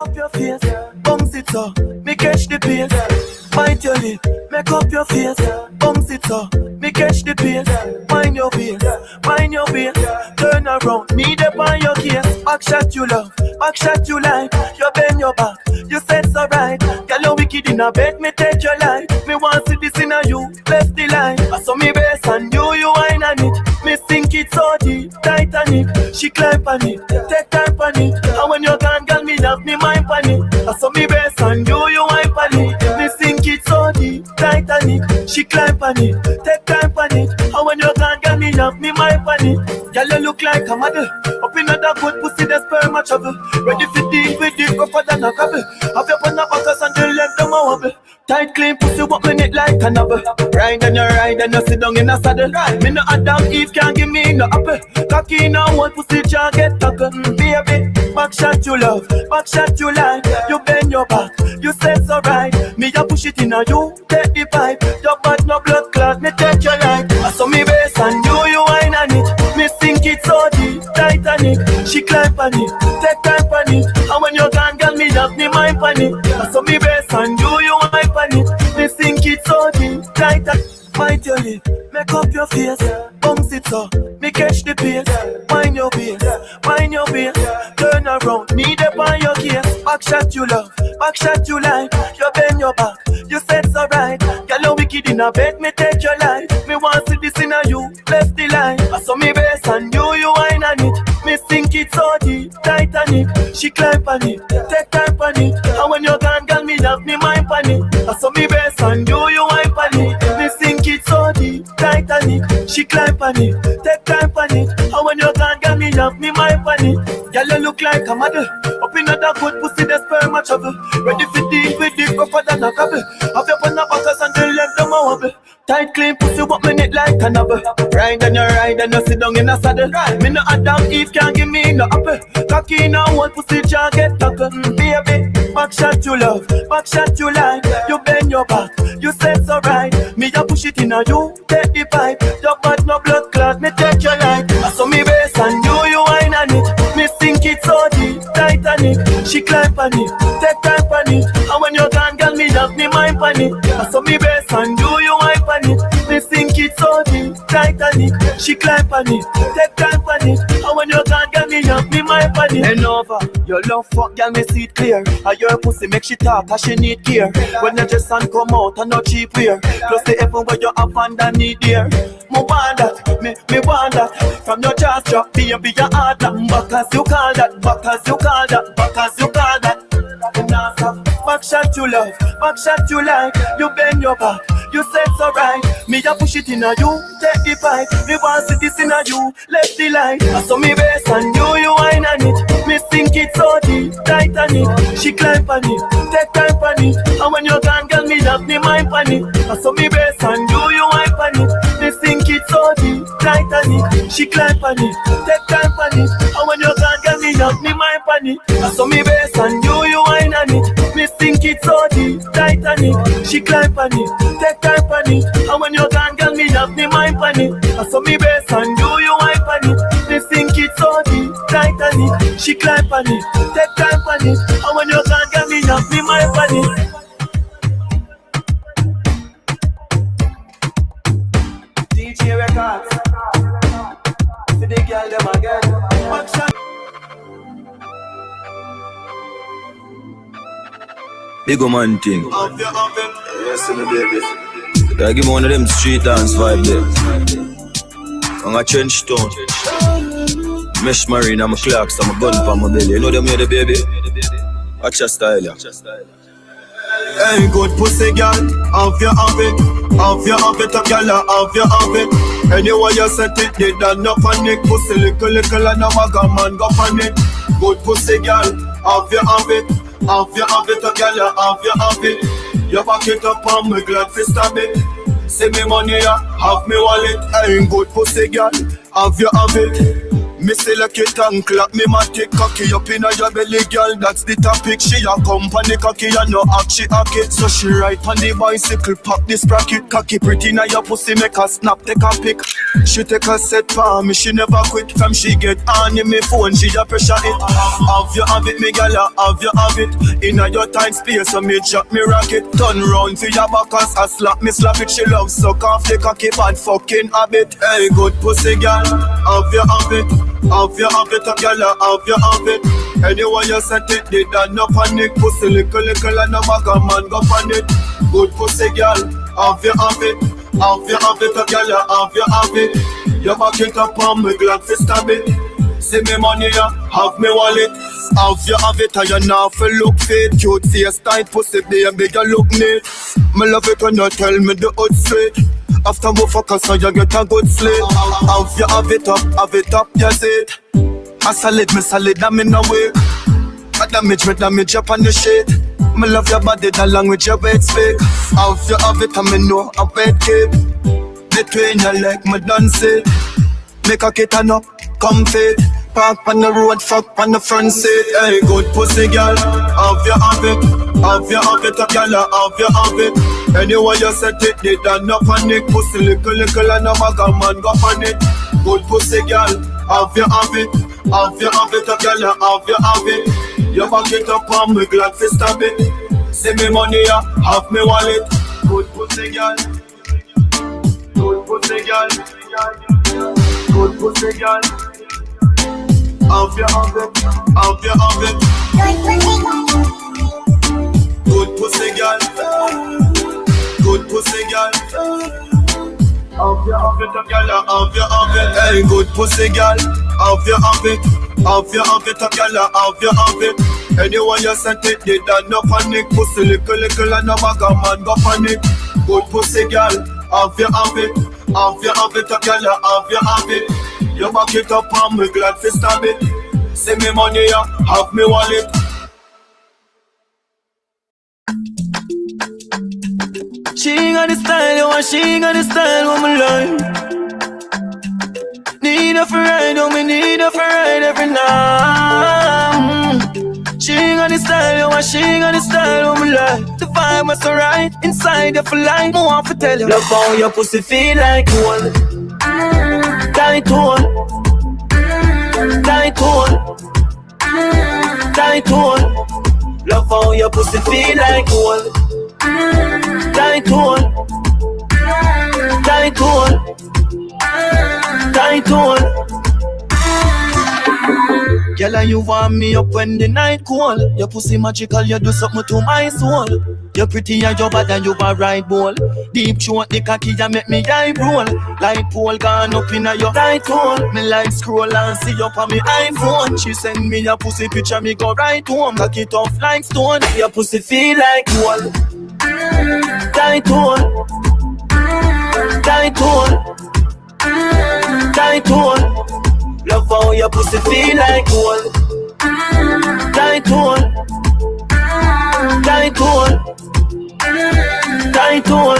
Up your face, bounce it up, me catch the pace. Bite your lip, make up your face, bounce it up, me catch the pace. Mind your face, mind your face. Turn around, me up on your case. Back shot you love, back shot you like. You bend your back, you said so right. Girl you wicked in a bed, me take your life. Me want see this in a you, left the line. I saw me best and you wine on it. Me think it's so deep, Titanic. She climb on it, take time on it. And when you're gone, girl, me love me mind on it. I saw me best and you wine on it. Me think it's so deep, Titanic. She climb on it, take time on it. And when you're gone, girl, me love me mind on it. Girl, you look like a model. Up in that good pussy, the sperm travel. Ready for deal with it, rougher than a gravel. Have your on the backers and the leg them a wobble. Tight clean pussy walking it like a novel. Ride and you sit down in a saddle. Me no Adam Eve can't give me no apple. Cocky now one pussy can't get tackled. Baby, back shot you love, back shot you like. You bend your back, you say so right. Me a push it in a you, take the pipe. Your bad no blood clot, me take your life. I saw me base and you wine on it. Me think it's so deep, Titanic. She climb on it, take time on it. And when you're gone, girl, me love me mind on it. I saw me base and you wine on it. Me think it's so deep, Titanic. Bite your lip, make up your face, bounce it up, me catch the pace. Mind your base, mind your base. Turn around, me up on your case. Back shot you love, back shot you like. You bend your back, you said so right. Girl you wicked in a bed, me take your life. Me want see this in a you, left the line. I saw me base and you wine on it. Me think it's so deep, Titanic. She climb on it, take time on it. And when you're gone, girl, me love me mind on it. I saw me base and you wine on it. Me think it's so deep, Titanic. She climb on it, take time on it. And when you're gone, girl, me love me mind on it. Girl, you look like a model. Up in that good pussy, the sperm a travel. Ready for deal with it, rougher than a gravel. Have your on the backers and the leg them a wobble. Tight clean pussy walking it like a novel. Ride and you sit down in a saddle. Me no Adam Eve can't give me no apple. Cocky now one pussy can't get tackled. Baby, back shot you love, back shot you like. You bend your back, you said so right. Me a push it in a you, take the pipe. Your bad no blood clot, me take your life. I saw me base and you wine on it. Me think it's so deep, Titanic. She climb on it, take time on it. And when you're gone, girl, me love me mind on it. I saw me base and you wine on it. Me think it's so deep, Titanic. She climb on it, take time on it. And when you're gone, girl, me love me mind on it. And over, your love fuck, girl, me see it clear. And your pussy make she talk, cause she need gear. When your dress and come out, and no cheap wear. Plus the heaven where you have underneath there. Me want that, me want that. From your jaws drop, baby, your heart that. Back as you call that, back as you call that, back as you call that. Back shot you love, back shot you like. You bend your back, you said so right. Me a push it in a you, take the pipe. Me want see this in a you, left the light. I saw me base and you wine on it. Me think it's so deep, Titanic. She climb on it, take time on it. And when you're gone, girl, me love me mind on it. I saw me base and you wine on it. Me think it's so deep, Titanic. She climb on it, take time on it. And when you're gone, girl, me love me mind on it. I saw me base and you wine on it. Me think it's so deep, Titanic. She climb on it, take time on it. And when you're gone, girl, me love me mind on it. I saw me base and you wipe on it. Me think it's so deep, Titanic. She climb on it, take time on it. And when you're gone, girl, me love me mind on it. DJ Records, for the girl them again. Big man thing. Yes, baby. I give me one of them street dance vibe there. On a trench town. Mesh marine, I'm a clocks, I'm a gun for my belly. You know them here, the baby? Watch your style, yeah. Hey, good pussy girl, have you have it? Have you have it, a girl, have you have it? Anyway you set it, they done no panic. Pussy little and a maga man go panic. Good pussy girl, have you have it? Have you have it, a girl, have you have it? You back it up and me glad fi stab it. See me money, yeah, have me wallet. I ain't good pussy girl, have you have it? Me select it and clap me ma take cocky up in your belly, girl. That's the topic. She a company cocky and no act she hack it. So she ride on the bicycle, pop this bracket. Cocky pretty now your pussy make her snap, take a pic. She take a set for me, she never quit. From she get on in me phone, she a pressure it. Have you have it, me gal, have you have it. In your tight space, so me drop me rocket. Turn round to your back as I slap me slap it. She love suck off the cocky bad fucking habit. Hey, good pussy gal, have you have it. Have you have it, gal, have you have it. Anyway you set it, they done no panic. Pussy little and no bag a man go panic. Good pussy gal, have you have it. Have you have it, gal, have you have it. You back it up on me, glad to stab it. See me money, have me wallet. Have you have it, and you now for look fit. Cute face, tight pussy, baby, you look neat. Me love it when you tell me the hood straight. After me fuck us, so you get a good sleep. Have you have it up, yes it. I solid, me solid, I'm in a wake. I damage up on the shit. Me love your body, the language your bed speak. Have you have it, and me know a bed keep. Between your leg, me dance it. Make a kitten up, comfy. Park on the road, fuck on the front seat. Hey, good pussy girl, have you have it. Have you have it, girl, have you have it. Anyway you set it, they done no panic. Pussy little and no bag a man go panic. Good pussy girl, have you have it. Have you have it, girl, have you have it. You back it up and me glad to stab it. See me money, have me wallet. Good pussy girl. Good pussy girl. Good pussy girl. Have you have it. Have you have it. Good pussy girl. Good pussy girl. Have you have it, girl, have you have it. Hey, good pussy girl, have you have it. Have you have it, girl, have you have it. Anyone you sent it, they done no panic. Pussy little and no bag a man go panic. Good pussy girl, have you have it. Have you have it, girl, have you have it. You back it up and me glad to stab it. See me money, have me wallet. She got the style, you want she got the style, woman like. Need her for ride, me need her for ride every night. She got the style, you want she got the style, woman like. The vibe was so right, inside you for life. I want to tell you, love how your pussy feel like gold. Tight hole, tight hole, tight hole. Love how your pussy feel like gold. Tight hole, tight hole, tight hole. Girl, you warm me up when the night cold. Your pussy magical, you do something to my soul. You're pretty and you're bad and you a right ball. Deep throat the cocky and make me eye roll. Light pole gone up in a your tight hole. Me like scroll and see up on me iPhone. She send me a pussy picture, me go right home. Cock it off like stone. Your pussy feel like gold. Tight hole, tight hole, tight hole. Love how your pussy feel like gold. Tight hole, tight hole, tight hole.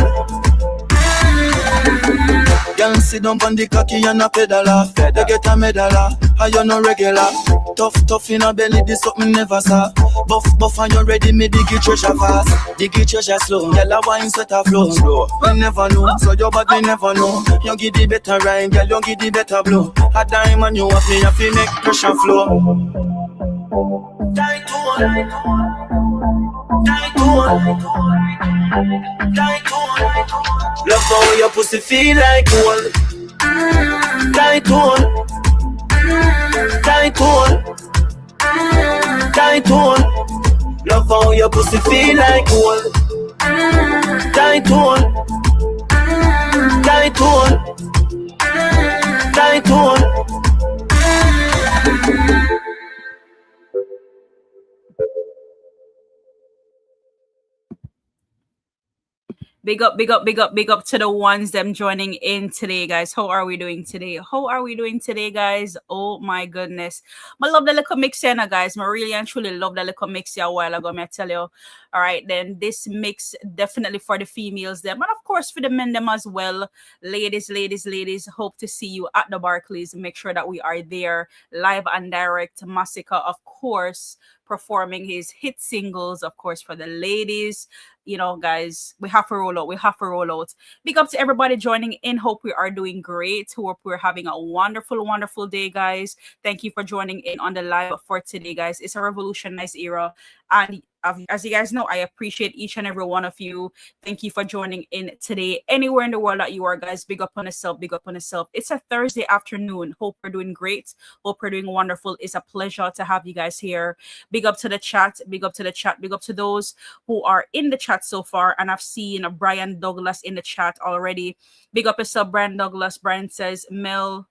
Girl sit down on the cocky and a pedal off. You get a medal off, and you no regular. Tough in a belly, this something never saw. Buff and you ready, me dig it treasure fast. Dig it treasure slow, girl a wine sweat a flow. You never know, so your body never know. You give the better rhyme, girl, you give the better blow. A diamond you have me, you feel make pressure flow. Tight hole, tight hole, tight hole. Love how your pussy feel like gold. Tight hole, tight hole, tight hole. Love how your pussy feel like gold. Tight hole, tight hole, tight hole. Big up, big up, big up, big up to the ones them joining in today, guys. How are we doing today? How are we doing today, guys? Oh my goodness. I love the little mix here, guys. I really and truly love the little mix here a while ago, may I tell you. All right, then this mix definitely for the females them, and of course for the men them as well. Ladies, ladies, ladies, hope to see you at the Barclays. Make sure that we are there live and direct. Masicka, of course, performing his hit singles, of course, for the ladies. You know, guys, we have to roll out. We have to roll out. Big up to everybody joining in. Hope we are doing great. Hope we're having a wonderful, wonderful day, guys. Thank you for joining in on the live for today, guys. It's a revolutionized era. And as you guys know, I appreciate each and every one of you. Thank you for joining in today. Anywhere in the world that you are, guys, big up on yourself, big up on yourself. It's a Thursday afternoon. Hope we're doing great. Hope we're doing wonderful. It's a pleasure to have you guys here. Big up to the chat, big up to the chat, big up to those who are in the chat so far. And I've seen Brian Douglas in the chat already. Big up yourself, Brian Douglas. Brian says, Mellz,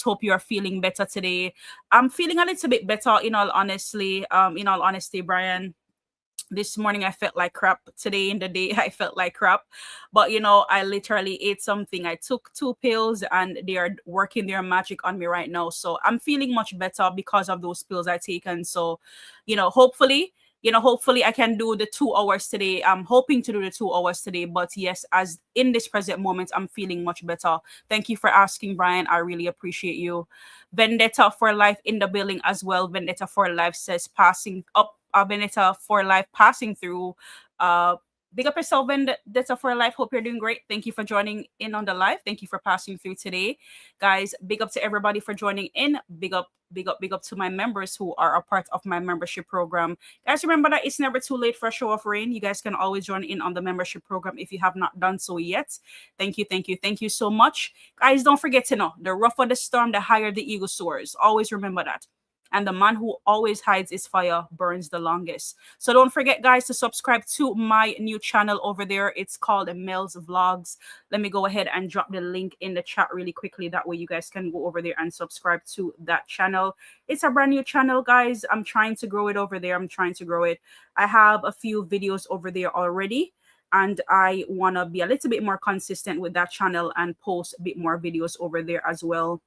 hope you are feeling better today. I'm feeling a little bit better, in all honesty, Brian. This morning I felt like crap. Today in the day I felt like crap. But I literally ate something. I took 2 pills and they are working their magic on me right now. So I'm feeling much better because of those pills I taken. So, hopefully I can do the 2 hours today. I'm hoping to do the 2 hours today. But yes, as in this present moment, I'm feeling much better. Thank you for asking, Brian. I really appreciate you. Vendetta for life in the building as well. Vendetta for life says passing up. Vendetta for life passing through. Big up yourself, Vendetta for life. Hope you're doing great. Thank you for joining in on the live. Thank you for passing through today, guys. Big up to everybody for joining in. Big up to my members who are a part of my membership program. Guys, remember that it's never too late for a show of rain. You guys can always join in on the membership program if you have not done so yet. Thank you so much. Guys, don't forget to know, the rougher the storm, the higher the eagle soars. Always remember that. And the man who always hides his fire burns the longest. So don't forget, guys, to subscribe to my new channel over there. It's called Mellz Vlogs. Let me go ahead and drop the link in the chat really quickly. That way you guys can go over there and subscribe to that channel. It's a brand new channel, guys. I'm trying to grow it over there. I have a few videos over there already. And I want to be a little bit more consistent with that channel and post a bit more videos over there as well.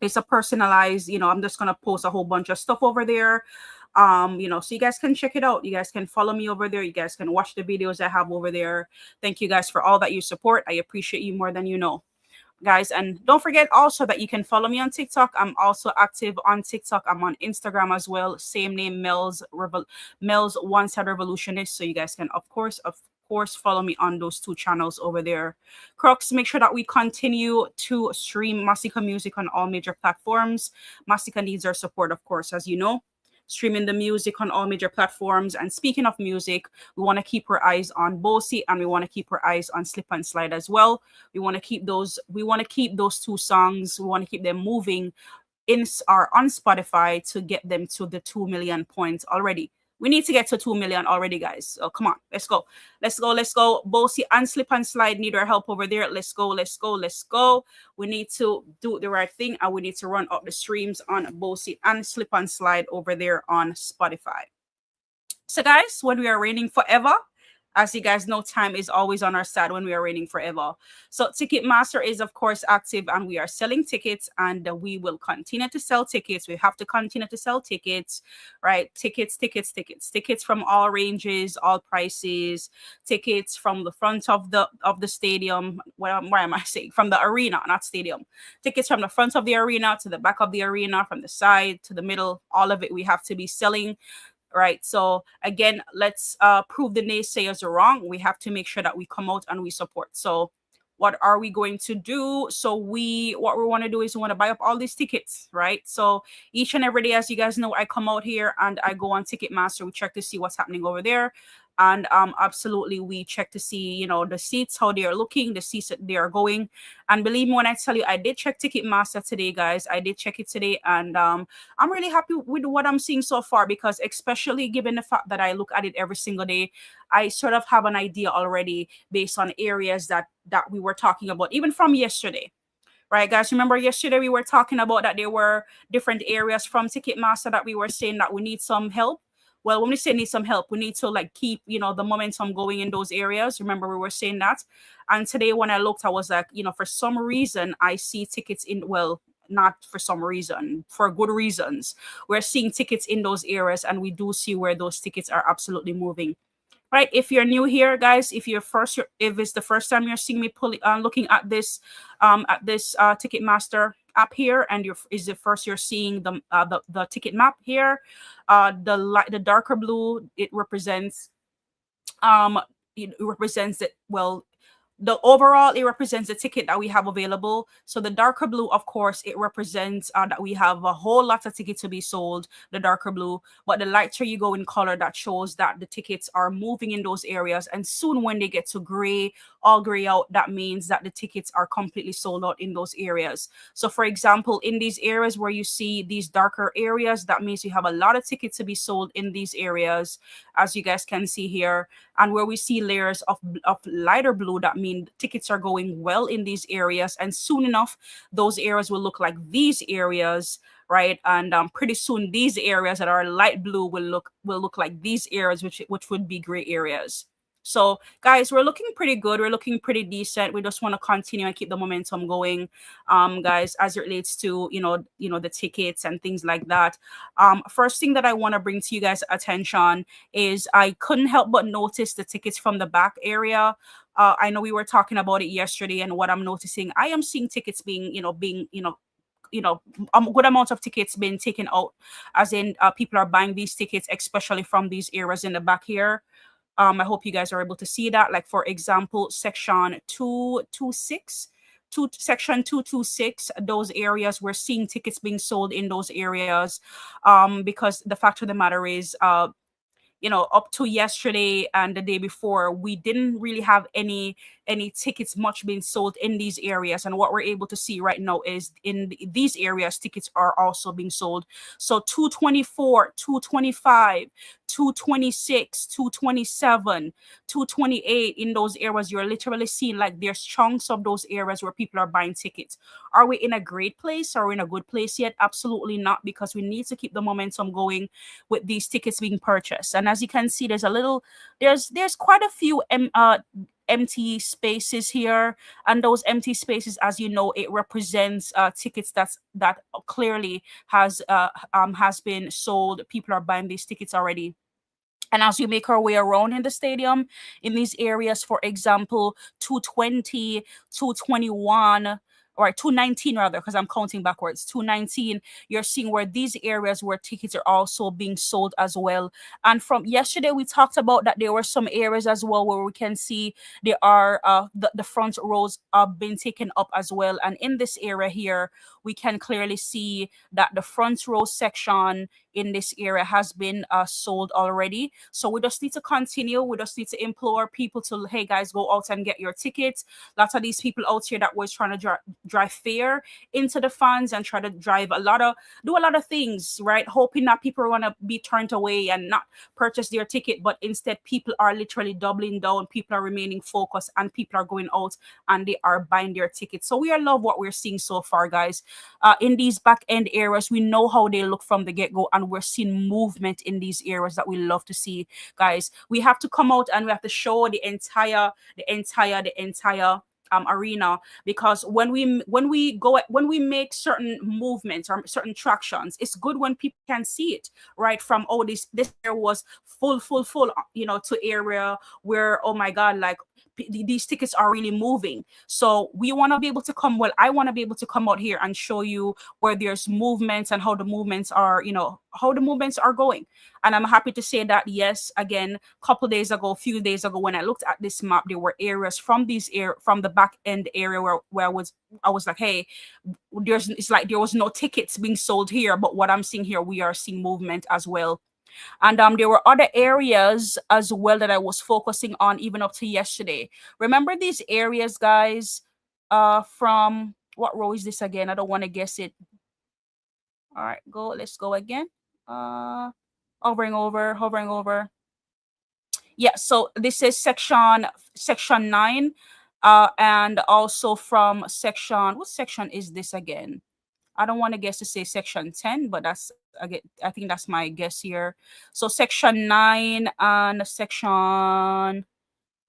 It's a personalized, I'm just going to post a whole bunch of stuff over there. So you guys can check it out. You guys can follow me over there. You guys can watch the videos I have over there. Thank you guys for all that you support. I appreciate you more than you know, guys. And don't forget also that you can follow me on TikTok. I'm also active on TikTok. I'm on Instagram as well. Same name, Mellz One Side Revolutionist. So you guys can, of course, follow me on those 2 channels over there. Crux, make sure that we continue to stream Masicka music on all major platforms. Masicka needs our support, of course, as you know. Streaming the music on all major platforms. And speaking of music, we want to keep our eyes on Bossy and we want to keep our eyes on Slip and Slide as well. We want to keep those 2 songs. We want to keep them moving on Spotify to get them to the 2 million points already. We need to get to 2 million already, guys. So come on, let's go. Bossy and Slip and Slide need our help over there. Let's go. We need to do the right thing and we need to run up the streams on Bossy and Slip and Slide over there on Spotify. So guys, when we are reigning forever, as you guys know, time is always on our side when we are reigning forever. So Ticketmaster is, of course, active and we are selling tickets and we will continue to sell tickets. We have to continue to sell tickets, right? Tickets from all ranges, all prices, tickets from the front of the stadium. Why am I saying? From the arena, not stadium. Tickets from the front of the arena to the back of the arena, from the side to the middle, all of it we have to be selling. Right. So again, let's prove the naysayers are wrong. We have to make sure that we come out and we support. So what are we going to do? So what we want to do is we want to buy up all these tickets, right? So each and every day, as you guys know, I come out here and I go on Ticketmaster. We check to see what's happening over there. And absolutely, we check to see, the seats, how they are looking, the seats that they are going. And believe me when I tell you, I did check Ticketmaster today, guys. I did check it today. And I'm really happy with what I'm seeing so far, because especially given the fact that I look at it every single day, I sort of have an idea already based on areas that we were talking about, even from yesterday. Right, guys, remember yesterday we were talking about that there were different areas from Ticketmaster that we were saying that we need some help. well, when we say need some help, we need to like keep, you know, the momentum going in those areas. Remember, we were saying that. And today when I looked, I was like, you know, for some reason I see tickets in, well, not for some reason, for good reasons. We're seeing tickets in those areas, and we do see where those tickets are absolutely moving. Right. If you're new here, guys, if if it's the first time you're seeing me looking at this Ticketmaster app here, and is the first you're seeing the ticket map here, the darker blue, um it represents it, well, the overall, it represents the ticket that we have available. So the darker blue, of course, it represents that we have a whole lot of tickets to be sold, the darker blue. But the lighter you go in color, that shows that the tickets are moving in those areas. And soon when they get to gray, all gray out, that means that the tickets are completely sold out in those areas. So for example, in these areas where you see these darker areas, that means you have a lot of tickets to be sold in these areas, as you guys can see here. And where we see layers of lighter blue, that means tickets are going well in these areas. And soon enough, those areas will look like these areas, right? And pretty soon, these areas that are light blue will look like these areas, which would be gray areas. So guys, we're looking pretty good. We're looking pretty decent. We just want to continue and keep the momentum going, guys, as it relates to, you know, the tickets and things like that. First thing that I want to bring to you guys' attention is I couldn't help but notice the tickets from the back area. I know we were talking about it yesterday, and what I'm noticing, I am seeing tickets being a good amount of tickets being taken out, as in people are buying these tickets, especially from these areas in the back here. I hope you guys are able to see that. Like, for example, section 226, section 226, those areas, we're seeing tickets being sold in those areas, because the fact of the matter is, up to yesterday and the day before, we didn't really have any tickets much being sold in these areas. And what we're able to see right now is in these areas, tickets are also being sold. So 224, 225, 226, 227, 228, in those areas, you're literally seeing like there's chunks of those areas where people are buying tickets. Are we in a great place? Are we in a good place yet? Absolutely not, because we need to keep the momentum going with these tickets being purchased. And as you can see, there's quite a few empty spaces here, and those empty spaces, as you know, it represents tickets that clearly has been sold. People are buying these tickets already. And as we make our way around in the stadium, in these areas, for example, 220, 221, or 219 rather, because I'm counting backwards, 219, you're seeing where these areas where tickets are also being sold as well. And from yesterday, we talked about that there were some areas as well where we can see there are the front rows are being taken up as well. And in this area here, we can clearly see that the front row section in this area has been sold already. So we just need to continue. We just need to implore people to, hey guys, go out and get your tickets. Lots of these people out here that was trying to drive fear into the fans and try to do a lot of things, right? Hoping that people are going to be turned away and not purchase their ticket. But instead, people are literally doubling down. People are remaining focused, and people are going out and they are buying their tickets. So we love what we're seeing so far, guys. In these back end areas, we know how they look from the get-go, and we're seeing movement in these areas that we love to see, guys. We have to come out and we have to show the entire arena, because when we make certain movements or certain tractions, it's good when people can see it, right? From this area was full, to area where, oh my god, like these tickets are really moving. So we want to be able to I want to be able to come out here and show you where there's movements and how the movements are, going. And I'm happy to say that, yes, again, a few days ago, when I looked at this map, there were areas from the back end area where I was like, hey, it's like there was no tickets being sold here, but what I'm seeing here, we are seeing movement as well. And there were other areas as well that I was focusing on even up to yesterday. Remember these areas, guys, from what row is this again? I don't want to guess it. All right, let's go again. Hovering over. Yeah, so this is section 9. And also from what section is this again? I don't want to guess to say section 10, but I think that's my guess here. So section 9 and section,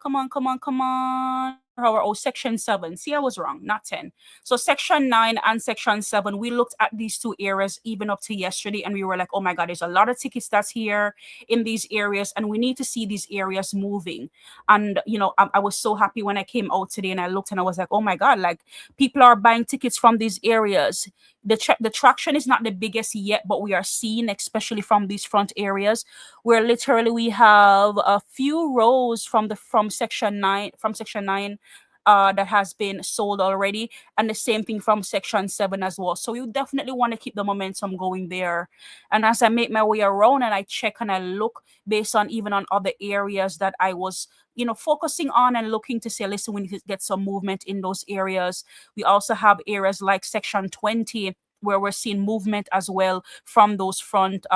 come on. Oh, section 7. See, I was wrong, not 10. So section 9 and section 7, we looked at these two areas even up to yesterday, and we were like, oh my God, there's a lot of tickets that's here in these areas, and we need to see these areas moving. And, I was so happy when I came out today and I looked and I was like, oh my God, like people are buying tickets from these areas. The traction is not the biggest yet, but we are seeing, especially from these front areas, where literally we have a few rows from section 9 that has been sold already, and the same thing from section 7 as well. So you definitely want to keep the momentum going there. And as I make my way around and I check and I look based on even on other areas that I was focusing on and looking to say, listen, we need to get some movement in those areas. We also have areas like section 20 where we're seeing movement as well from those front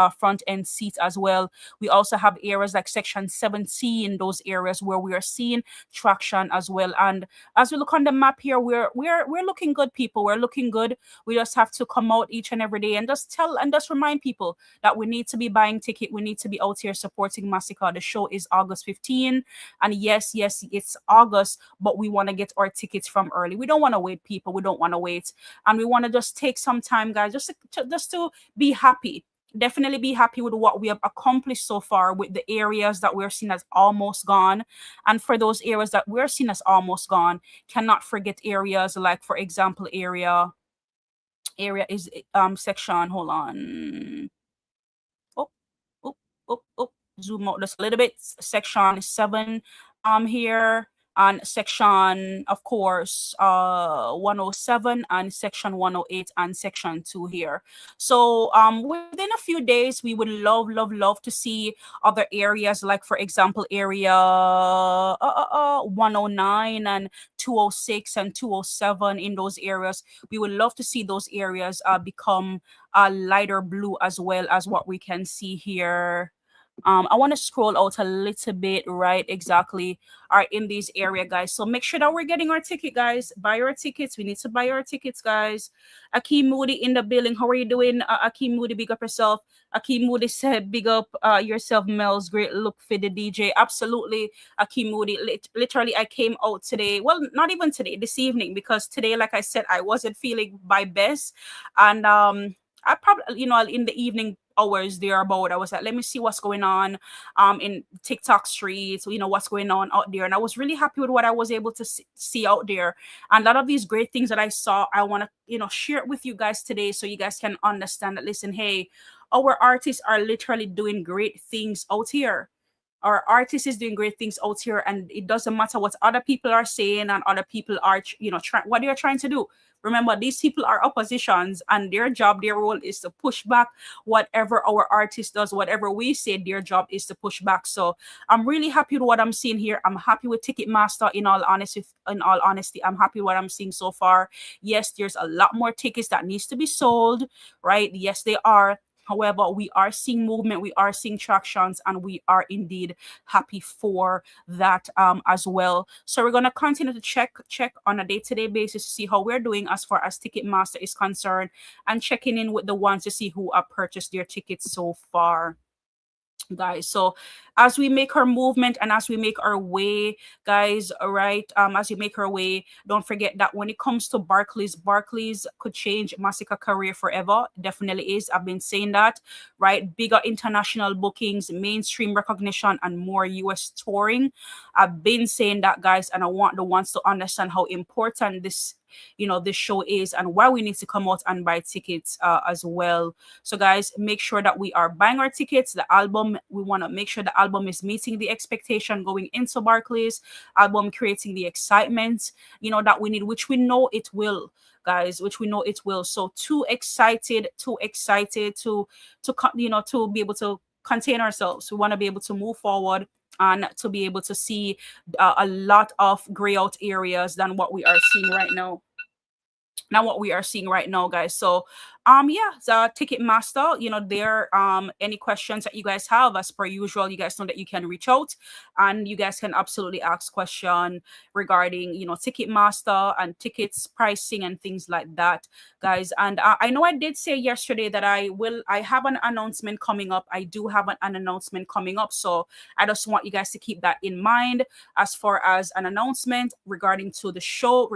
end seats as well. We also have areas like section 17, those areas where we are seeing traction as well. And as we look on the map here, we're looking good, people. We're looking good. We just have to come out each and every day and just remind people that we need to be buying ticket. We need to be out here supporting Masicka. The show is August 15, and yes, it's August, but we want to get our tickets from early. We don't want to wait, people. We don't want to wait, and we want to just take some time, guys, just to be happy. Definitely be happy with what we have accomplished so far with the areas that we're seeing as almost gone. And for those areas that we're seeing as almost gone, cannot forget areas like, for example, area is section, hold on. Oh, oh, oh, zoom out just a little bit. Section 7 here, and section, of course, 107, and section 108, and section 2 here. So within a few days, we would love to see other areas, like, for example, area 109 and 206 and 207. In those areas, we would love to see those areas become lighter blue, as well as what we can see here. I want to scroll out a little bit, right? Exactly. Are in this area, guys. So make sure that we're getting our ticket, guys. Buy our tickets. We need to buy our tickets, guys. Akeem Moody in the building. How are you doing? Akeem Moody, big up yourself. Akeem Moody said, big up yourself, Mellz. Great look for the DJ. Absolutely, Akeem Moody. Literally, I came out today. Well, not even today, this evening, because today, like I said, I wasn't feeling my best. And I probably, in the evening hours thereabout, I was like, let me see what's going on in TikTok streets, what's going on out there. And I was really happy with what I was able to see out there. And a lot of these great things that I saw, I want to, share it with you guys today, so you guys can understand that, listen, hey, our artists are literally doing great things out here. Our artist is doing great things out here, and it doesn't matter what other people are saying and other people are, what they're trying to do. Remember, these people are oppositions, and their job, their role is to push back whatever our artist does, whatever we say, their job is to push back. So I'm really happy with what I'm seeing here. I'm happy with Ticketmaster. In all honesty, I'm happy with what I'm seeing so far. Yes, there's a lot more tickets that needs to be sold, right? Yes, they are. However, we are seeing movement, we are seeing tractions, and we are indeed happy for that as well. So we're going to continue to check on a day-to-day basis to see how we're doing as far as Ticketmaster is concerned, and checking in with the ones to see who have purchased their tickets so far, guys. So as we make our movement and as we make our way, guys, all right, as we make our way, don't forget that when it comes to Barclays could change Masicka career forever. Definitely is. I've been saying that, right? Bigger international bookings, mainstream recognition, and more US touring. I've been saying that, guys, and I want the ones to understand how important this show is, and why we need to come out and buy tickets as well. So guys, make sure that we are buying our tickets. The album, we want to make sure the album is meeting the expectation going into Barclays. Album creating the excitement that we need, which we know it will, guys, which we know it will. So too excited to be able to contain ourselves. We want to be able to move forward and to be able to see a lot of gray out areas than what we are seeing right now. Guys. So Yeah, so Ticketmaster, there any questions that you guys have, as per usual, you guys know that you can reach out and you guys can absolutely ask question regarding Ticketmaster and tickets pricing and things like that, guys. And I know I did say yesterday that I have an announcement coming up. I do have an announcement coming up, so I just want you guys to keep that in mind as far as an announcement regarding to the show.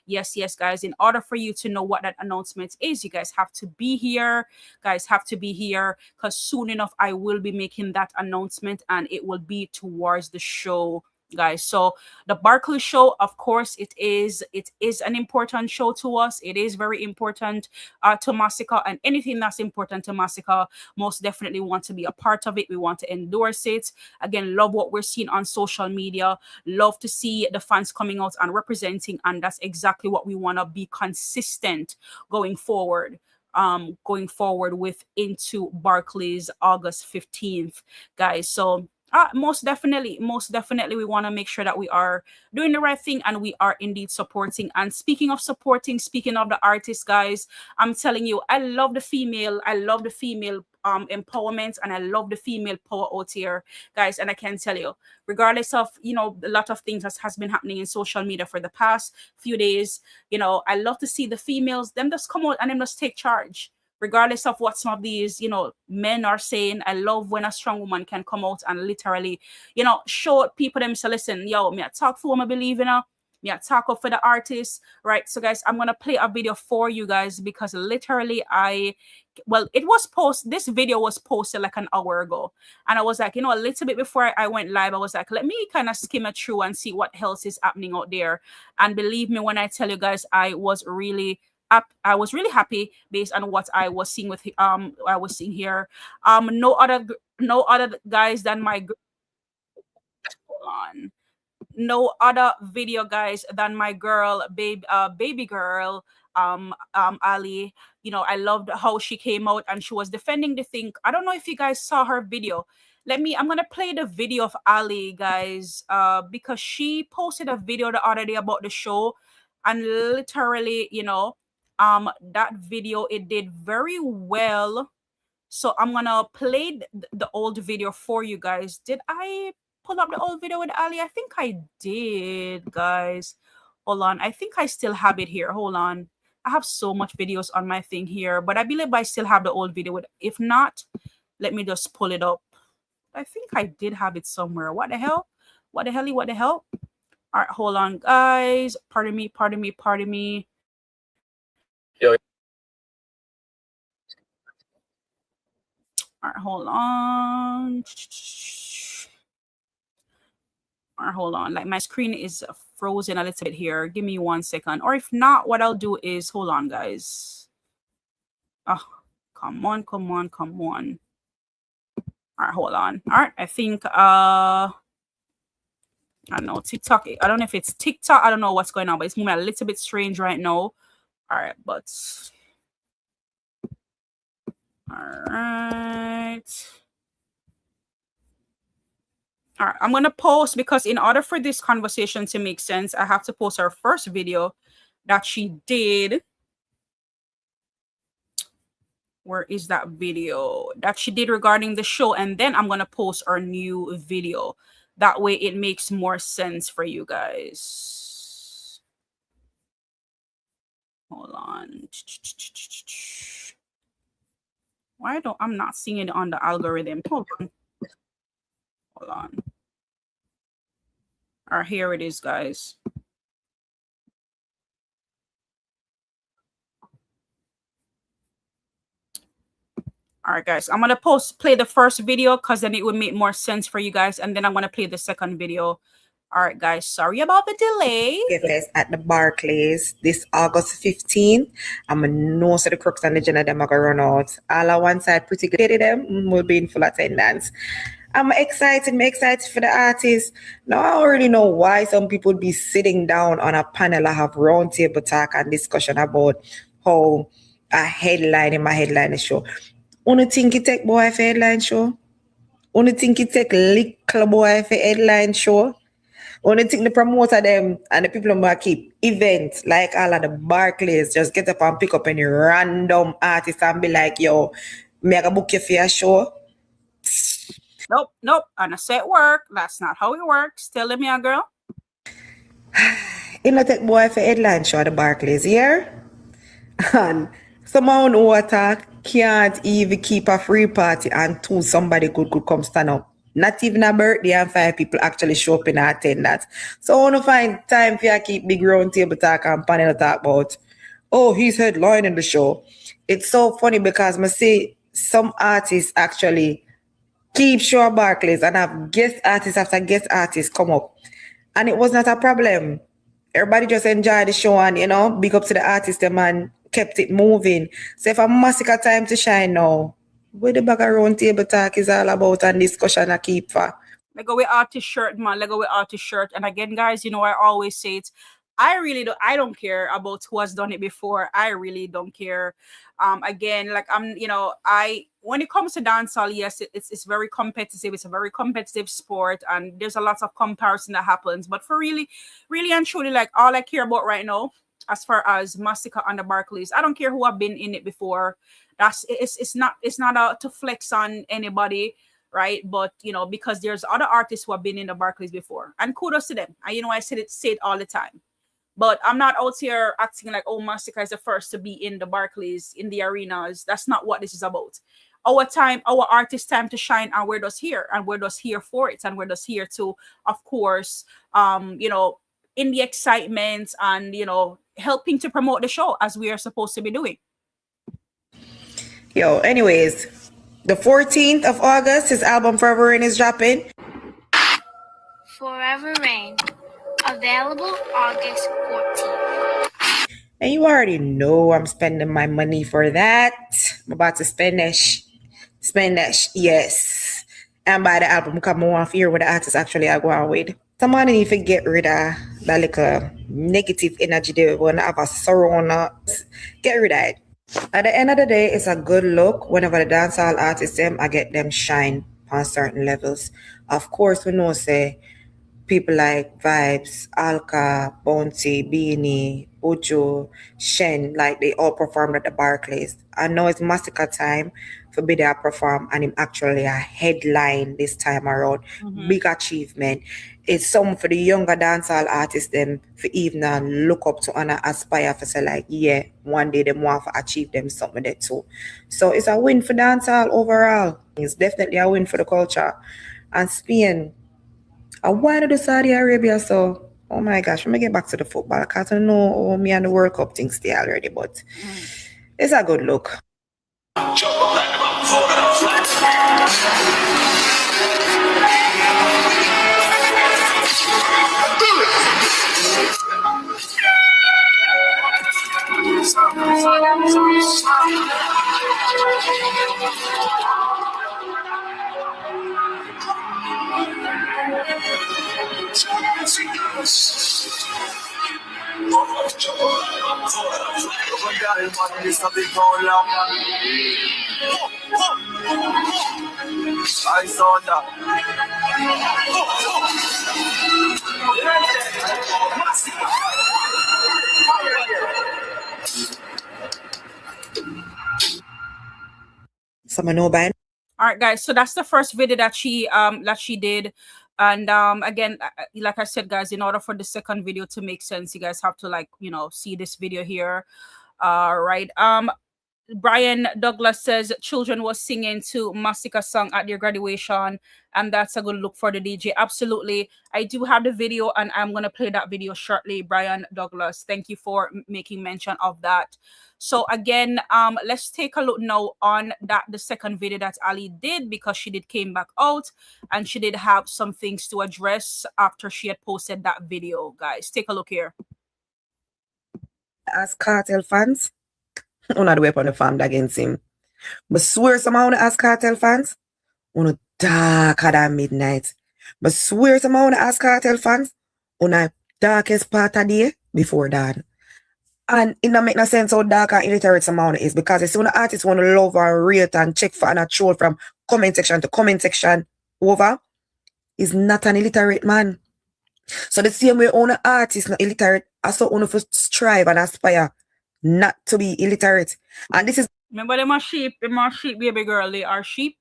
Yes, guys, in order for you to know what that announcement is, you guys have to be here. Because soon enough I will be making that announcement and it will be towards the show, guys. So the Barclays show, of course, it is an important show to us. It is very important to Masicka, and anything that's important to Masicka, most definitely want to be a part of it. We want to endorse it. Again, love what we're seeing on social media, love to see the fans coming out and representing, and that's exactly what we want to be consistent going forward with into Barclays August 15th, guys. So most definitely we want to make sure that we are doing the right thing and we are indeed supporting. And speaking of supporting, speaking of the artists, guys, I'm telling you, I love the female empowerment, and I love the female power out here, guys. And I can tell you, regardless of a lot of things that has been happening in social media for the past few days, I love to see the females them just come out and them just take charge, regardless of what some of these men are saying. I love when a strong woman can come out and literally show people themselves, listen, yo, me I talk for what I believe in, me I talk up for the artists, right? So guys, I'm gonna play a video for you guys, because literally this video was posted like an hour ago, and I was like, a little bit before I went live, I was like, let me kind of skim it through and see what else is happening out there. And believe me when I tell you guys, I was really happy based on what I was seeing here. No other guys than my no other video, guys, than my girl, baby girl, Ali. I loved how she came out and she was defending the thing. I don't know if you guys saw her video. I'm gonna play the video of Ali, guys, because she posted a video the other day about the show, and literally, that video, it did very well. So I'm gonna play the old video for you guys. Did I pull up the old video with Ali? I think I did, guys. Hold on, I think I still have it here. Hold on, I have so much videos on my thing here, but I believe I still have the old video with. If not, let me just pull it up. I think I did have it somewhere. What the hell? All right, hold on, guys. Pardon me. Yo. All right, hold on. Like, my screen is frozen a little bit here. Give me 1 second. Or if not, what I'll do is, hold on, guys. Oh, come on. All right, hold on. All right, I think I don't know, TikTok. I don't know if it's TikTok. I don't know what's going on, but it's moving a little bit strange right now. All right, but all right. All right, I'm going to post, because in order for this conversation to make sense, I have to post our first video that she did. Where is that video that she did regarding the show? And then I'm going to post our new video. That way it makes more sense for you guys. Hold on. I'm not seeing it on the algorithm. Hold on. All right, here it is, guys. All right, guys, I'm gonna play the first video, because then it would make more sense for you guys, and then I'm gonna play the second video. All right, guys, sorry about the delay. Fest at the Barclays this August 15th. I'm a know so the crooks and the gen of them are gonna run out. All on one side, pretty good. Them will be in full attendance. I'm excited for the artists. Now, I already know why some people would be sitting down on a panel and have roundtable talk and discussion about how a headline in my headline show. Only think it take boy for headline show? Only think it take little boy for headline show? Only thing the promoter them and the people who keep events like all of the Barclays just get up and pick up any random artist and be like, yo, me I go book you for your show. Nope. And I said work. That's not how it works. Tell me, a girl. You know, take boy for headline show at the Barclays here. And someone who attack can't even keep a free party and two somebody could come stand up. Not even a birthday and 5 people actually show up in attendance. So I want to find time for you to keep big round table talk and panel talk about, oh, he's headlining the show. It's so funny because I see some artists actually keep show at Barclays and have guest artists after guest artists come up. And it was not a problem. Everybody just enjoyed the show and, you know, big up to the artist, the man kept it moving. So if a Masicka time to shine now, what the bag of round table talk is all about and discussion I keep for. Let go with artist shirt, man. Let go with artist shirt. And again, guys, you know, I always say it. I don't care about who has done it before. I really don't care. Again, like when it comes to dancehall, yes, it's very competitive. It's a very competitive sport, and there's a lot of comparison that happens. But for really and truly, like all I care about right now, as far as Masicka and the Barclays, I don't care who have been in it before. It's not to flex on anybody, right? But you know, because there's other artists who have been in the Barclays before, and kudos to them. And you know, I say it all the time. But I'm not out here acting like, oh, Masicka is the first to be in the Barclays, in the arenas. That's not what this is about. Our artist time to shine, and we're just here, and we're just here for it, and we're just here to, of course, you know, in the excitement and, you know, helping to promote the show as we are supposed to be doing. Yo, anyways, the 14th of August, his album Forever Rain is dropping. Forever Rain. Available August 14th. And you already know I'm spending my money for that. I'm about to spend that, yes. And buy the album, come on here with the artist actually I go on with. Someone need to get rid of that little negative energy they want to have a sorrow on us. Get rid of it. At the end of the day, it's a good look whenever the dancehall artists I get them shine on certain levels. Of course, we know say people like Vibes, Alka, Bounty, Beanie, Ujo, Shen, like they all performed at the Barclays. I know it's Masicka time for be there perform, and him actually a headline this time around. Mm-hmm. Big achievement. It's something for the younger dancehall artists them for even look up to and aspire for say like, yeah, one day them want to achieve them something there too. So it's a win for dancehall overall. It's definitely a win for the culture. And Spain, I want to do Saudi Arabia, so oh my gosh, let me get back to the football. I can't know me and the World Cup things stay already, but it's a good look. I saw that. Someone know by. All right, guys. So that's the first video that she did. And again, like I said, guys, in order for the second video to make sense, you guys have to like, you know, see this video here. Right. Brian Douglas says children was singing to Masicka song at their graduation, and that's a good look for the DJ. Absolutely. I do have the video, and I'm going to play that video shortly. Brian Douglas, thank you for making mention of that. So again, let's take a look now on the second video that Ali did, because she did came back out and she did have some things to address after she had posted that video. Guys, take a look here. As Cartel fans, una the weapon farmed against him. But swear somehow as Cartel fans, una darker than midnight. But swear somehow as Cartel fans, una darkest part of the day before dawn. And it don't make no sense how dark and illiterate someone is, because it's when the artists want to love and rate and check for and a troll from comment section to comment section over, is not an illiterate man. So the same way on artists not illiterate, I saw on to strive and aspire not to be illiterate. And this is Remember them are sheep, baby girl. They are sheep.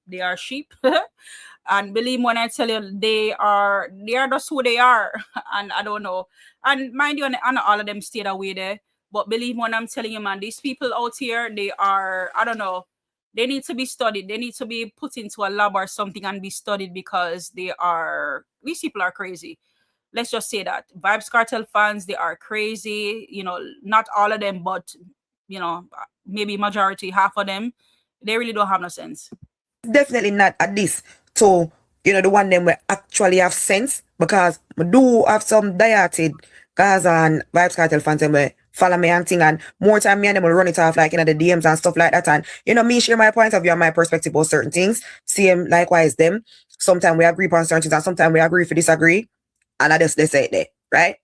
And believe me when I tell you, they are just who they are. And I don't know. And mind you, and all of them stayed away there. But believe me when I'm telling you, man, these people out here, they are, I don't know, they need to be studied. They need to be put into a lab or something and be studied because these people are crazy. Let's just say that. Vibes Cartel fans, they are crazy. You know, not all of them, but, you know, maybe majority, half of them, they really don't have no sense. Definitely not at this. So, you know, the one them will actually have sense, because we do have some dieted Gaza and Vibes Cartel fans and will follow me and thing, and more time me and them will run it off like, you know, the DMs and stuff like that. And, you know, me share my point of view and my perspective about certain things. Same likewise them. Sometimes we agree on certain things and sometimes we agree if we disagree. And I just they say it there, right?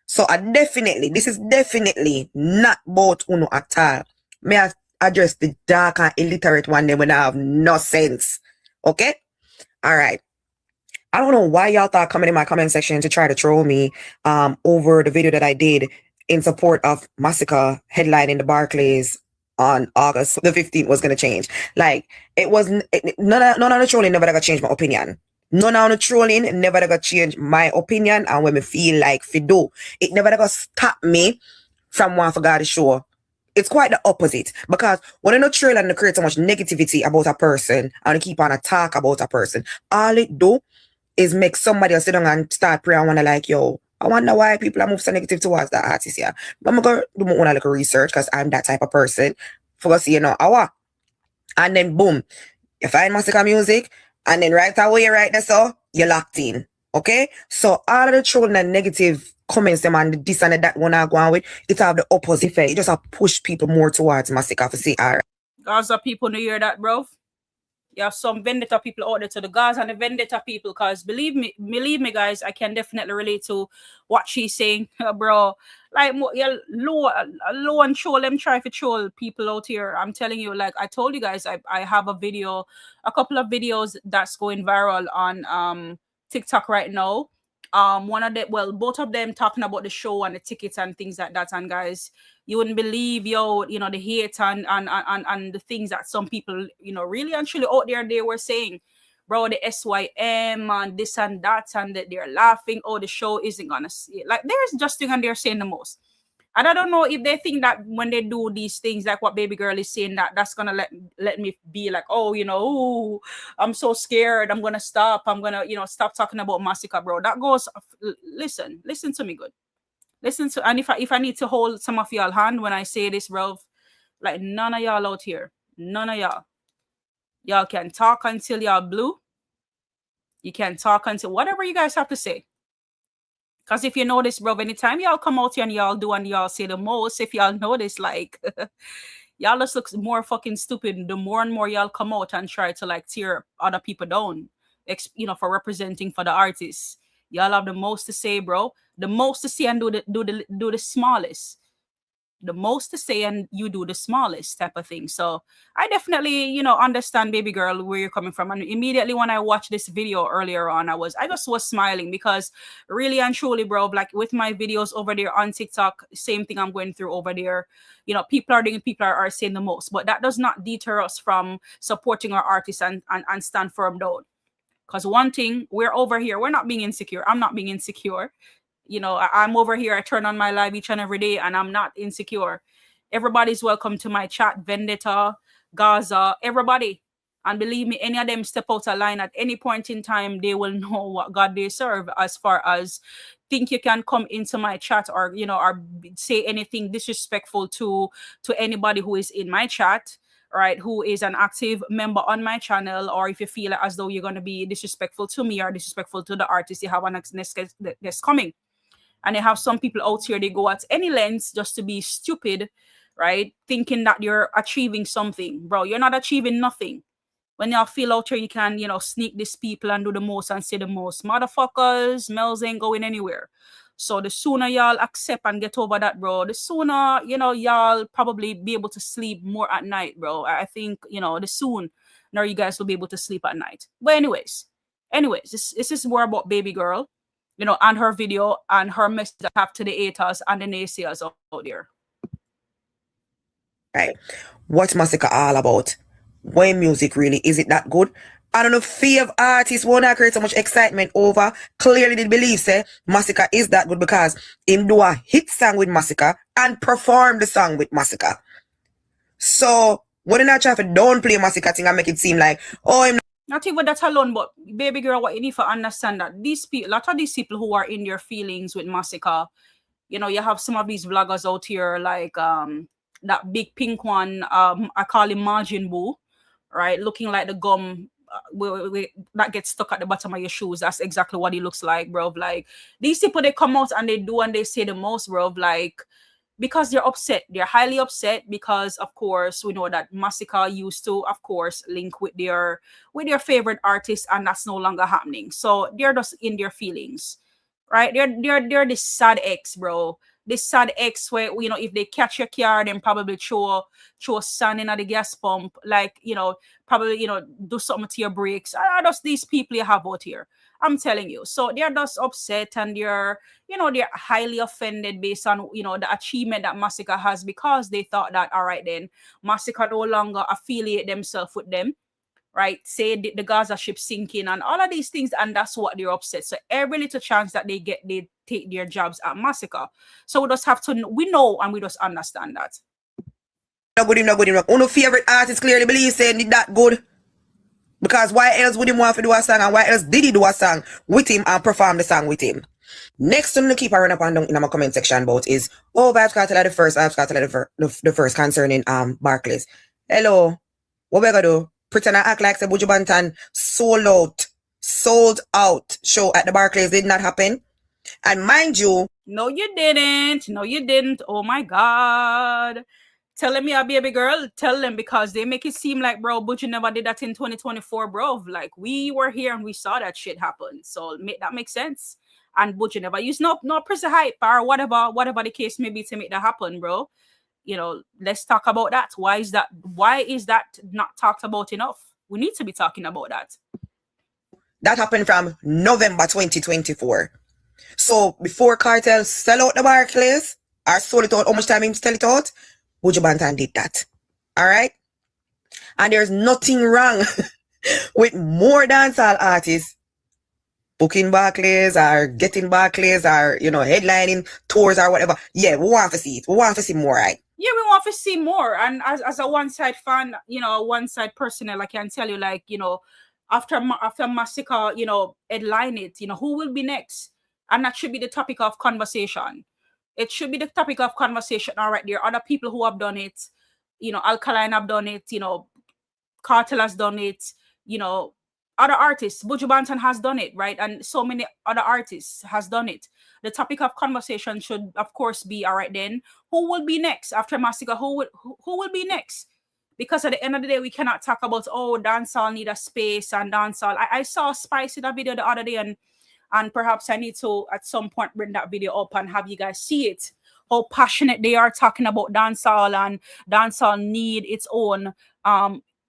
So this is definitely not about Uno at all. May I address the dark and illiterate one them when I have no sense. Okay? All right. I don't know why y'all thought coming in my comment section to try to troll me over the video that I did in support of Masicka headlining the Barclays on August the 15th was going to change. Like, it wasn't, none of the trolling never got change my opinion. None of the trolling never got change my opinion and when me feel like fido. It never got stop me from one for God show. It's quite the opposite, because when you're not trail and create so much negativity about a person and keep on attack about a person, all it do is make somebody else sit down and start praying and wonder like, yo, I wonder why people are moving so negative towards that artist here. But I'm going to do my own little research because I'm that type of person. For us, you know, and then boom, you find Masicka music, and then right away you write this so you're locked in. Okay? So all of the trolling and negative comments them and this and that one I go on with, it have the opposite effect. It just have push people more towards Masicka to say, all right. Gaza people know hear that, bro. You have some vendetta people out there to the Gaza and the vendetta people, because believe me, guys, I can definitely relate to what she's saying, bro. Like, yeah, low and troll them, try to troll people out here. I'm telling you, like I told you guys, I have a couple of videos that's going viral on TikTok right now. Both of them talking about the show and the tickets and things like that. And guys, you wouldn't believe, you know, the hate and the things that some people, you know, really and truly out there, they were saying, bro, the SYM and this and that, and that they're laughing, oh, the show isn't gonna see it. Like, there's Justin and they're saying the most. And I don't know if they think that when they do these things, like what baby girl is saying, that's gonna let me be like, oh, you know, ooh, I'm so scared, I'm gonna stop, I'm gonna, you know, stop talking about Masicka, bro. That goes, listen to me good. Listen to, and if I need to hold some of y'all hand when I say this, bro, like none of y'all out here, none of y'all can talk until y'all blue. You can talk until whatever you guys have to say. Because if you notice, bro, anytime y'all come out here and y'all do and y'all say the most, if y'all notice, like, y'all just look more fucking stupid the more and more y'all come out and try to, like, tear other people down, you know, for representing for the artists. Y'all have the most to say, bro. The most to say and do the smallest. The most to say and you do the smallest type of thing. So I definitely, you know, understand, baby girl, where you're coming from. And immediately when I watched this video earlier on, I just was smiling, because really and truly, bro, like with my videos over there on TikTok, same thing I'm going through over there. You know, people are saying the most, but that does not deter us from supporting our artists and stand firm down. Because one thing, we're over here, we're not being insecure. I'm not being insecure. You know, I'm over here, I turn on my live each and every day, and I'm not insecure. Everybody's welcome to my chat, Vendetta, Gaza, everybody. And believe me, any of them step out of line at any point in time, they will know what God they serve, as far as think you can come into my chat or, you know, or say anything disrespectful to anybody who is in my chat, right, who is an active member on my channel, or if you feel as though you're going to be disrespectful to me or disrespectful to the artist, you have an next guest coming. And you have some people out here, they go at any lengths just to be stupid, right? Thinking that you're achieving something. Bro, you're not achieving nothing. When y'all feel out here, you can, you know, sneak these people and do the most and say the most. Motherfuckers, Mellz ain't going anywhere. So the sooner y'all accept and get over that, bro, the sooner, you know, y'all probably be able to sleep more at night, bro. I think, you know, the sooner you guys will be able to sleep at night. But anyways, this is more about baby girl. you know, and her video and her message that have to the haters and the naysayers out there. Right. What's Masicka all about? Why music really? Is it that good? I don't know, fear of artists won't create so much excitement over. Clearly they believe say Masicka is that good because him do a hit song with Masicka and perform the song with Masicka. So when I try to downplay Masicka thing and make it seem like, oh, I'm not even that alone, but baby girl, what you need to understand that these people, a lot of these people who are in their feelings with Masicka, you know, you have some of these vloggers out here like that big pink one, I call him Margin Boo, right? Looking like the gum that gets stuck at the bottom of your shoes. That's exactly what he looks like, bro. Like these people, they come out and they do and they say the most, bro. Like because they're upset, they're highly upset because, of course, we know that Masicka used to, of course, link with their favorite artist, and that's no longer happening. So they're just in their feelings, right? They're this sad ex, bro. This sad ex where, you know, if they catch your car, then probably throw sand in at the gas pump, like, you know, probably, you know, do something to your brakes. Are just these people you have out here. I'm telling you. So they're just upset and they're highly offended based on, you know, the achievement that Masicka has, because they thought that, all right, then Masicka no longer affiliate themselves with them. Right, say the Gaza ship sinking and all of these things, and that's what they're upset. So every little chance that they get, they take their jobs at Masicka. So we just have to, we know and we just understand that. No good him. One of favorite artists clearly believe saying that good. Because why else would he want to do a song, and why else did he do a song with him and perform the song with him? Next thing to keep running up and down in my comment section about is, oh, Vibes Cartel the first concerning Barclays. Hello, what we gonna do? Pretend I act like the Buju Banton sold out show at the Barclays did not happen. And mind you, no, you didn't. Oh my God. Telling me a baby girl, tell them, because they make it seem like, bro, Buju never did that in 2024, bro. Like we were here and we saw that shit happen. So that makes sense. And Buju never used no press hype or whatever the case may be to make that happen, bro. You know, let's talk about that. Why is that not talked about enough? We need to be talking about that. That happened from November 2024. So before Cartel sell out the Barclays or sold it out, how much time him sell it out? Buju Banton did that. All right? And there's nothing wrong with more dancehall artists booking Barclays or getting Barclays or, you know, headlining tours or whatever. Yeah, we want to see it. We want to see more, right? Yeah, we want to see more. And as a one-side fan, you know, a one-side personnel, I can tell you, like, you know, after Masicka, you know, headline it, you know, who will be next? And that should be the topic of conversation. It should be the topic of conversation. All right, there are other people who have done it. You know, Alkaline have done it. You know, Cartel has done it. You know, other artists, Buju Banton has done it, right? And so many other artists has done it. The topic of conversation should, of course, be, all right, then, who will be next after Masicka? Who will be next? Because at the end of the day, we cannot talk about, oh, dancehall need a space and dancehall. I saw Spice in a video the other day, and perhaps I need to, at some point, bring that video up and have you guys see it. How passionate they are talking about dancehall, and dancehall need its own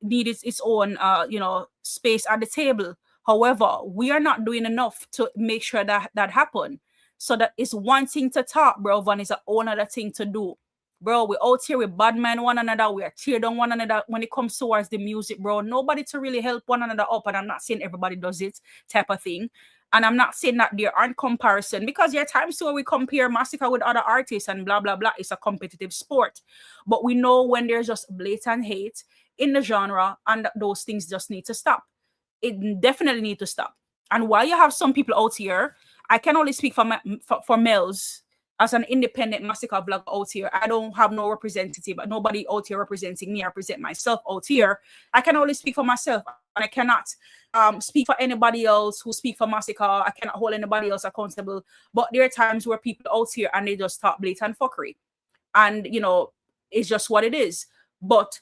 you know, space at the table. However, we are not doing enough to make sure that happen. So that is one thing to talk, bro, and it's a whole other thing to do. Bro, we're out here with bad man one another. We are tear down one another when it comes towards the music, bro. Nobody to really help one another up. And I'm not saying everybody does it type of thing. And I'm not saying that there aren't comparison, because there are times where we compare Masicka with other artists and blah, blah, blah. It's a competitive sport. But we know when there's just blatant hate in the genre, and those things just need to stop. It definitely need to stop. And while you have some people out here, I can only speak for Mellz as an independent Masicka vlog out here. I don't have no representative, nobody out here representing me. I represent myself out here. I can only speak for myself, and I cannot speak for anybody else who speak for Masicka. I cannot hold anybody else accountable. But there are times where people out here and they just talk blatant fuckery, and you know, it's just what it is. But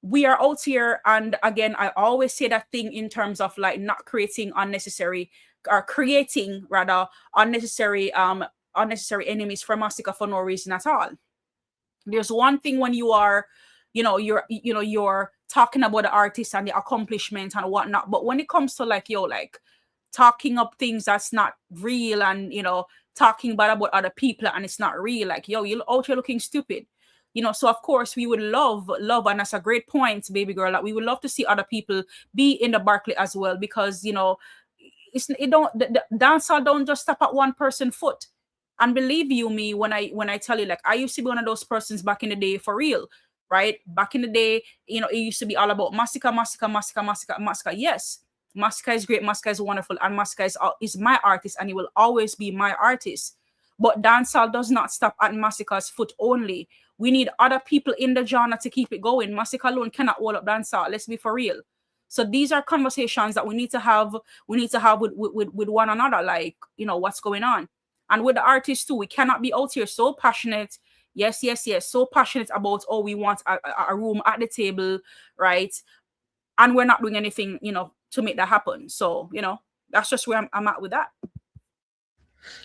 we are out here, and again, I always say that thing in terms of like not creating unnecessary, or creating rather unnecessary enemies for Masicka for no reason at all. There's one thing when you are, you're talking about the artist and the accomplishment and whatnot, but when it comes to like, like talking up things that's not real, and talking bad about other people and it's not real. Like, yo, you're out here looking stupid. So of course we would love, and that's a great point, baby girl, that we would love to see other people be in the Barclay as well, because the dancehall don't just stop at one person's foot. And believe you me when I tell you, like, I used to be one of those persons back in the day, for real, right? Back in the day, it used to be all about Masicka. Yes, Masicka is great, Masicka is wonderful, and Masicka is my artist, and he will always be my artist. But dancehall does not stop at Masicka's foot only. We need other people in the genre to keep it going. Masicka alone cannot hold up dancehall. Let's be for real. So these are conversations that we need to have. We need to have with one another, like, what's going on. And with the artists too, we cannot be out here so passionate. Yes, so passionate about, oh, we want a room at the table, right? And we're not doing anything, to make that happen. So, that's just where I'm at with that.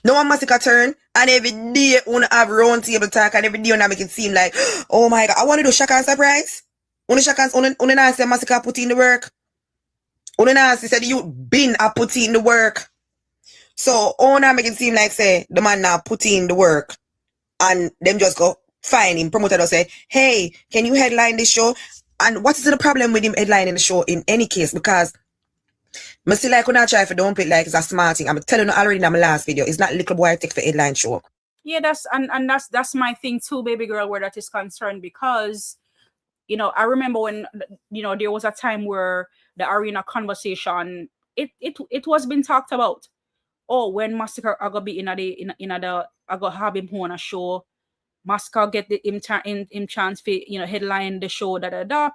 No one Masicka turn, and every day wanna have round table talk, and every day wanna make it seem like, oh my God, I wanna do shock and surprise. Una shock and una say Masicka put in the work. Una said you been a put in the work. So wanna make it seem like say the man now put in the work, and them just go find him. Promoter will say, hey, can you headline this show? And what is the problem with him headlining the show in any case? Because I still like when I try for dump it like it's a smart thing. I'm telling you already in my last video, it's not little boy I take for headline show. Yeah, that's my thing too, baby girl, where that is concerned, because I remember when there was a time where the arena conversation, it was being talked about. Oh, when Masicka are gonna be in the I gonna have him on a show. Masicka get him chance for headline the show.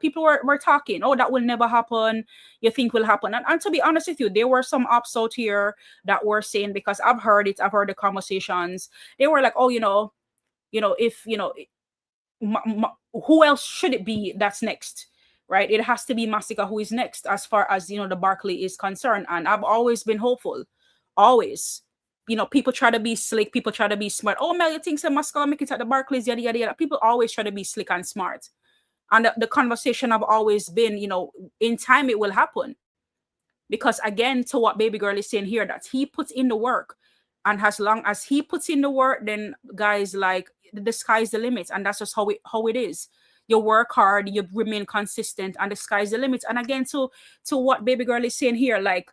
People were talking. Oh, that will never happen. You think will happen? And to be honest with you, there were some ops out here that were saying, because I've heard it. I've heard the conversations. They were like, oh, if who else should it be that's next, right? It has to be Masicka who is next, as far as the Barclay is concerned. And I've always been hopeful, always. People try to be slick. People try to be smart. Oh, Mel, you think so Masicka make it at the Barclays, yada, yada, yada. People always try to be slick and smart. And the conversation have always been, in time it will happen. Because again, to what baby girl is saying here, that he puts in the work. And as long as he puts in the work, then guys, like, the sky's the limit. And that's just how it is. You work hard, you remain consistent, and the sky's the limit. And again, to what baby girl is saying here, like,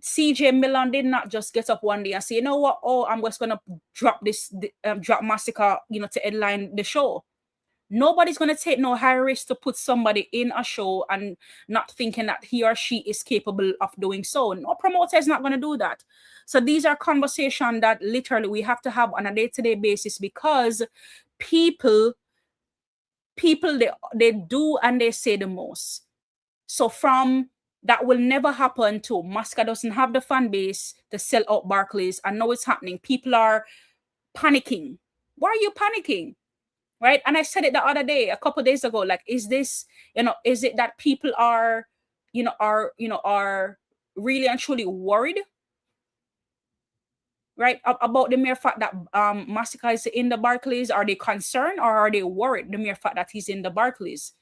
CJ Milan did not just get up one day and say, you know what, oh, I'm just gonna drop Masicka, to headline the show. Nobody's gonna take no high risk to put somebody in a show and not thinking that he or she is capable of doing so. No promoter is not gonna do that. So these are conversations that literally we have to have on a day-to-day basis, because people they do and they say the most. So from that will never happen to Masicka doesn't have the fan base to sell out Barclays, and now it's happening. People are panicking. Why are you panicking? Right? And I said it the other day, a couple of days ago, like, is this, is it that people are really and truly worried, right, about the mere fact that Masicka is in the Barclays? Are they concerned, or are they worried the mere fact that he's in the Barclays?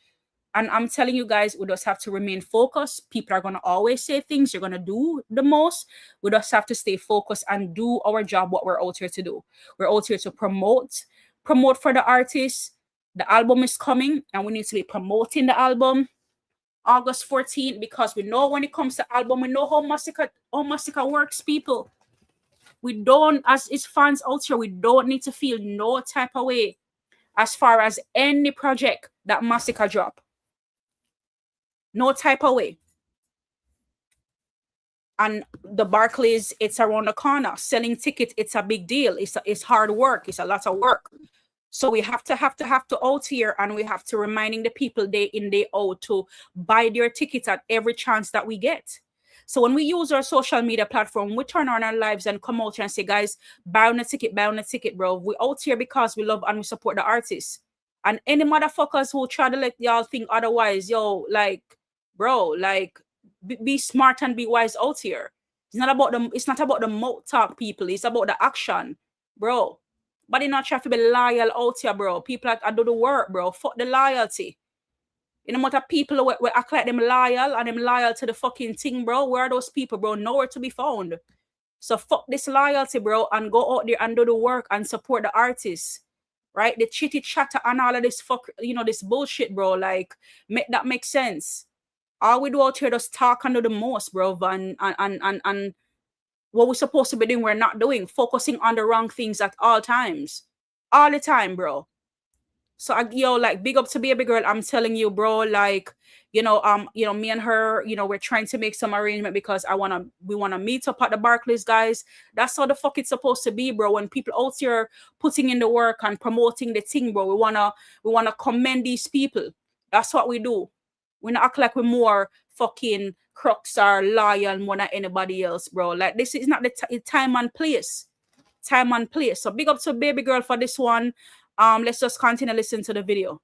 And I'm telling you guys, we just have to remain focused. People are going to always say things. You're going to do the most. We just have to stay focused and do our job, what we're out here to do. We're out here to promote for the artists. The album is coming, and we need to be promoting the album August 14th, because we know when it comes to album, we know how Masicka works, people. We don't, as its fans out here, we don't need to feel no type of way as far as any project that Masicka drop. No type of way. And the Barclays, it's around the corner. Selling tickets, it's a big deal. It's hard work. It's a lot of work. So we have to out here, and we have to reminding the people day in, day out to buy their tickets at every chance that we get. So when we use our social media platform, we turn on our lives and come out here and say, guys, buy on a ticket, bro. We out here because we love and we support the artists. And any motherfuckers who try to let y'all think otherwise, yo, like, bro, like, be smart and be wise out here. It's not about the mouth talk, people. It's about the action, bro. But they not try to be loyal out here, bro. People I do the work, bro. Fuck the loyalty. You know what of people who act like them loyal and them loyal to the fucking thing, bro? Where are those people, bro? Nowhere to be found. So fuck this loyalty, bro, and go out there and do the work and support the artists. Right? The chitty chatter and all of this this bullshit, bro. Like, make that make sense. All we do out here just talk and do the most, bro, and what we're supposed to be doing, we're not doing. Focusing on the wrong things at all times. All the time, bro. So like, big up to Baby Girl. I'm telling you, bro, like, me and her, we're trying to make some arrangement because we wanna meet up at the Barclays, guys. That's how the fuck it's supposed to be, bro. When people out here putting in the work and promoting the thing, bro, we wanna commend these people. That's what we do. We not act like we're more fucking crooks or loyal more than anybody else, bro. Like, this is not the time and place. Time and place. So big up to Baby Girl for this one. Let's just continue listening to the video.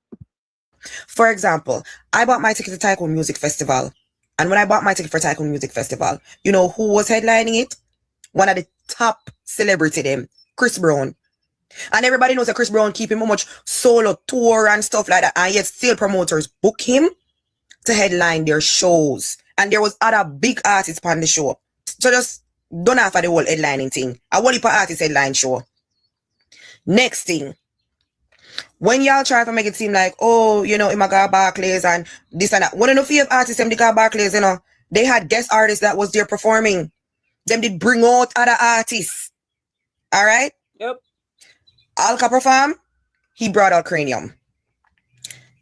For example, I bought my ticket to Tycoon Music Festival. And when I bought my ticket for Tycoon Music Festival, you know who was headlining it? One of the top celebrity them, Chris Brown. And everybody knows that Chris Brown keep him much solo tour and stuff like that. And yet still promoters book him to headline their shows. And there was other big artists on the show. So just don't have for the whole headlining thing. A whole heap of artist headline show. Next thing. When y'all try to make it seem like, oh, it got Barclays and this and that. One of the few artists them got Barclays, they had guest artists that was there performing. Them did bring out other artists. All right? Yep. Alka perform, he brought out Cranium.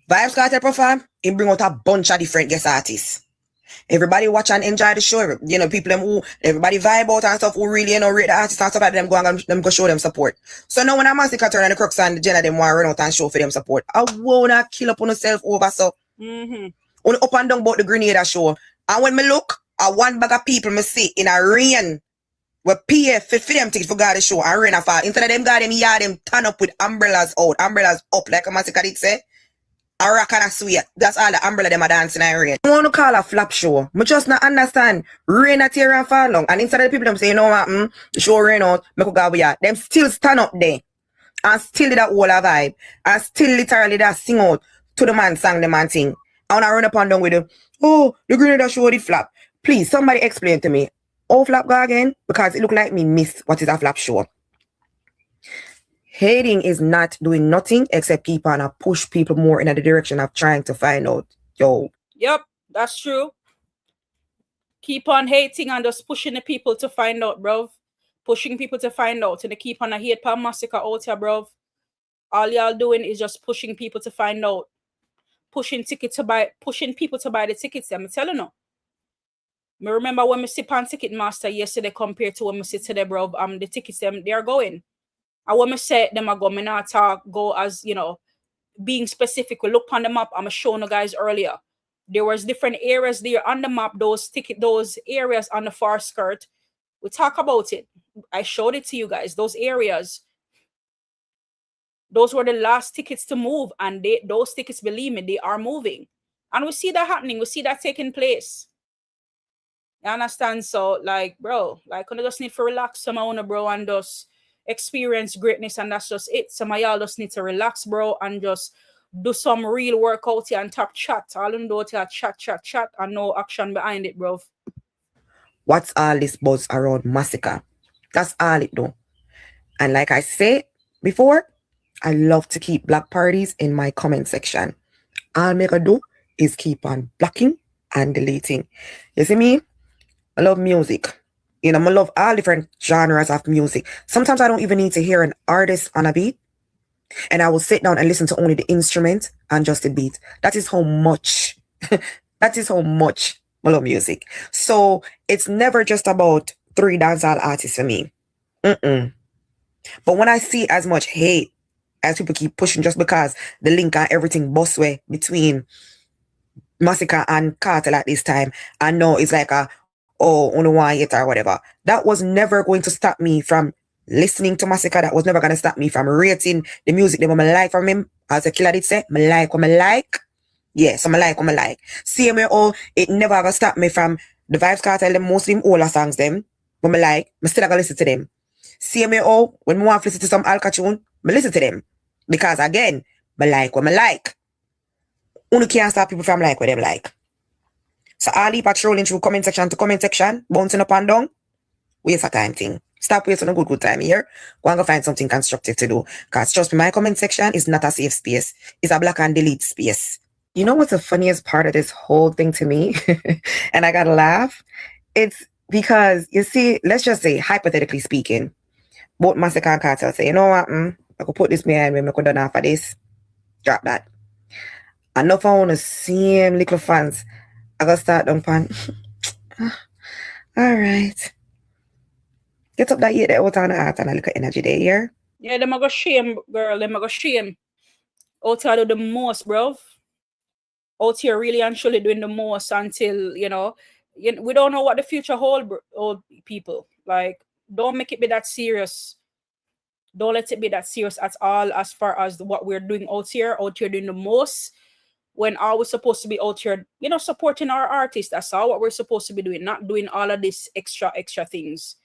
Vibes Cartel perform, he bring out a bunch of different guest artists. Everybody watch and enjoy the show. People them who everybody vibe out and stuff who really rate the artists and stuff like them go show them support. So now when a Masicka turn and the Crooks and the Jenna them want to run out and show for them support, I wanna kill up on yourself over so. On up and down about the Grenada show. And when me look, I one bag of people me see in a rain with pay for them tickets for God the show and rain a fall. Instead of them got them yard them turn up with umbrellas out, umbrellas up like a Masicka did say. A rock and a sweet. That's all the umbrella them are dancing in rain. I want to call a flap show. I just not understand. Rain a tear and fall long. And instead of the people them say, the show rain out, me could go here. Them still stand up there. And still did that whole vibe. And still literally that sing out to the man sang the man thing. And I run up and down with them. Oh, the Grenada show did flap. Please, somebody explain to me. Oh, flap go again? Because it look like me miss what is a flap show. Hating is not doing nothing except keep on and push people more in the direction of trying to find out. Yo. Yep, that's true. Keep on hating and just pushing the people to find out, bro. Pushing people to find out. And they keep on a hate per Masicka out here, bro. All y'all doing is just pushing people to find out. Pushing people to buy the tickets. I'm telling you. Me remember when we sit on Ticketmaster yesterday compared to when we sit today, bro. The tickets them they are going. And when I say them, I go, me not talk, go as, being specific. We look on the map, I'm showing you guys earlier. There was different areas there on the map, those areas on the far skirt. We talk about it. I showed it to you guys, those areas. Those were the last tickets to move. And those tickets, believe me, they are moving. And we see that happening. We see that taking place. You understand? So, like, bro, like, I just need to relax some of bro, and just experience greatness, and that's just it. Some of y'all just need to relax, bro, and just do some real work out here and top chat. All them do here chat and no action behind it, bro. What's all this buzz around Masicka? That's all it do. And like I said before, I love to keep black parties in my comment section. All me gonna do is keep on blocking and deleting. You see me? I love music. I love all different genres of music. Sometimes I don't even need to hear an artist on a beat. And I will sit down and listen to only the instrument and just the beat. That is how much I love music. So it's never just about 3 dancehall artists for me. But when I see as much hate as people keep pushing just because the link and everything bust way between Masicka and Cartel at this time, I know it's like only one yet or whatever. That was never going to stop me from listening to Masicka. That was never going to stop me from rating the music that I like from him. As a killer did say, I like what I like. Yes, I like what I like. Same way, it never gonna stop me from the Vibes Cartel, them mostly all the songs them. When I like, I still gonna listen to them. Same way, when I want to listen to some Alka tune, I listen to them. Because again, I like what I like. Unu can't stop people from like what them like. So all the patrolling through comment section to comment section, bouncing up and down, waste of time thing. Stop wasting a good time here. Go and go find something constructive to do. Because trust me, my comment section is not a safe space. It's a black and delete space. You know what's the funniest part of this whole thing to me? And I gotta laugh. It's because, you see, let's just say, hypothetically speaking, both Masicka and Cartel say, you know what, I could put this behind me, I could done after this. Drop that. Enough I want the same little fans. I gotta start them pan. Alright. Get up that year that out on the heart and a little energy there, here. Yeah, them a go shame, girl. Them a go shame. Out here do the most, bro. Out here really and truly doing the most until, we don't know what the future hold people. Like, don't make it be that serious. Don't let it be that serious at all as far as what we're doing out here doing the most. When all we're supposed to be out here, supporting our artists. That's all what we're supposed to be doing, not doing all of this extra things.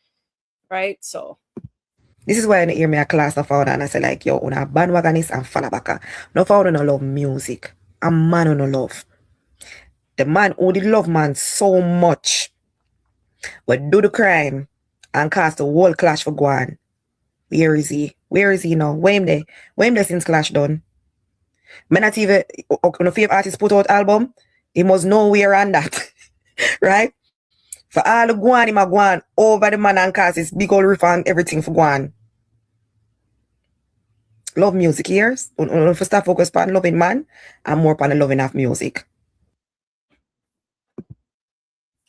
Right? So this is why I hear me a class of out and I say like, yo, una bandwagonist and fallabaka. No for no love music. A man who no love. The man who did love man so much would do the crime and cast the whole clash for Guan. Where is he? Where is he now? Where him there? Where him there since clash done? Man not even when a favorite artist put out album, he must know where on that. Right? For all the Guan, him a Guan over the man and cast his big old riff and everything for Guan. Love music here. For start focus on loving man and more on the loving of music.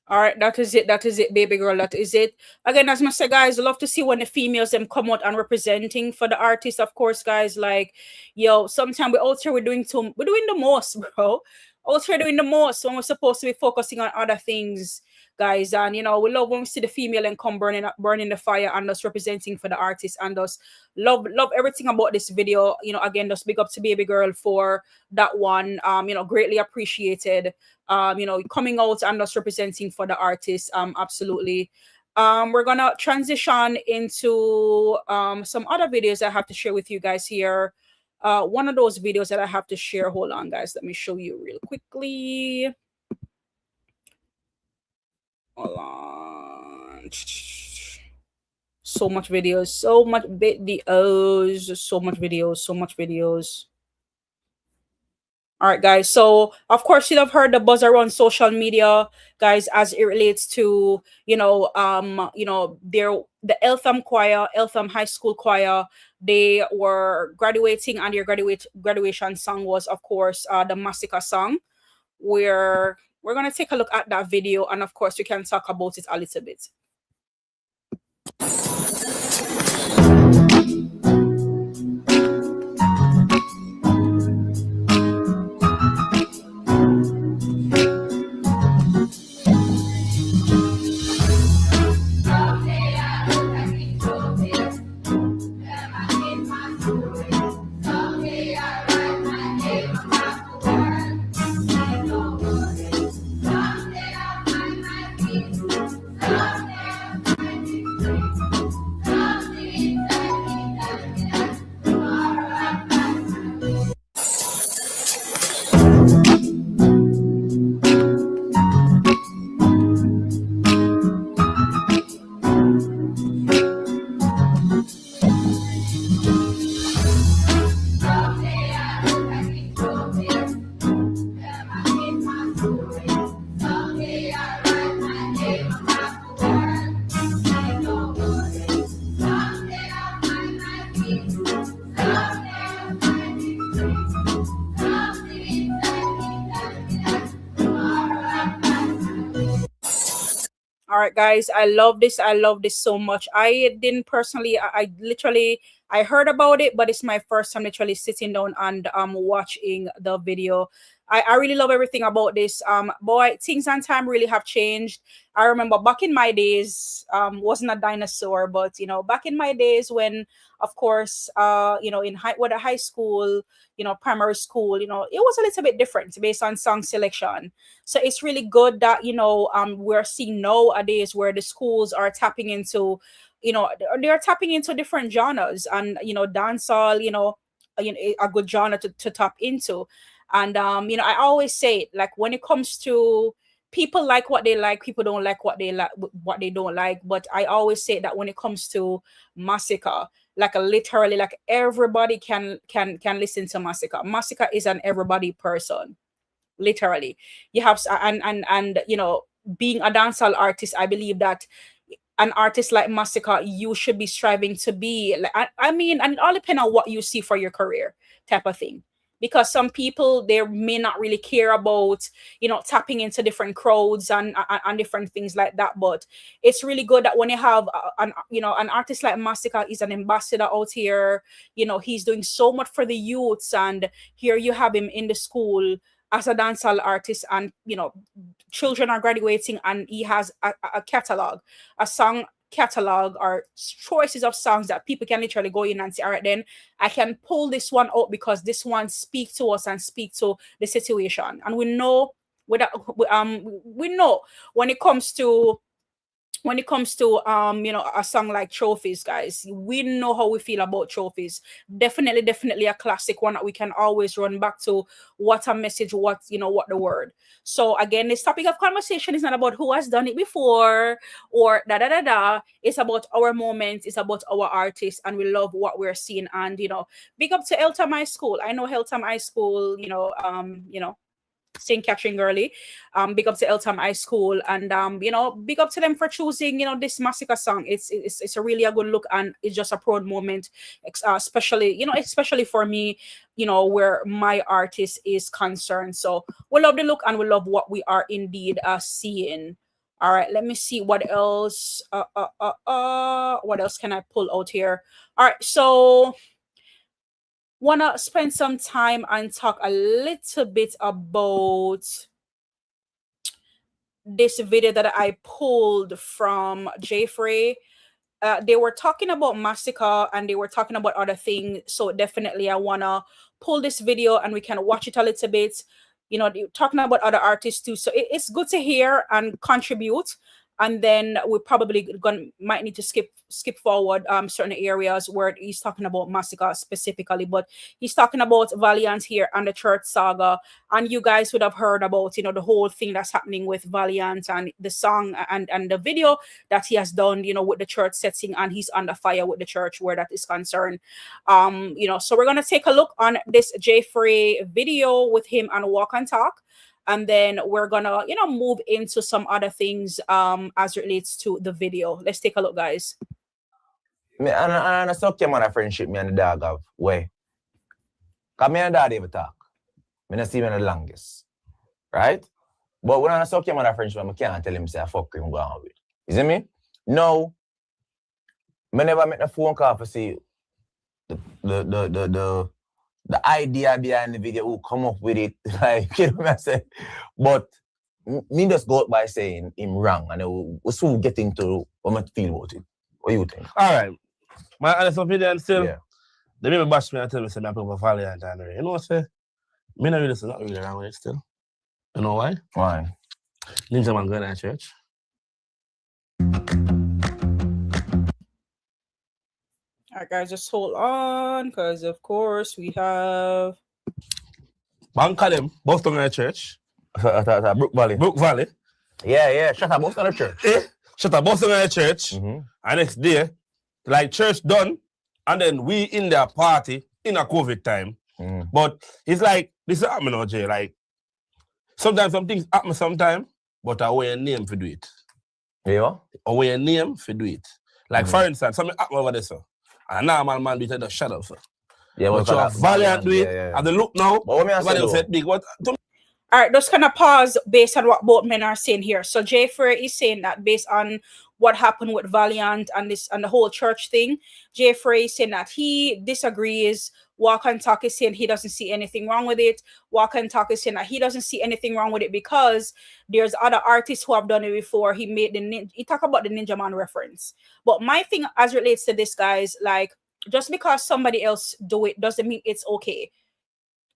All right, that is it, baby girl. That is it. Again, as I say, guys, I love to see when the females them come out and representing for the artists, of course, guys. Like, yo, sometimes we're out here, we're doing the most, bro. Out here doing the most when we're supposed to be focusing on other things, guys. And we love when we see the female and come burning the fire and us representing for the artists and us love everything about this video. Again, just big up to baby girl for that one. Greatly appreciated. Coming out and us representing for the artists. Absolutely. We're gonna transition into some other videos I have to share with you guys here. One of those videos that I have to share. Hold on, guys. Let me show you real quickly. Hold on. So much videos. So much videos. All right, guys. So, of course, you'd have heard the buzz around social media, guys, as it relates to, the Eltham choir, Eltham High School choir. They were graduating, and their graduation song was, of course, the Masicka song. We're gonna take a look at that video, and of course, we can talk about it a little bit. All right, guys, I love this so much. I didn't personally, I literally, I heard about it, but it's my first time literally sitting down and watching the video. I really love everything about this. Boy, things and time really have changed. I remember back in my days, wasn't a dinosaur, but back in my days when, of course, in high school, primary school, it was a little bit different based on song selection. So it's really good that we're seeing nowadays where the schools are tapping into, they're tapping into different genres, and dancehall, a good genre to tap into. And you know, I always say, like, when it comes to people like what they like, people don't like what they don't like. But I always say that when it comes to Masicka, like literally, like everybody can listen to Masicka. Masicka is an everybody person, literally. You have and you know, being a dancehall artist, I believe that an artist like Masicka, you should be striving to be like, I mean, and it all depend on what you see for your career type of thing. Because some people, they may not really care about, you know, tapping into different crowds and different things like that. But it's really good that when you have an, you know, an artist like Masicka is an ambassador out here. You know, he's doing so much for the youths, and here you have him in the school as a dancehall artist, and you know, children are graduating, and he has a catalog, a song catalog, or choices of songs that people can literally go in and say, all right, then I can pull this one out because this one speaks to us and speak to the situation. And we know we know when it comes to you know, a song like Trophies, guys, we know how we feel about Trophies. Definitely a classic one that we can always run back to. What a message, what, you know, what the word. So again, this topic of conversation is not about who has done it before or it's about our moments, it's about our artists, and we love what we're seeing. And you know, big up to Eltham High School. I know Eltham High School, you know, St. Catherine Girly. Big up to Eltham High School, and you know, big up to them for choosing, you know, this Masicka song. It's a really a good look, and it's just a proud moment, especially, you know, especially for me, you know, where my artist is concerned. So we love the look, and we love what we are indeed seeing. All right, let me see what else. What else can I pull out here? All right, so wanna spend some time and talk a little bit about this video that I pulled from Jeffrey. They were talking about Masicka, and they were talking about other things. So definitely I wanna pull this video and we can watch it a little bit. You know, talking about other artists too. So it's good to hear and contribute. And then we probably might need to skip forward certain areas where he's talking about Masicka specifically, but he's talking about Valiant here and the church saga. And you guys would have heard about, you know, the whole thing that's happening with Valiant and the song and the video that he has done, you know, with the church setting, and he's under fire with the church where that is concerned. You know, so we're gonna take a look on this Jeffrey video with him and Walk and Talk. And then we're gonna, you know, move into some other things as it relates to the video. Let's take a look, guys. And I still came on a friendship me and the dog have way. Cause me and the dad ever talk. Me not see him the longest. Right? But when I still came on a friendship, I can't tell him say I fuck him go on with. You see me? No. Me never make a phone call for see the idea behind the video, who come up with it, like, you know what I say? But me just go out by saying him wrong, and we'll soon get into what I feel about it. What do you think? All right. My honest opinion still, Yeah. they never bash me and tell me, say, I'm a Valiant. You know what I say? Me not really, not really around with it still. You know why? Why? Ninja man going to church. All right, guys, just hold on, because of course we have Man call them Boston at church. Brook Valley. Brook Valley. Yeah. Shut up, Boston at church. Shut up, Boston at church. And next day, like church done, and then we in their party in a COVID time. But it's like, this is happening now, Jay. Like, sometimes some things happen sometime, but I wear a name for do it. Yeah? I wear a name for do it. Like, for instance, something happen over there, sir. And now man do it, just shut up, sir. Yeah, but you have Valiant do it, and the look now, but what me I say Valiant though? said big. What? all right, just kind of pause based on what both men are saying here. So Jeffrey is saying that based on what happened with Valiant and this and the whole church thing, Jeffrey is saying that he disagrees. Walk and Talk is saying he doesn't see anything wrong with it. Walk and Talk is saying that he doesn't see anything wrong with it because there's other artists who have done it before. He talk about the Ninja Man reference. But my thing as relates to this, guys, like, just because somebody else do it doesn't mean it's okay.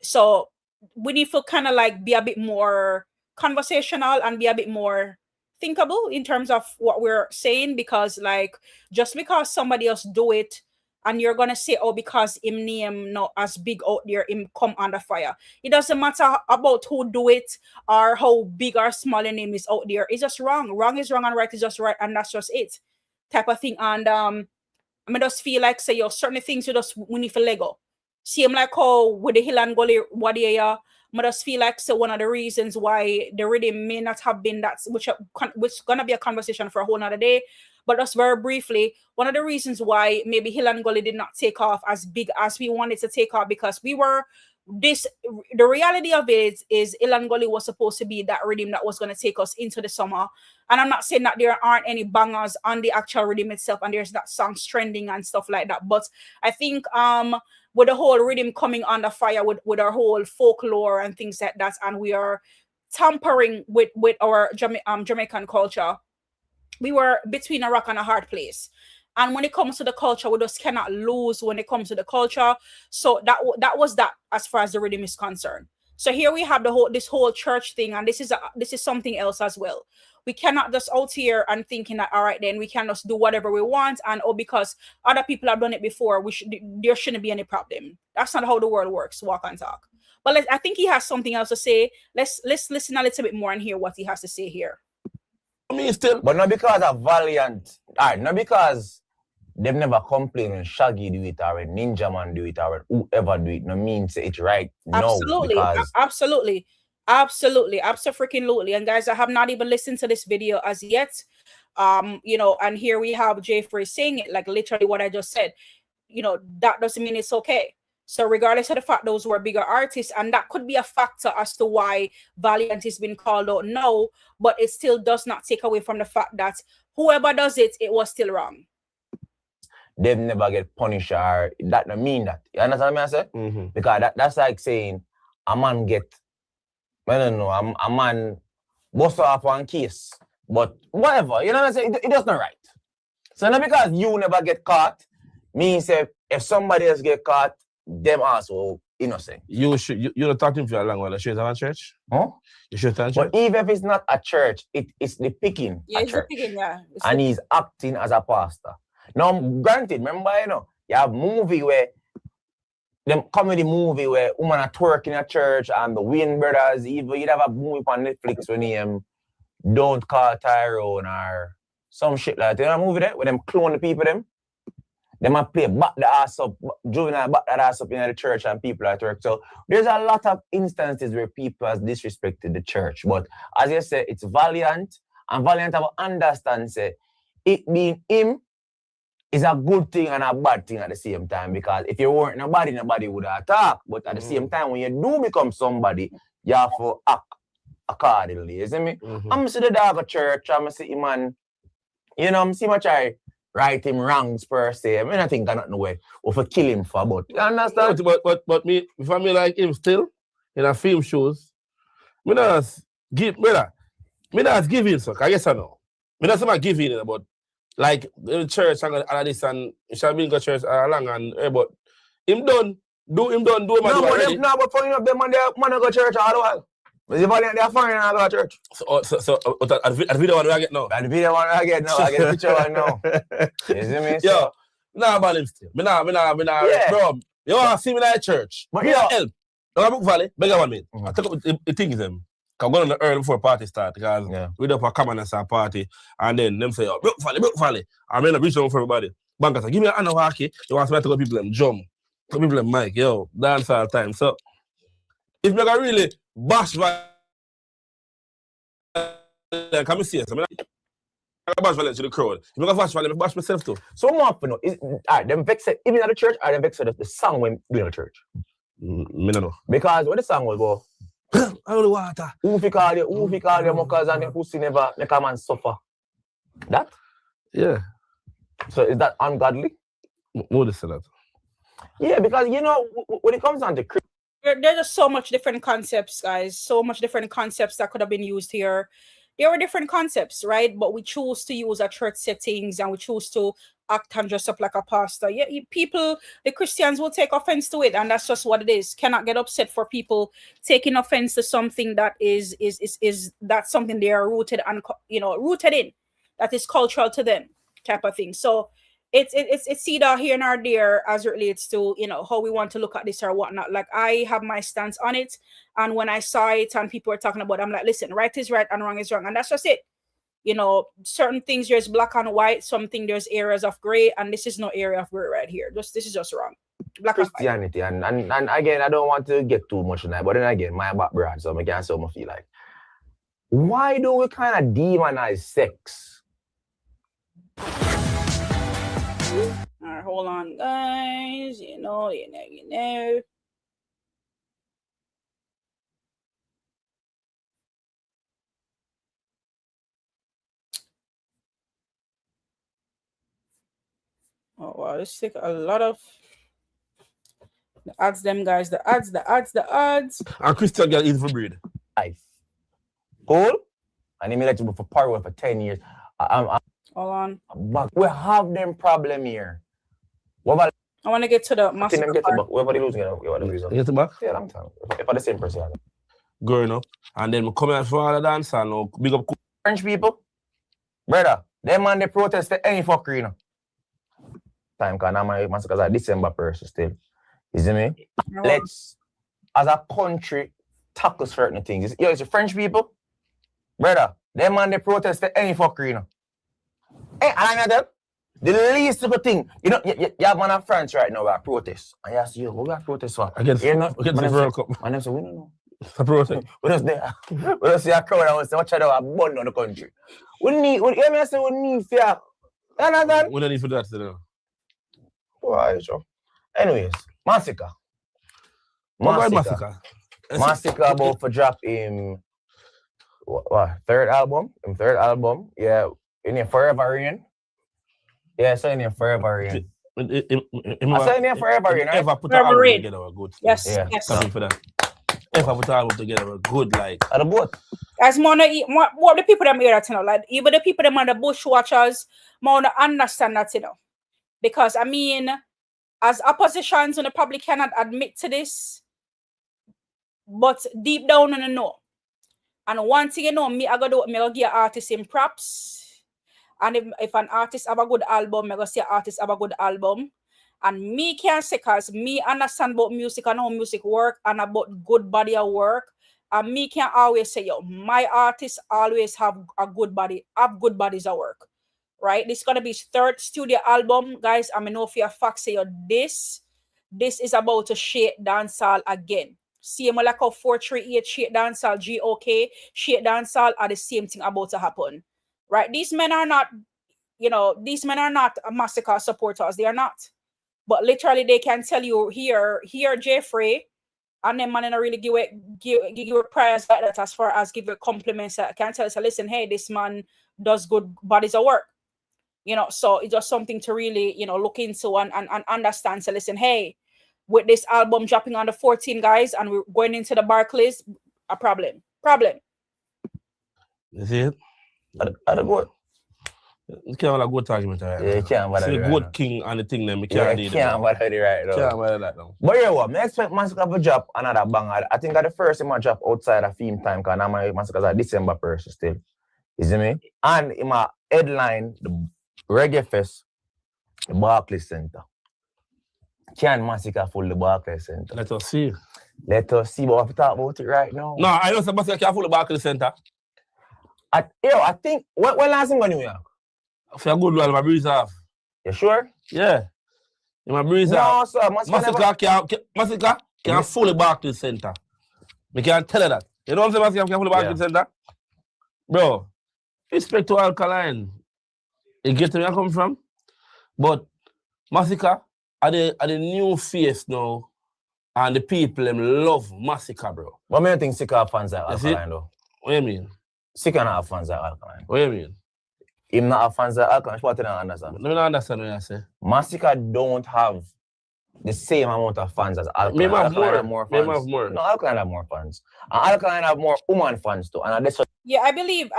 So we need to kind of like be a bit more conversational and be a bit more thinkable in terms of what we're saying, because like, just because somebody else do it and you're gonna say, oh, because him name not as big out there, him come under fire. It doesn't matter about who do it or how big or small your name is out there. It's just wrong. Wrong is wrong and right is just right, and that's just it. Type of thing. And I just feel like say certain things you just we need for Lego. Same like how with the Hill and Gully what I just feel like so one of the reasons why the rhythm may not have been that which gonna be a conversation for a whole nother day. But just very briefly, one of the reasons why maybe Hill and Gully did not take off as big as we wanted to take off, because we were the reality of it is Hill and Gully was supposed to be that rhythm that was going to take us into the summer. And I'm not saying that there aren't any bangers on the actual rhythm itself and there's that songs trending and stuff like that. But I think with the whole rhythm coming under fire with our whole folklore and things like that, and we are tampering with our Jamaican culture, we were between a rock and a hard place. And when it comes to the culture, we just cannot lose when it comes to the culture. So that was that as far as the rhythm is concerned. So here we have this whole church thing, and this is something else as well. We cannot just out here and thinking that all right, then we can just do whatever we want, and because other people have done it before, there shouldn't be any problem. That's not how the world works. Walk and talk. But I think he has something else to say. Let's listen a little bit more and hear what he has to say here. I mean, still, but not because of Valiant. Not because they've never complained when Shaggy do it or when Ninja Man do it or when whoever do it. No means it's right. Absolutely. No, because Absolutely. And guys, I have not even listened to this video as yet. And here we have Jeffrey saying it like literally what I just said. That doesn't mean it's okay. So regardless of the fact those were bigger artists, and that could be a factor as to why Valiant is being called out now, but it still does not take away from the fact that whoever does it, it was still wrong. They've never get punished, or that don't mean that. You understand what I say? Mm-hmm. Because that's like saying a man a man bust off one case, but whatever, you know what I'm saying? It does not right. So not because you never get caught, means if somebody else get caught, them also innocent. You're not talking for a long while. You should have a church? Huh? You should have a church? But even if it's not a church, it's the picking. Yeah, it's the picking, yeah. And he's acting as a pastor. Now, granted, remember, you have movie where, them comedy movie where women are twerking in a church and the Wayne brothers, even you'd have a movie on Netflix when Don't Call Tyrone or some shit like that. You know a movie there where them clone the people them? They might play back the ass up, juvenile back that ass up in the church and people at work. So there's a lot of instances where people has disrespected the church. But as you say, it's Valiant, and Valiant have to understand, say, it being him is a good thing and a bad thing at the same time, because if you weren't nobody would attack. But at the same time, when you do become somebody, you have to act accordingly. You see me? Mm-hmm. I'm see the dog at church, I'm see him and I'm see much I right him wrongs per se. I mean, I think I don't know where or for kill him for, but you understand? But me, if I me like him still in a film shows, me not give him so. I guess I know. Me not say give him, but like the church and all this and shall be go church along and but him done do him man. No, but for them man go church all the while. But the Valiant, they are foreign and go to church. So at the video one I get now. At the video one I get now. I get the picture one now. You see me? Yo, nah about him still. Me nah, yeah. Bro. You want to see me at church. But yeah, help. Don't book Valley, beg one minute. I take up the things them. Come go on the early before party start because we don't have a common as a party and then them say, oh, Brook Valley. I'm in a reach for everybody. Banker say, give me an hour hockey. You want to go people them jump. Go people them mic, yo, dance all the time. So if you can really bash Valley, come see us. I bash Valley to the crowd. If you can bash Valley, I bash myself too. So what happen? Them vex it even at the church or them vex the song when doing the church? Me no know. Because when the song will go, all the water. Who fi call you mockers and the pussy never make a man suffer? That? Yeah. So is that ungodly? What is that? Yeah, because when it comes down to there's just so much different concepts, guys. So much different concepts that could have been used here. There were different concepts, right? But we choose to use our church settings and we choose to act and dress up like a pastor. Yeah, people, the Christians will take offense to it, and that's just what it is. Cannot get upset for people taking offense to something that is that's something they are rooted and rooted in, that is cultural to them, type of thing. So it's either here and there as it relates to, you know, how we want to look at this or whatnot. Like, I have my stance on it, and when I saw it and people were talking about it, I'm like, listen, right is right and wrong is wrong, and that's just it. You know, certain things there's black and white, something there's areas of gray, and this is no area of gray right here. This is just wrong. Black Christianity, and again, I don't want to get too much in that, but then again, my background, so I can't say what I feel like. Why do we kind of demonize sex? All right, hold on, guys. You know. Oh wow, this take a lot of the ads, them guys. The ads. And Christian girl is for breed. Life. Cool? And he made that for power for 10 years. Hold on. But we have them problem here. What about I want to get to the master. Whoever they losing it, Get it back? Yeah, I'm telling you. If I'm the same person. Growing up. And then we come out for all the dance and now big up French people. Brother, them man they protest for any fuckery, you know. Time because my Masicka's a December person still. You see me? Let's, as a country, tackle certain things. It's the French people. Brother, them man they protest for any fuckery, you know. Hey, I know them. The least little thing, you know, you have man in France right now where protest. And you ask you, what we are protest for? Against the World Cup. And them say, we don't know. It's a protest. We just see a crowd and we say, watch out, a bun on the country. We need fear. You understand? We don't need for that today. Right, sure. Anyways, Masicka. Masicka about to drop him what third album? Yeah, in your Forever Rain. Yeah, so in your Forever Rain. I said in your Forever Rain, right? Ever put an album together were good. Yes. Something for that. Ever put an album together were good, like. At the boat. As more what the people that hear that, you know, like even the people that are the bushwatchers, more understand that, you know. Because I mean, as oppositions, and the public cannot admit to this, but deep down in the know. And one thing you know, I go give artists in props. And if an artist have a good album, I go say artist have a good album. And me can say, cause me understand about music and how music work and about good body of work. And me can always say, yo, my artists always have a good body, have good bodies of work. Right? This is gonna be his third studio album, guys. I mean, know if you're fact say this is about to shake dancehall again. Same like how 438 shake dancehall, GOK shake dancehall are the same thing about to happen. Right? These men are not, you know, these men are not Masicka supporters. They are not. But literally, they can tell you here, Jeffrey, and then man, and really give you a prize like that as far as give you compliments. I can tell you, so listen, hey, this man does good bodies of work. You know, so it's just something to really, you know, look into and understand. So listen, hey, with this album dropping on the 14th, guys, and we're going into the Barclays, a problem. You see it? At the boat. You can't have a good argument, right? Yeah, you can't bother the right good now. King and the thing them, you can't you can't bother it right now. Can't bother that now. But yeah, what? I expect Masicka to drop another banger. I think at the first he might drop outside of theme time because now Masicka's a December person still. You see me? And in my headline, the Reggae Fest, the Barclays Center. Can Masicka fool the Barclays Center? Let us see. Let us see, but we have to talk about it right now. No, I know Masicka can't fool the Barclays Center. I think, when last time in New York? For a good while, my breeze off. You sure? Yeah. My breeze off. No, sir. Masicka can't fool the Barclays Center. I can't tell you that. You know what I'm saying, Masicka can't fool the Barclays Center? Bro, respect to Alkaline. You get where I come from? But Masicka are the new face now, and the people them love Masicka, bro. What do you think Sicka fans like Alkaline though? What do you mean? Sicka not have fans like Alkaline. What do you mean? Him not have fans like Alkaline. What you don't understand? Let me not understand what you say. Masicka don't have the same amount of fans as Alkaline. Maybe Alkaline have more fans. Maybe have more. No, Alkaline have more fans. And Alkaline have more woman fans too. And that's what. Yeah, I believe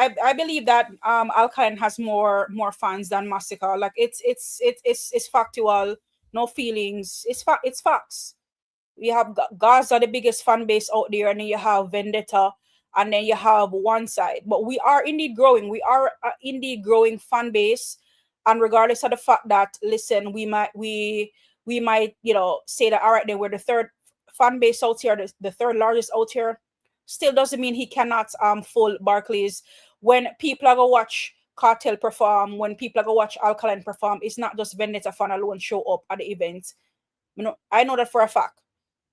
that Alkaline has more fans than Masicka. Like it's factual, no feelings. It's facts. We have Gaza, the biggest fan base out there, and then you have Vendetta, and then you have One Side. But we are indeed growing. We are indeed growing fan base, And regardless of the fact that, listen, we might, you know, say that, all right, then we're the third fan base out here, the third largest out here, still doesn't mean he cannot fool Barclays. When people are going to watch Cartel perform, when people are going to watch Alkaline perform, it's not just Vendetta fan alone show up at the event. You know, I know that for a fact,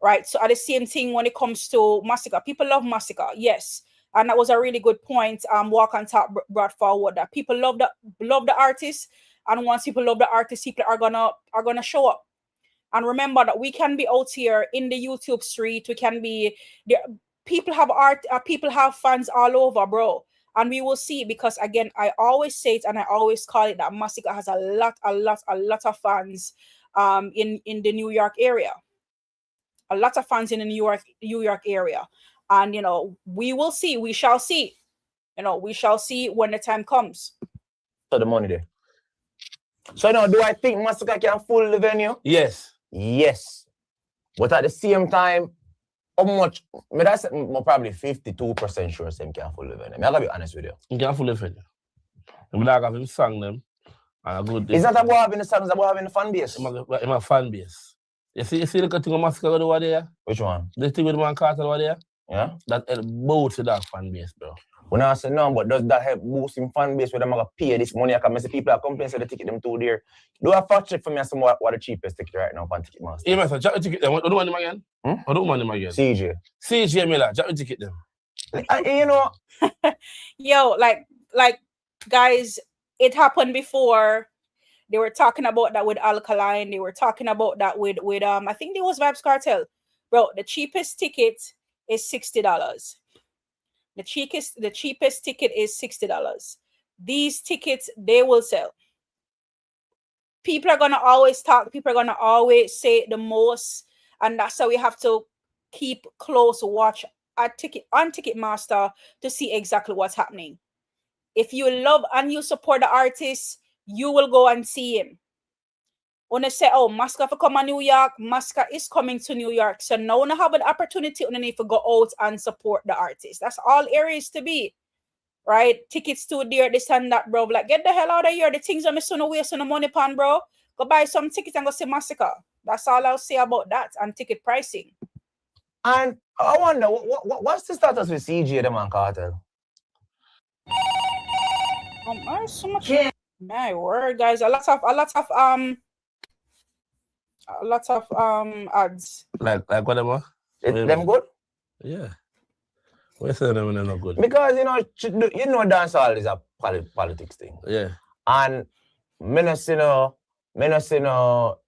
right? So at the same thing when it comes to Masicka, people love Masicka, yes. And that was a really good point Walk on Top brought forward, that people love the artist, and once people love the artist, people are gonna show up. And remember that we can be out here in the YouTube street, we can be there. People have people have fans all over, bro. And we will see, because again, I always say it and I always call it that Masicka has a lot of fans in the New York area. A lot of fans in the New York area. And you know, we will see, we shall see. You know, we shall see when the time comes. So the money there. So now, do I think Masicka can fool the venue? Yes. Yes. But at the same time, how much? That's probably 52% sure Sam can fool the venue. I gotta be honest with you. You can fool the venue. I'm not having him sang them. And a good. It's not about having the songs, it's about having the fan base. I'm a fan base. You see the thing of Masicka over there? Which one? The thing with Man Carter over there? Yeah. That help boost that fan base, bro. When I say no, but does that help boosting fan base where them gonna pay this money? I can see people are complaining so the ticket them too dear. Do a fact check for me and see what the cheapest ticket right now on Ticketmaster? Yeah, man, drop the ticket them. What do you want them again? What do you want them again? CJ Miller, drop the ticket them. You know. Yo, like guys, it happened before. They were talking about that with Alkaline. They were talking about that with I think it was Vibes Cartel. Bro, the cheapest ticket is $60. The cheapest ticket is $60. These tickets, they will sell. People are gonna always talk, people are gonna always say the most, and that's how we have to keep close watch on Ticketmaster to see exactly what's happening. If you love and you support the artist, you will go and see him. When they say, oh, Masicka for come to New York, Masicka is coming to New York. So now we have an opportunity and need to go out and support the artist. That's all areas to be. Right? Tickets to there, this and that, bro. Like, get the hell out of here. The things I'm missing away on the money pan, bro. Go buy some tickets and go see Masicka. That's all I'll say about that and ticket pricing. And I wonder, what's the status with CJ, the Man Cartel? There's so much. Yeah. My word, guys. A lot of ads. Like whatever. Them good? Yeah. Why say them when they're not good? Because you know dancehall is a politics thing. Yeah. And me no see no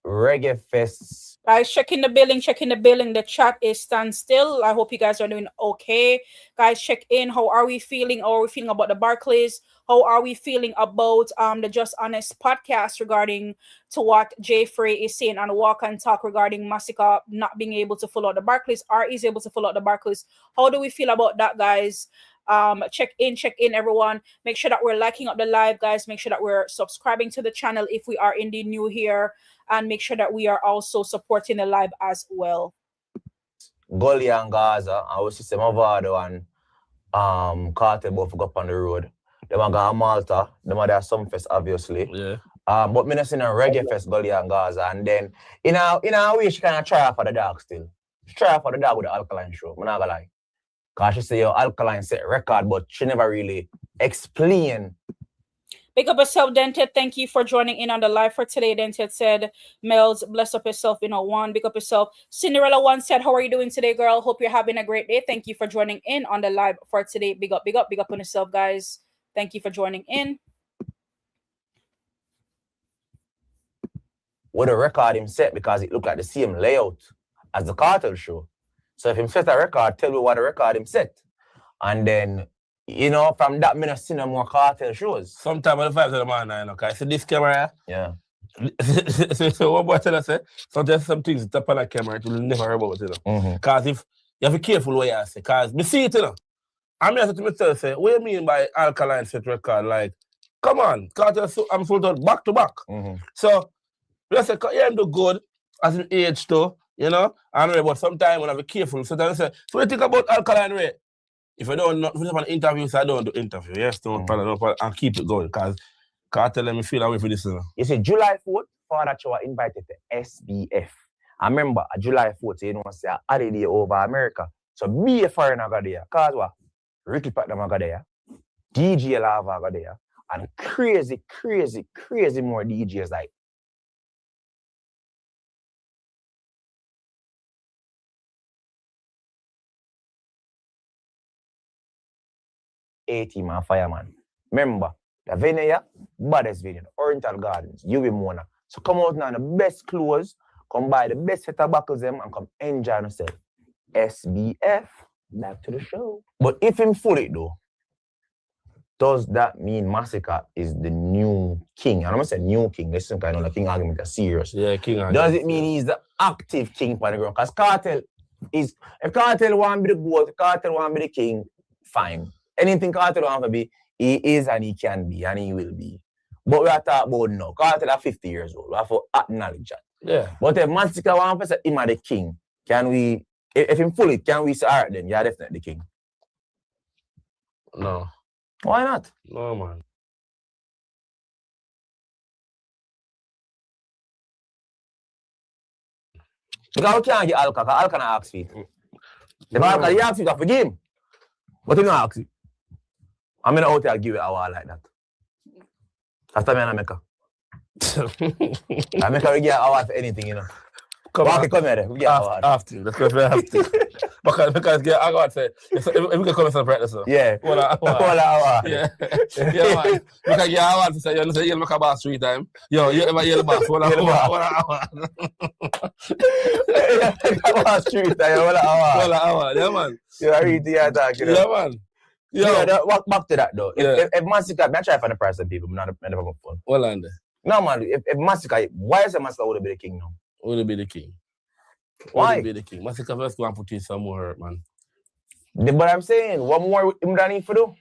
reggae fests. Guys, check in the building. The chat is standstill. I hope you guys are doing okay. Guys, check in. How are we feeling? How are we feeling about the Barclays? How are we feeling about the Just Honest podcast regarding to what Jay Frey is saying on Walk and Talk regarding Masicka not being able to follow the Barclays or is able to follow the Barclays? How do we feel about that, guys? Check in, everyone. Make sure that we're liking up the live, guys. Make sure that we're subscribing to the channel if we are indeed new here, and make sure that we are also supporting the live as well. Gully and Gaza, our system of Vado and Cartel both go up on the road. Them are got Malta, them are there some fest obviously. Yeah. But me not seen a reggae fest, Gully and Gaza, and then in a way she kind of try for the dog still. She try for the dog with the Alkaline show. I'm not gonna lie. Cause she say your Alkaline set record, but she never really explain. Big up yourself, Dented. Thank you for joining in on the live for today. Dented said, Mellz, bless up yourself, one. Big up yourself. Cinderella 1 said, how are you doing today, girl? Hope you're having a great day. Thank you for joining in on the live for today. Big up on yourself, guys. Thank you for joining in. With the record him set because it looked like the same layout as the Cartel show. So if him set a record, tell me what the record him set. And then, from that, I see no more Cartel shows. Sometime on the 5 of the morning, okay? So this camera, yeah. so what boy tell us, so there's some things tap on that camera, it will never hear about it, Because if you have to be careful what you say, because me see it, I mean, I said to myself, say, what do you mean by Alkaline set record? Like, come on, Cartel, I'm sold out back to back. So, let's say, yeah, I'm do good as an age too, but sometimes when I be careful, sometimes I say, so what do you think about Alkaline rate? If I don't have an interview, so I don't do interview. Yes, don't and keep it going, because Cartel, let me feel away for this. You see, July 4th, Father Chow invited to SBF. I remember July 4th, you know, say a holiday over America. So be a foreigner go there. Cause what? Ricky Patnam go there. DJ Lava go there. And crazy more DJs like A-Team and Fireman. Remember, the venue here, baddest venue, the Oriental Gardens, you be Mona. So come out now, the best clothes, come buy the best set of buckles them and come enjoy yourself. SBF, back to the show. But if him full it though, does that mean Masicka is the new king? And I'm not saying new king, this is some kind of king argument that's serious. Yeah, king argument. Does it mean he's the active king on the ground? Because Cartel is, if Cartel want to be the goat, if Cartel want to be the king, fine. Anything Cartel want to be, he is and he can be and he will be. But we are talking about now. Cartel are 50 years old. We have to acknowledge that. Yeah. But if Masicka want to say him are the king, can we, if him full it, can we say, all right then, you're definitely the king? No. Why not? No, man. Because we can't get Alka, because Alka not ask for it. If Alka, you ask for it, forgive him. But he don't ask it. I'm not out there give it a wall like that. That's the man I make her. I make her give an award for anything, you know. Come here, we get an award. After, that's what we have to. Because get an award, say, if we can come and celebrate this, yeah. What an award. Yeah. Yeah, man. We can get an award to say, you know, say, you'll make a boss 3 times. Yo, you ever yell boss, what an award. What an Boss 3 times, what an award. Yeah, man. You are really attack, you know. Yeah, man. Yeah, walk back to that though. Yeah. If Masicka, I try to find the price of people, I'm not never going fun. Well, Andy. No, man, if Masicka, why is Masicka would be the king now? Would be the king. Why? Would be the king. Masicka first go and put in some more hurt, man. But I'm saying, what more him than need for do?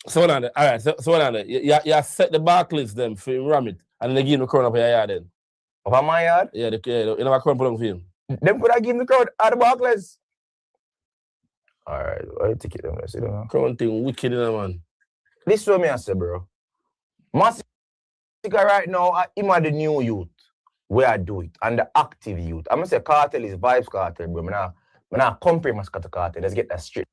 So, Andy, all right, so Andy, you set the Barclays them for him ram it, and then they give him the crown up your yard then. Over my yard? Yeah, you never crown put on for him. Them could have given the crowd at the Barclays. Alright, I take it them. Let's see them. Crown thing wicked, you know, man. This is what me I say, bro. Masicka right now, him are the new youth. Where I do it. And the active youth. I'm gonna say Cartel is vibes Cartel, bro. I'm not compare Masicka to Cartel. Let's get that straight.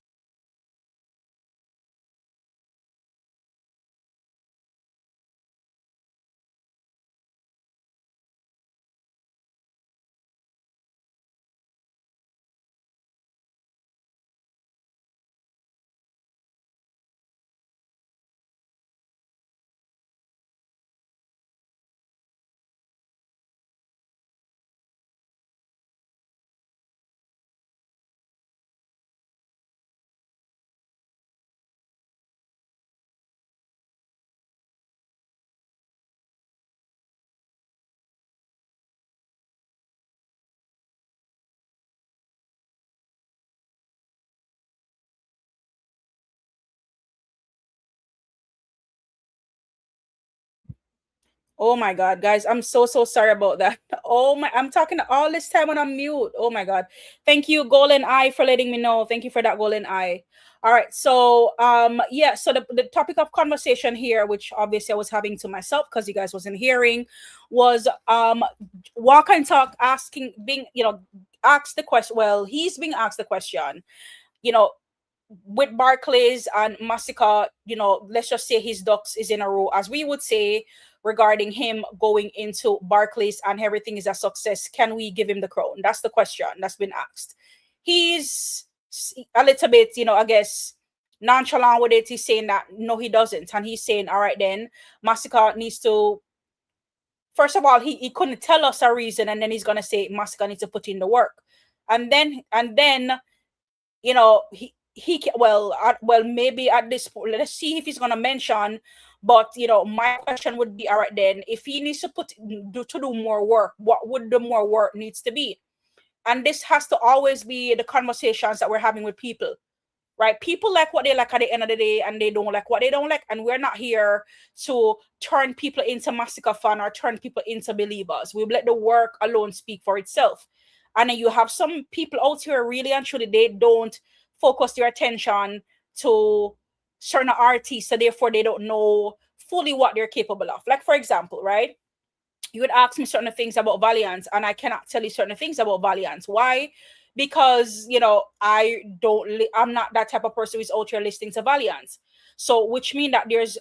Oh my God, guys, I'm so sorry about that. Oh my, I'm talking all this time when I'm mute. Oh my God. Thank you, Golden Eye, for letting me know. Thank you for that, Golden Eye. All right, so yeah, so the topic of conversation here, which obviously I was having to myself because you guys wasn't hearing, was Walk and Talk asking, being, you know, asked the question. Well, he's being asked the question, you know, with Barclays and Masicka, you know, let's just say his ducks is in a row, as we would say, regarding him going into Barclays and everything is a success. Can we give him the crown? That's the question that's been asked. He's a little bit, you know, I guess, nonchalant with it. He's saying that no, he doesn't. And he's saying, all right, then Masicka needs to, first of all, he couldn't tell us a reason, and then he's gonna say Masicka needs to put in the work. And then, you know, well, maybe at this point, let's see if he's gonna mention. But you know, my question would be, all right, then, if he needs to do more work, what would the more work needs to be? And this has to always be the conversations that we're having with people, right? People like what they like at the end of the day, and they don't like what they don't like. And we're not here to turn people into Masicka fan or turn people into believers. We let the work alone speak for itself. And then you have some people out here really and truly, they don't focus their attention to certain artists, so therefore they don't know fully what they're capable of. Like, for example, right? You would ask me certain things about Valiant, and I cannot tell you certain things about Valiant. Why? Because, you know, I'm not that type of person who's out here listening to Valiant. So, which means that there's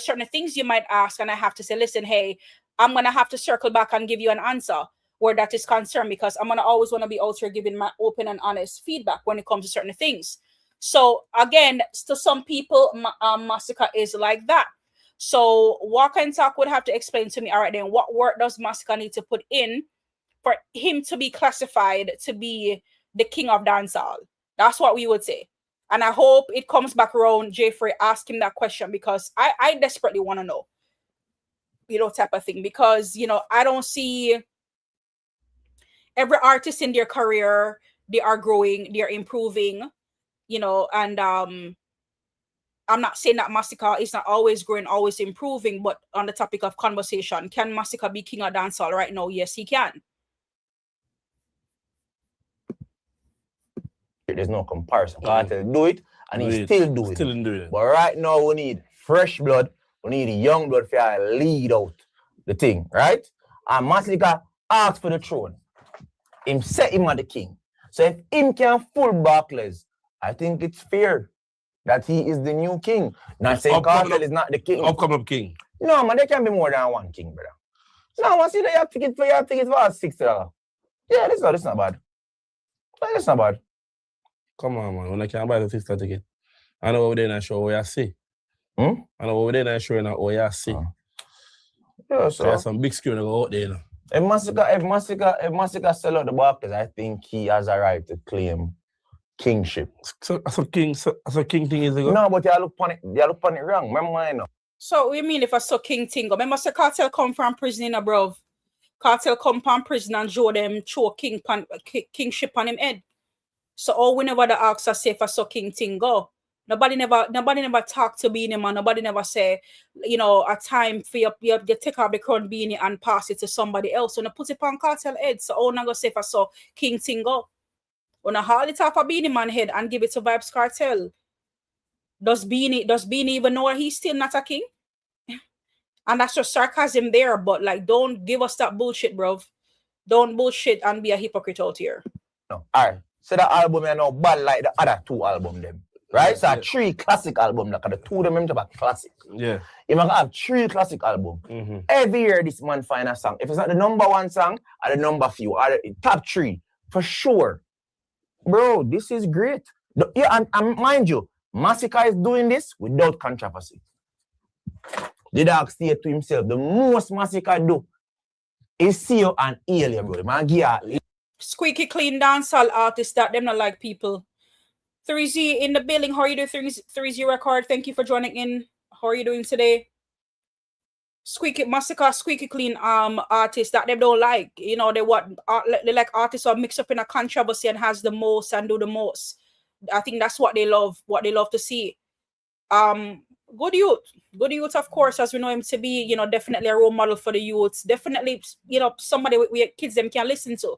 certain things you might ask, and I have to say, listen, hey, I'm going to have to circle back and give you an answer where that is concerned, because I'm going to always want to be out here giving my open and honest feedback when it comes to certain things. So, again, to some people, Masicka is like that. So Walk and Talk would have to explain to me, all right, then what work does Masicka need to put in for him to be classified to be the king of dancehall? That's what we would say. And I hope it comes back around, Jeffrey, ask him that question, because I desperately want to know, you know, type of thing. Because, you know, I don't see every artist in their career, they are growing, they're improving, you know, and I'm not saying that Masicka is not always growing, always improving, but on the topic of conversation, can Masicka be king of dancehall right now? Yes, he can. There's no comparison. Cartel do it, and he's still doing it. But right now, we need fresh blood. We need young blood for lead out the thing, right? And Masicka asked for the throne. Him set him as the king. So if him can fool Barclays, I think it's fair that he is the new king. Not saying Cartel is not the king. Upcoming king. No, man, there can be more than one king, brother. No, I see that you have ticket for $60. Yeah, that's not bad. That's not bad. Come on, man. When I can buy the $60 ticket, I know over there and show what you see. I know over there and show what you see. Yeah, so there's some big screen go out there now. If Masicka sell out the Barclays, I think he has a right to claim kingship. So king thing is ago? No, but you look on it wrong. Remember I know. So we mean if I saw king thing, remember say Cartel come from prison, bro. Cartel come from prison and show them kingship on him head. So all whenever the ask us say if I saw king thing go. Nobody never talk to Beanie Man. Nobody never say, you know, a time for you take off the crown Beanie and pass it to somebody else. So you put it on Cartel head. So all not go say if I saw king thing go. When I haul it off a Beanie Man head and give it to Vibes Cartel. Does Beanie even know he's still not a king? And that's just sarcasm there, but like don't give us that bullshit, bro. Don't bullshit and be a hypocrite out here. No. Alright. So that album is now bad like the other two albums them. Right? So 3 classic albums, like the 2 of them are classic. Yeah. You might have 3 classic albums. Every year this man find a song. If it's not the number 1 song, or the number few, or the top 3, for sure. Bro, this is great. Yeah, and mind you, Masicka is doing this without controversy. The dog stated to himself, the most Masicka do is see you and heal you, bro. Man, Squeaky clean dancehall artist that them not like people. 3Z in the building. How are you doing? 3Z record. Thank you for joining in. How are you doing today? Masicka squeaky clean artists that they don't like. You know, they like artists who are mixed up in a controversy and has the most and do the most. I think that's what they love to see. Good youth, of course, as we know him to be, you know, definitely a role model for the youths. Definitely, you know, somebody we kids them can listen to.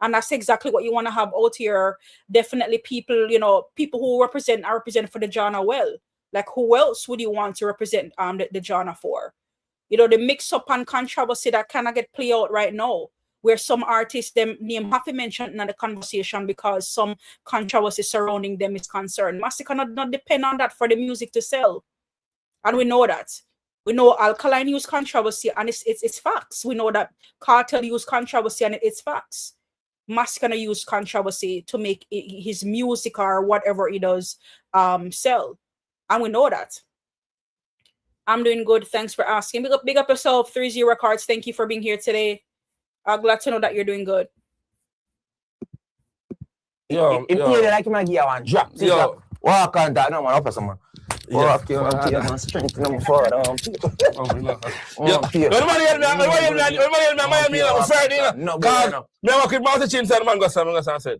And that's exactly what you want to have out here. Definitely people, you know, people who represent for the genre well. Like who else would you want to represent the genre for? You know, the mix up and controversy that kind of get play out right now, where some artists them name have to mention in the conversation because some controversy surrounding them is concerned. Masicka not depend on that for the music to sell. And we know that. We know Alkaline use controversy and it's facts. We know that Cartel use controversy and it's facts. Masicka use controversy to make his music or whatever he does sell. And we know that. I'm doing good. Thanks for asking. Big up yourself, 3Z Records. Thank you for being here today. I'm glad to know that you're doing good. If you like him, I give you one drop. Yo. Walk on that. No, man, up someone. Walk you on man. Strength number 4. No, me walk with Mountain Chin said, man, go say.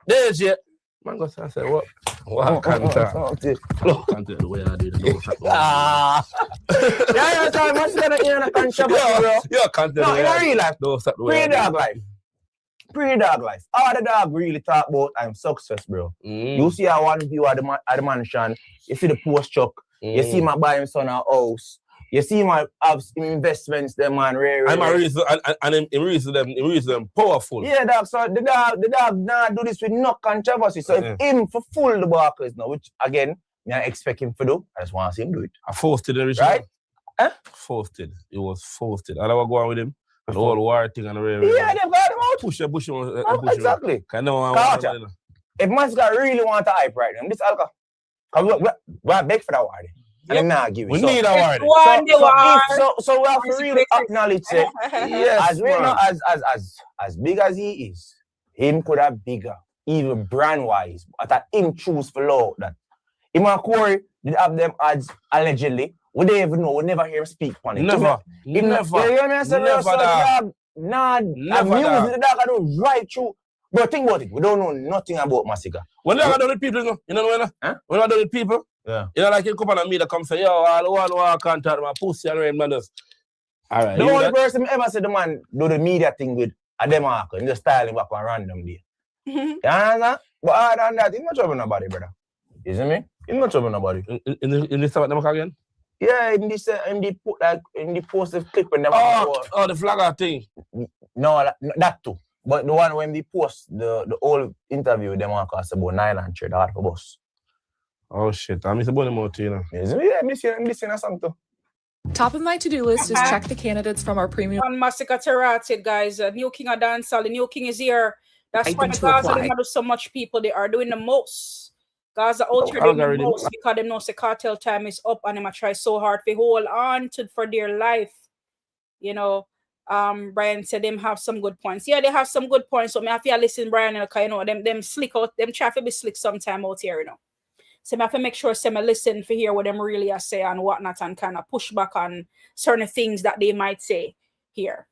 There's yet. Man, go say, what? What can't the way I did it. Yeah, you're talking about Masicka in a controversy, bro. You can't tell in a real life. Pre-dog life. Pre-dog life. All the dog really talk about I'm success, bro. You see how one view at the mansion, you see the post truck, You see him buy him son a house. You see him have investments, them man. I'm a reason, and him reason them powerful. Yeah, dog. So the dog nah do this with no controversy. So if him for full the Barclays now, which again, I expect him to do, I just want to see him do it. I forced it, right? Forced it. It was forced it. I never go on with him. The whole war thing and the yeah, they got him out. Push him. Exactly. If Masicka really want to hype right now, this alcohol, we are big for that war. And I'm not giving. We need a war. So we have to really acknowledge it. Yes, as we know, as big as he is, him could have bigger, even brand wise. But him choose for law that. Him and Corey did have them ads allegedly. We don't even know. We never hear him speak on it. Never. You hear me? I say, never. Nah, music the dog I do right through. But think about it. We don't know nothing about Masicka. When I done with people, you know when I done with people, yeah. You know, like you come on me that come say, yo, all the one who I can't tell my pussy and rain man does. All right. The only person ever said the man do the media thing with a them and just styling back on random day. You understand? But other than that, he's not trouble nobody, brother. You see me? He's not trouble nobody. In this about them again? Yeah, in the posted clip when they the flagger thing. No, that too. But the one when they post the whole interview with them cost about $900 for bus. Oh shit, I miss about them out, you know. Yeah, I'm missing something too. Top of my to-do list is check the candidates from our premium. On Masicka Terrated, guys. New King of Dancehall. The new king is here. That's why the Gaza they do so much people. They are doing the most. Gaza out here doing the most because they know the cartel time is up and they try so hard to hold on for their life. You know, Brian said them have some good points. Yeah, they have some good points. So I have to listen, Brian, because you know them slick out, them try to be slick sometime out here, you know. So I have to make sure I listen for hear what them really are say and whatnot and kind of push back on certain things that they might say here.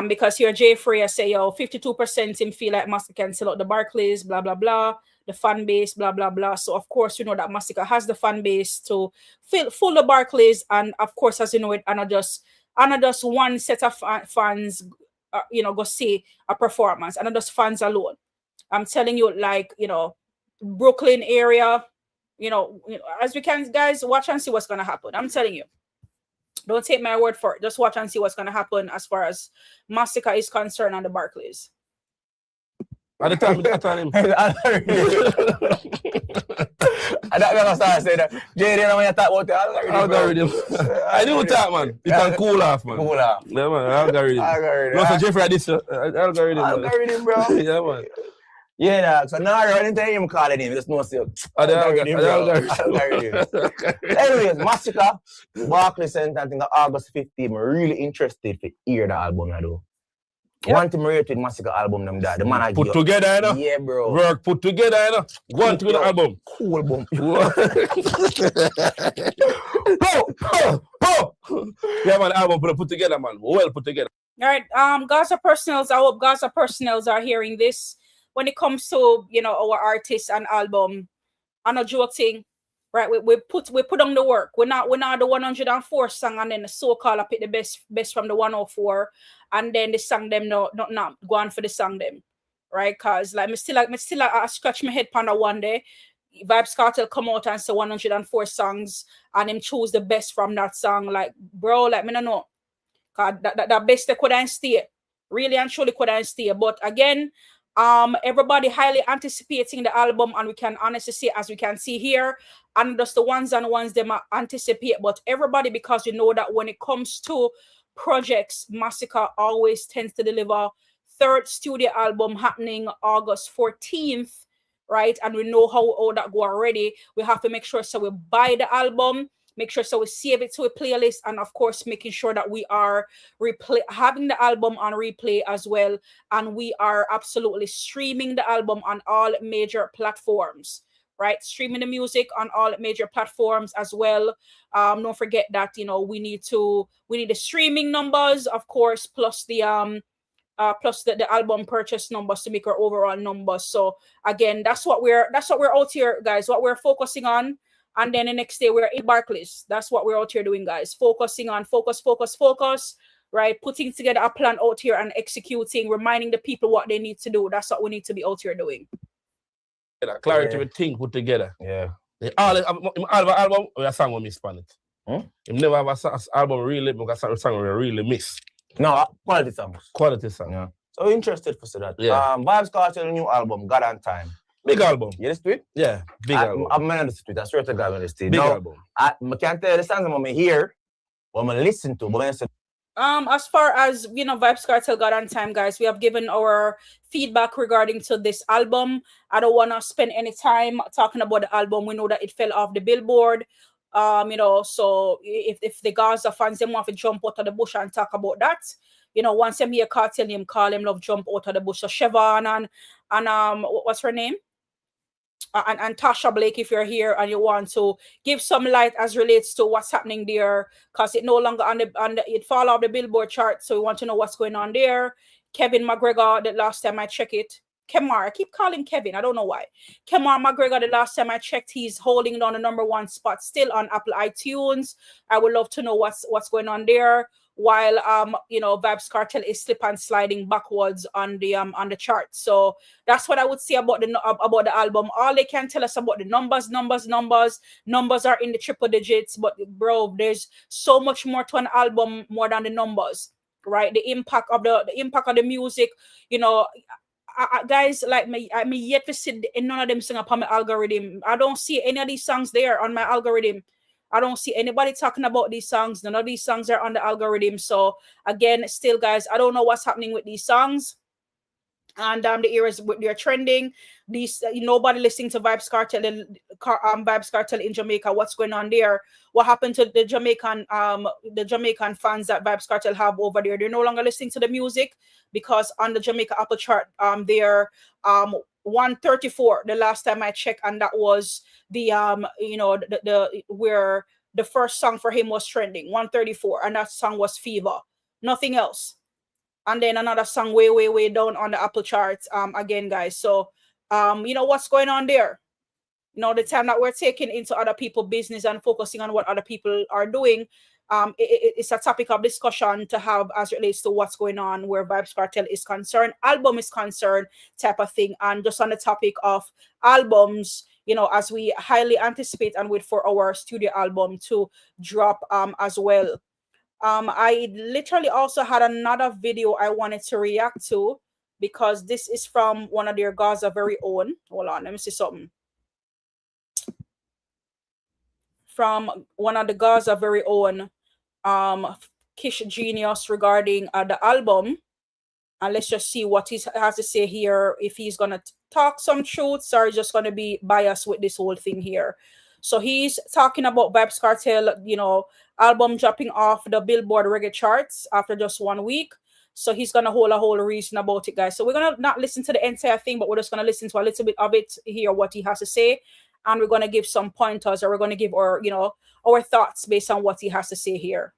Because here Jay Freya say, yo, 52% him feel like Masicka can sell out the Barclays, blah, blah, blah, the fan base, blah, blah, blah. So, of course, you know that Masicka has the fan base to fill the Barclays. And, of course, as you know, it, and just one set of fans, you know, go see a performance. And just fans alone. I'm telling you, like, you know, Brooklyn area, you know, as we can, guys, watch and see what's going to happen. I'm telling you. Don't take my word for it. Just watch and see what's going to happen as far as Masicka is concerned on the Barclays. At the time, I told him. I don't know what say that. Jay, when you talk about the algorithm. I knew talk, man. You can cool off, man. Cool off. Yeah, man. Algorithm. No, so Jeffrey, this algorithm. Algorithm, bro. Yeah, man. Yeah, so now I don't tell him calling him. Just no say. Algorithm. Anyways, Masicka, Barclays sent I think August 15. I'm really interested to hear the album I do. Yep. One thing I rate with Masicka album them that the man I put together, you know? Yeah, bro. Work put together, you know? One to the album. Cool album. Yeah, man, album put together, man. Well put together. All right, Gaza Personals. I hope Gaza Personals are hearing this. When it comes to, you know, our artists and album, I'm not joking, right? We put on the work. We're not the 104 song and then the so-called I pick the best from the 104 and then the song them not go on for the song them, right? Cause like me still I scratch my head on one day. Vybz Kartel come out and say 104 songs and him choose the best from that song. Like, bro, like me no know. Cause that best they couldn't stay. Really and truly couldn't stay. But again, everybody highly anticipating the album, and we can honestly say, as we can see here, and just the ones them anticipate, but everybody, because you know that when it comes to projects, Masicka always tends to deliver. Third studio album happening August 14th, right? And we know how that go already. We have to make sure so we buy the album, make sure so we save it to a playlist, and of course making sure that we are having the album on replay as well, and we are absolutely streaming the album on all major platforms, right? Streaming the music on all major platforms as well. Don't forget that, you know, we need the streaming numbers, of course, plus the album purchase numbers to make our overall numbers. So again, that's what we're out here, guys, what we're focusing on. And then the next day we're in Barclays. That's what we're out here doing, guys. Focusing on focus, right? Putting together a plan out here and executing, reminding the people what they need to do. That's what we need to be out here doing. Clarity with thing put together. Yeah. All album, a song we miss on it. Him never have a album really, because a song we really miss. No, quality songs. Quality song. Yeah. So interested for that. Yeah. Vibes Cartel new album, God and Time. Big album. You listen to it? Yeah, big album. I'm not listening to it. I swear to God, I'm listening to it. Big Now, album. I can't tell the songs I'm hear, what I'm listen to, but when I say as far as Vibes Cartel God on Time, guys, we have given our feedback regarding to this album. I don't want to spend any time talking about the album. We know that it fell off the Billboard. So if the Gaza fans them want to jump out of the bush and talk about that, once them hear Cartel name, call him love jump out of the bush. So Siobhan and what's her name? And Tasha Blake, if you're here and you want to give some light as relates to what's happening there, because it no longer it fall off the Billboard chart, so we want to know what's going on there. Kevin McGregor, the last time I checked it, Kemar, I keep calling Kevin, I don't know why. Kemar McGregor, the last time I checked, he's holding down the #1 spot still on Apple iTunes. I would love to know what's going on there. While Vibes Cartel is slip and sliding backwards on the chart. So that's what I would say about the album. All they can tell us about the numbers are in the triple digits, but bro, there's so much more to an album more than the numbers, right? The impact of the music, guys like me, I mean yet to see none of them sing upon my algorithm. I don't see any of these songs there on my algorithm. I don't see anybody talking about these songs. None of these songs are on the algorithm. So again, still, guys, I don't know what's happening with these songs. And the eras they're trending. These nobody listening to Vibes Cartel in Jamaica. What's going on there? What happened to the Jamaican fans that Vibes Cartel have over there? They're no longer listening to the music because on the Jamaica Apple chart, they're 134 the last time I checked, and that was the where the first song for him was trending, 134, and that song was Fever, nothing else. And then another song way down on the Apple charts again, guys. So what's going on there? The time that we're taking into other people's business and focusing on what other people are doing, it's a topic of discussion to have as it relates to what's going on where Vibes Cartel is concerned, album is concerned, type of thing. And just on the topic of albums, as we highly anticipate and wait for our studio album to drop as well. I literally also had another video I wanted to react to because this is from one of their Gaza very own. Hold on, let me see something. From one of the Gaza very own Kish Genius regarding the album. And let's just see what he has to say here, if he's going to talk some truths or just going to be biased with this whole thing here. So he's talking about Vibes Cartel, album dropping off the Billboard reggae charts after just 1 week. So he's going to hold a whole reason about it, guys. So we're going to not listen to the entire thing, but we're just going to listen to a little bit of it, hear what he has to say. And we're going to give some pointers, or we're going to give our thoughts based on what he has to say here.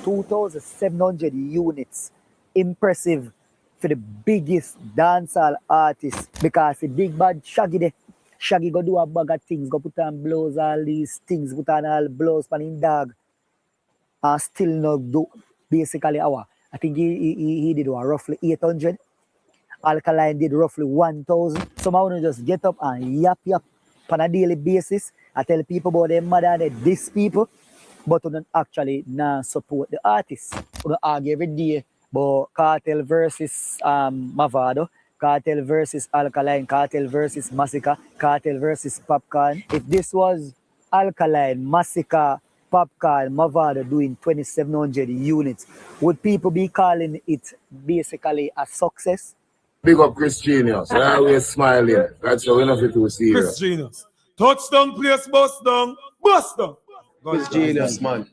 2,700 units. Impressive for the biggest dancehall artist, because the big bad Shaggy there. Shaggy go do a bag of things, go put on blows, all these things, put on all blows for him dog. And still not do basically our. I think he did roughly 800. Alkaline did roughly 1,000. So I want to just get up and yap on a daily basis. I tell people about them mother and they diss people, but we don't actually not support the artists. We don't argue every day about Cartel versus Mavado, Cartel versus Alkaline, Cartel versus Masicka, Cartel versus Popcorn. If this was Alkaline, Masicka, Popcorn, Mavado doing 2,700 units, would people be calling it basically a success? Big up Chris Genius. I always smiling. That's how we know it was serious. Chris Genius. Touchdown, place, bust down. Chris Genius, man.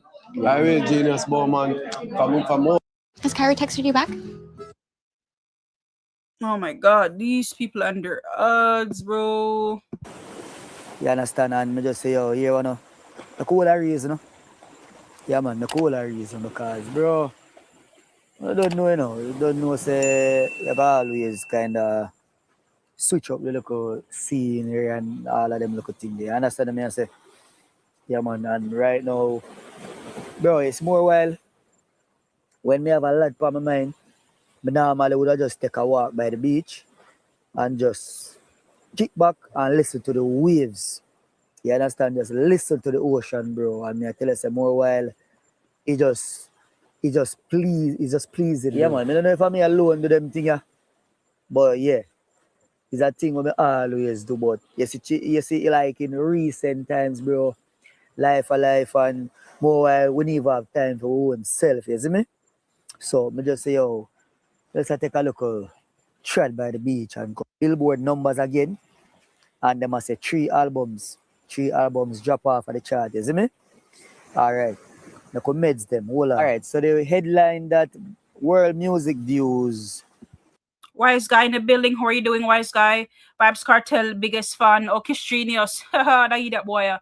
I will Genius, boy, man. Coming from more. Has Kyrie texted you back? Oh my God, these people under odds, bro. You understand? And I just say, yo, here, the cooler reason, Yeah, man, the cooler reason, because, bro, I don't know, You don't know, say, you always kind of switch up the local scene here and all of them local things there. You understand me? I say, yeah, man, and right now, bro, it's more while when me have a lot on my mind, I normally would have just take a walk by the beach and just kick back and listen to the waves. You understand? Just listen to the ocean, bro. And me I tell you some more while he just pleasing. Yeah, man. I don't know if I'm alone do them thing, yeah. But yeah, it's a thing what I always do. But you see, like in recent times, bro, life and more while we never have time for our own self, you see me? So me just say, yo, let's take a look tread by the beach and go. Billboard numbers again. And they must say 3 albums drop off of the chart, you see me? Alright. Now could meds them. Hold on. Alright, so the headline that World Music Views. Wise guy in the building. How are you doing, wise guy? Vibes Cartel, biggest fan. Okay, Genius. That you that boy.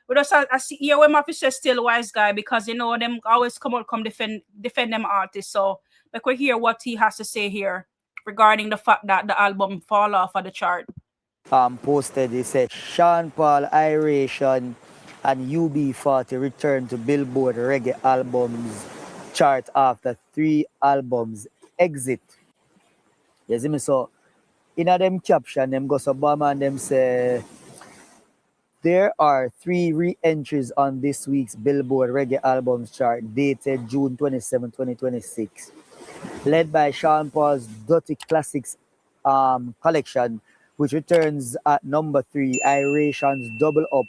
But I see here when my officer still wise guy because you know them always come defend them artists. So like we hear what he has to say here regarding the fact that the album fall off of the chart. Posted, he said Sean Paul, Iration, and UB40 returned to Billboard reggae albums chart after 3 albums exit. You see me? So in a them caption, them go so Obama and them say there are 3 re-entries on this week's Billboard reggae albums chart dated June 27, 2026, led by Sean Paul's Dirty Classics collection, which returns at number 3, Iration's Double Up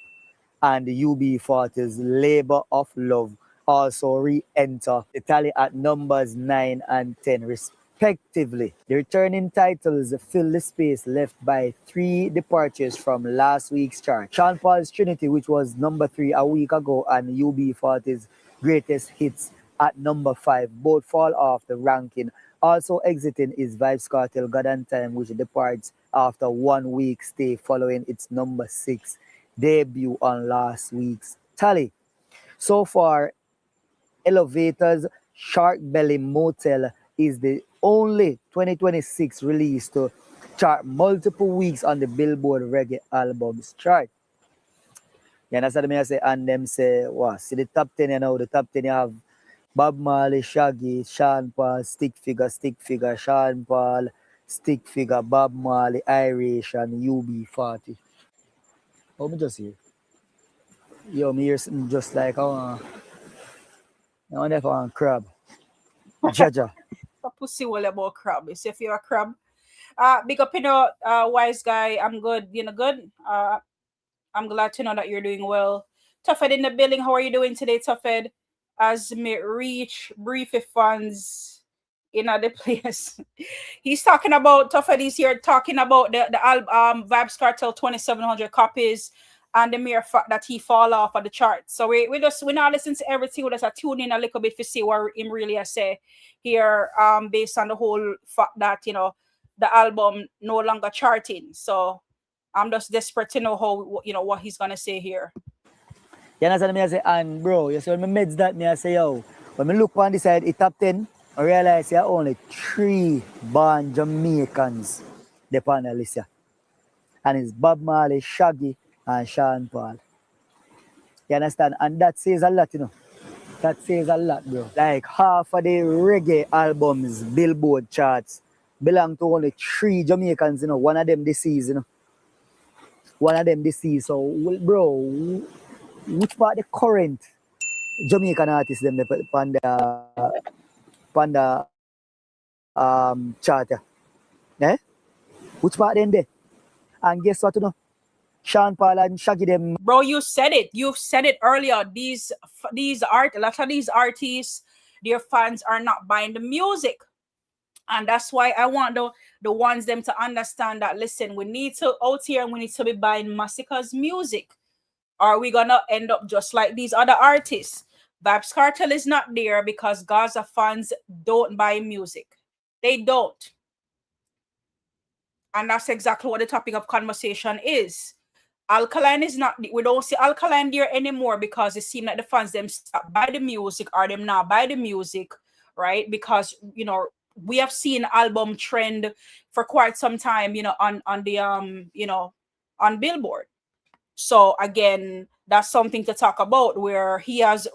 and UB40's Labor of Love also re-enter the tally at numbers 9 and 10 respectively. The returning titles fill the space left by 3 departures from last week's chart. Sean Paul's Trinity, which was number 3 a week ago, and UB40's Greatest Hits at number 5, both fall off the ranking. Also exiting is Vybz Kartel God and Time, which departs after 1 week stay following its number 6 debut on last week's tally. So far, Elevator's Shark Belly Motel is the only 2026 release to chart multiple weeks on the Billboard Reggae Albums chart. You understand me? I say, and them say, wow, see the top 10 you know, the top 10 you have Bob Marley, Shaggy, Sean Paul, Stick Figure, Sean Paul, Stick Figure, Bob Marley, Irish, and UB40. Oh, me just hear. Yo, me hear something just like, I wonder if I want crab. Jaja. A pussy all about crab. You see if you're a crab. Big up, wise guy. I'm good. You know, good. I'm glad to know that you're doing well. Tuffed in the building. How are you doing today, Tuffed? As me reach brief funds in other place. He's talking about Tuffed is here talking about the album Vybz Kartel 2700 copies and the mere fact that he fall off of the chart. So we not listen to everything. We just tune in a little bit to see what him really say here based on the whole fact that you know the album no longer charting. So I'm just desperate to know how what he's gonna say here. You understand me? I say, and bro, you see when me meds that me I say, yo, when me look on this side, it top 10, I realize there are only 3 born Jamaicans the panelists here. And it's Bob Marley, Shaggy, and Sean Paul. You understand? And that says a lot, you know. That says a lot, bro. Like half of the reggae albums, Billboard charts, belong to only 3 Jamaicans, you know. One of them deceased, you know. One of them deceased. So, bro, which part the current Jamaican artists them on the chart? Eh? Which part them there? And guess what, you know? Sean Paul and Shaggy them. Bro, you said it. You've said it earlier. A lot of these artists, their fans are not buying the music. And that's why I want the ones them to understand that, listen, we need to out here and we need to be buying Masicka's music. Are we gonna end up just like these other artists? Vybz Kartel is not there because Gaza fans don't buy music. They don't. And that's exactly what the topic of conversation is. Alkaline is not, we don't see Alkaline there anymore because it seems like the fans them stop buy the music or them not buy the music, right? Because we have seen album trend for quite some time, on the on Billboard. So again, that's something to talk about where he has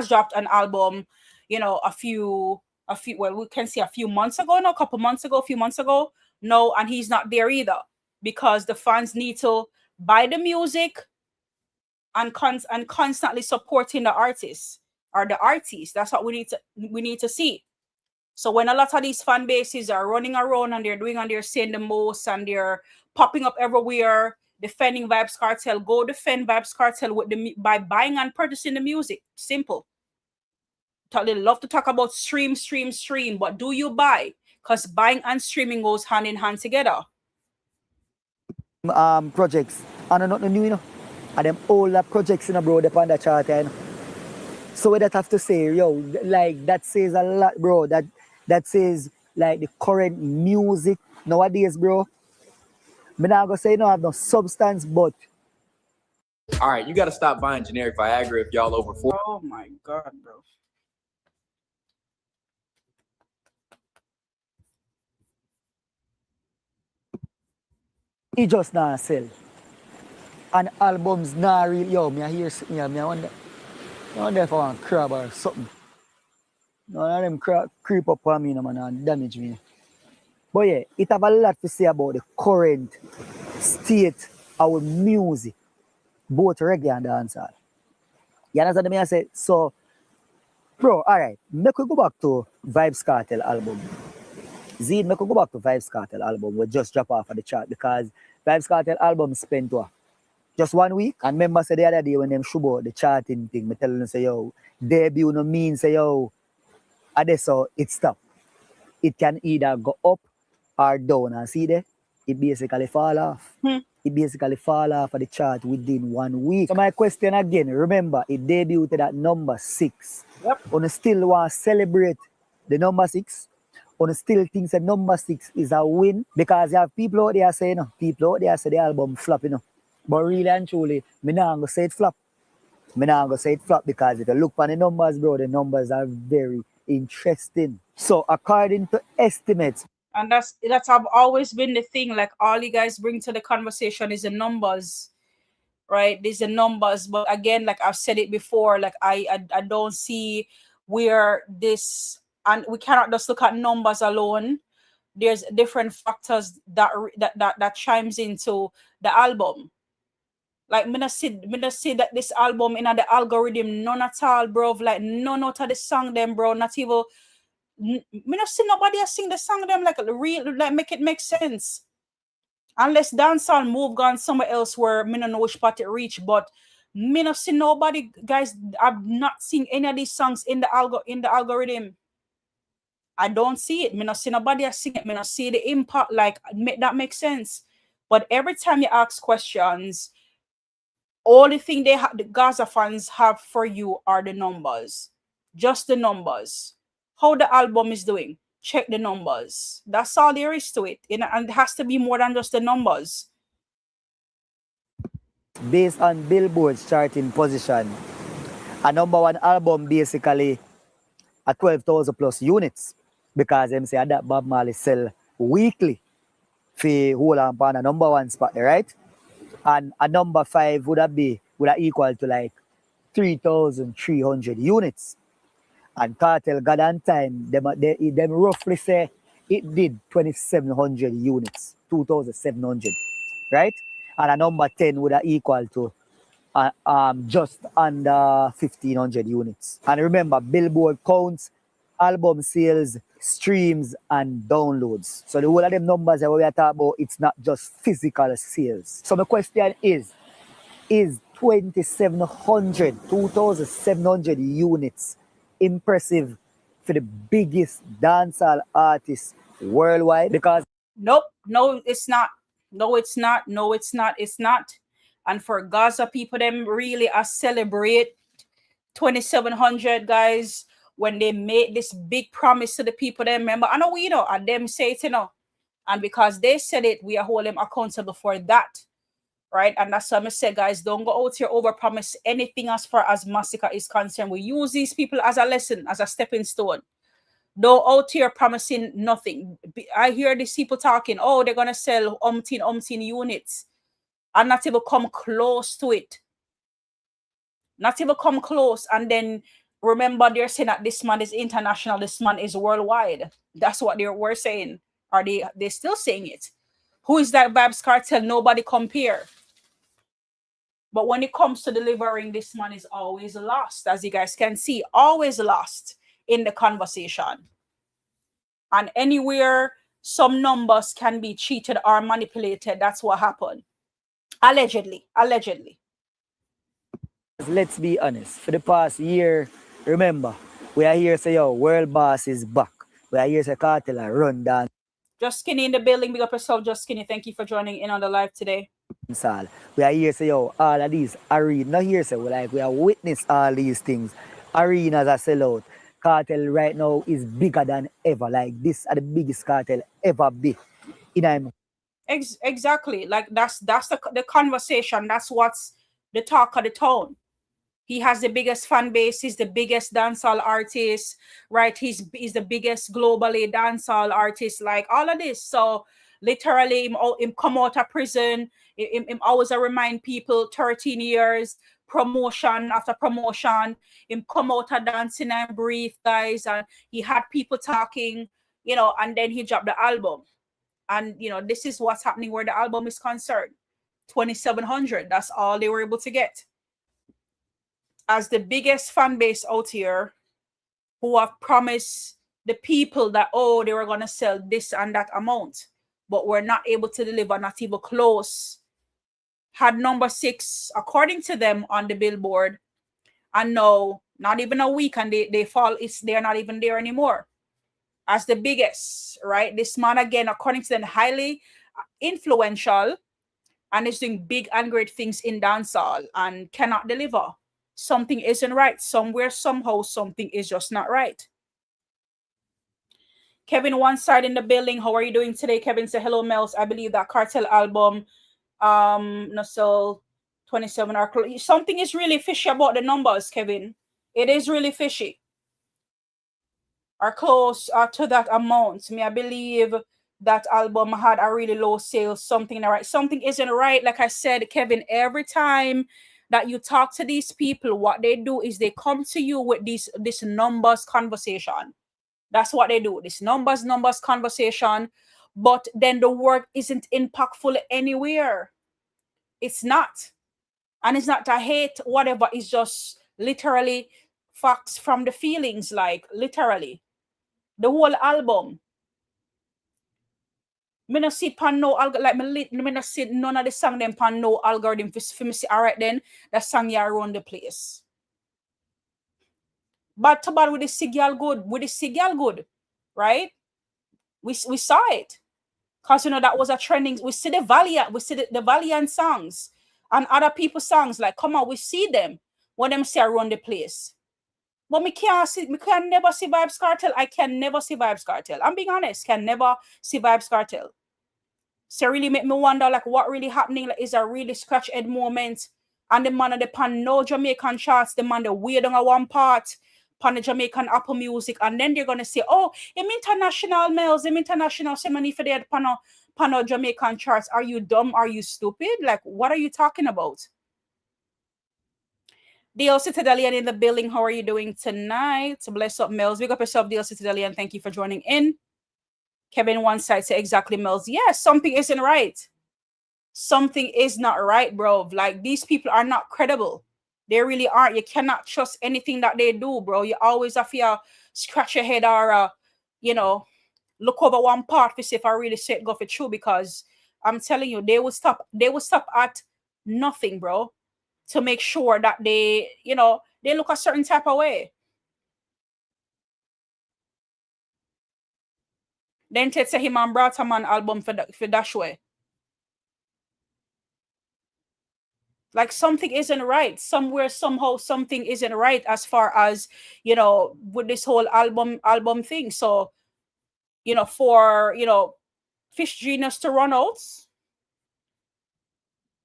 dropped an album, a few we can say a few months ago, a few months ago. No, and he's not there either because the fans need to buy the music and constantly supporting the artists or the artists. That's what we need to see. So when a lot of these fan bases are running around and they're saying the most and they're popping up everywhere defending Vybz Kartel, go defend Vybz Kartel by buying and purchasing the music. Simple. They love to talk about stream, but do you buy? Because buying and streaming goes hand in hand together. Projects and not new, you know. And them older projects in bro, upon the chart, you know. So what that have to say, yo, like that says a lot, bro. That says like the current music nowadays, bro. Me not gonna say no have no substance, but all right, you gotta stop buying generic Viagra if y'all over 40. Oh my god, bro. He just not sell. And albums not real. Yo, me I hear something, me I wonder if I want crab or something. None of them creep up on me, no man, and damage me. But yeah, it have a lot to say about the current state of music, both reggae and dancehall. You understand me? I say, so, bro, alright, make we go back to Vybz Kartel album. Zed, make we go back to Vybz Kartel album. We just drop off of the chart because Vybz Kartel album spent just 1 week. And remember, say the other day when them show about the charting thing, me telling them, say, yo, debut no mean, say, yo, and so it stop. It can either go up or down. And see there, it basically fall off. It basically fall off of the chart within 1 week. So my question again, remember, it debuted at number 6. Yep. On still want to celebrate the number 6. On still thinks that number 6 is a win because you have people out there saying, people out there say the album flop, you know. But really and truly, me not gonna say it flop. Me not gonna say it flop because if you look on the numbers, bro, the numbers are very interesting. So according to estimates, and that's have always been the thing. Like all you guys bring to the conversation is the numbers, right? These are numbers, but again, like I've said it before, like I don't see where this, and we cannot just look at numbers alone. There's different factors that chimes into the album. Like me not see that this album in the algorithm none at all, bro. Like none out of the song them, bro. Not even me not see nobody else sing the song them like real, like make it make sense. Unless dancehall move gone somewhere else where me not know which spot it reach, but me not see nobody, guys. I've not seen any of these songs in the algorithm. I don't see it. Me not see nobody else sing it. Me not see the impact. Like that makes sense. But every time you ask questions, only thing the Gaza fans have for you are the numbers. Just the numbers. How the album is doing. Check the numbers. That's all there is to it. And it has to be more than just the numbers. Based on Billboard's charting position, a number 1 album basically at 12,000 plus units. Because them say that Bob Marley sell weekly for hold on a number 1 spot, right? And a number 5 would equal to like 3,300 units. And Kartel God and Time, them roughly say it did 2,700 units, 2,700, right? And a number 10 would equal to just under 1,500 units. And remember, Billboard counts album sales, streams, and downloads. So the whole of them numbers that we are talking about, it's not just physical sales. So my question is 2,700 units impressive for the biggest dancehall artist worldwide? Because no, it's not. It's not. And for Gaza people, them really celebrate 2,700 guys when they made this big promise to the people. Them remember, I know we know, and them say it, and because they said it, we are holding them accountable for that. Right, and that's what I said, guys. Don't go out here overpromise anything as far as Masicka is concerned. We use these people as a lesson, as a stepping stone. Don't out here promising nothing. I hear these people talking, oh, they're gonna sell umpteen units, and not even come close to it. Not even come close, and then remember they're saying that this man is international, this man is worldwide. That's what they were saying. Are they still saying it? Who is that Vybz Kartel? Nobody compare. But when it comes to delivering, this man is always lost, as you guys can see, always lost in the conversation. And anywhere some numbers can be cheated or manipulated, that's what happened. Allegedly. Let's be honest. For the past year, remember, we are here say, yo, World Boss is back. We are here say, Cartel run down. Just Skinny in the building. Big up yourself, Just Skinny. Thank you for joining in on the live today. We are here say, yo, all of these arenas, not here say, we are witness all these things. Arenas are sell out. Cartel right now is bigger than ever. Like, this are the biggest cartel ever be. Exactly. Like, that's the conversation. That's what's the talk of the town. He has the biggest fan base. He's the biggest dancehall artist, right? He's the biggest globally dancehall artist, like all of this. So literally, him come out of prison. Him always remind people 13 years, promotion after promotion. Him come out of dancing and breathe, guys. And he had people talking, and then he dropped the album. And, this is what's happening where the album is concerned. 2,700. That's all they were able to get. As the biggest fan base out here, who have promised the people that, they were going to sell this and that amount, but were not able to deliver, not even close. Had number 6, according to them, on the Billboard, and no, not even a week, and they fall, they're not even there anymore. As the biggest, right? This man, again, according to them, highly influential, and is doing big and great things in dancehall and cannot deliver. Something isn't right. Somewhere, somehow, something is just not right. Kevin One Side in the building. How are you doing today? Kevin said, hello, Mellz. I believe that Cartel album, Nasol 27 are close. Something is really fishy about the numbers, Kevin. It is really fishy. Are close to that amount. I believe that album had a really low sales. Something isn't right. Like I said, Kevin, every time that you talk to these people, what they do is they come to you with this numbers conversation. That's what they do. This numbers conversation. But then the work isn't impactful anywhere. It's not. And it's not to hate, whatever. It's just literally facts from the feelings, like literally. The whole album. Me no see pan no algorithm, like me no see none of the song them pan no algorithm for me see, all right then, that song ya around the place. But to bad with the signal good, right? We saw it. Because that was a trending. We see the Valiant songs and other people's songs, like come on, we see them when them say around the place. But me can never see Vybz Kartel. I can never see Vybz Kartel. I'm being honest, can never see Vybz Kartel. So really make me wonder, like, what really happening? Like, is a really scratch head moment? And the man of the pan no Jamaican charts, the man the weird on a one part, pan the Jamaican Apple Music, and then they're gonna say, oh, him international Mellz, him international semani for the pan Jamaican charts. Are you dumb? Are you stupid? Like, what are you talking about? DL Citadelian in the building. How are you doing tonight? So bless up, Mellz. Big up yourself, DL Citadelian. Thank you for joining in. Kevin One Side say exactly, Mellz. Yes, something isn't right. Something is not right, bro. Like, these people are not credible. They really aren't. You cannot trust anything that they do, bro. You always have to scratch your head or, look over one part to see if I really say it go for true, because I'm telling you, they will stop at nothing, bro, to make sure that they look a certain type of way. Then Ted say him and brought a man album for Dashway. Like, something isn't right. Somewhere, somehow, something isn't right as far as, with this whole album thing. So, for, Fish Genius to run out,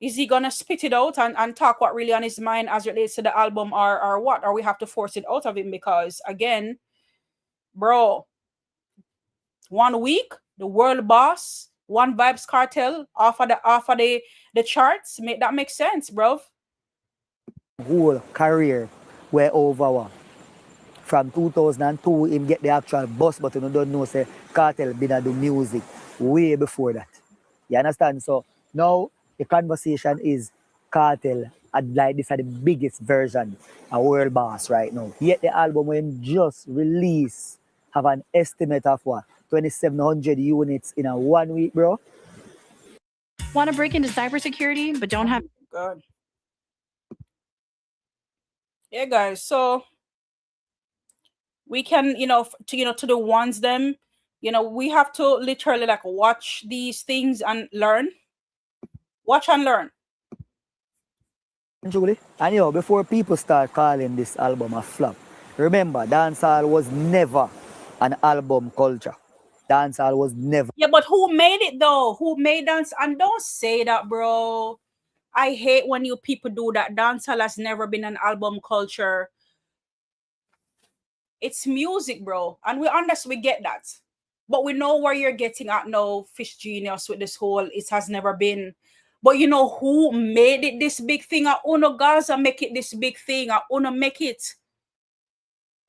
is he gonna spit it out and talk what really on his mind as it relates to the album, or what? Or we have to force it out of him? Because again, bro, 1 week, the world boss, one Vybz Kartel off of the charts. That makes sense, bro. Whole career were over one. From 2002, him get the actual bus, but you don't know, say Kartel been do music way before that. You understand? So now the conversation is Kartel like this are the biggest version of World Boss right now. Yet the album when just released have an estimate of what? 2,700 units in a 1 week, bro. Want to break into cybersecurity but don't have God. Yeah, guys. So we can, to the ones them, we have to literally like watch these things and learn. Watch and learn. Julie, and before people start calling this album a flop, remember dancehall was never an album culture. Dancehall was never. Yeah, but who made it though? Who made dance? And don't say that, bro. I hate when you people do that. Dancehall has never been an album culture. It's music, bro. And we understand, we get that. But we know where you're getting at now, Fish Genius, with this whole it has never been. But you know who made it this big thing? I Uno Gaza make it this big thing. I Uno make it.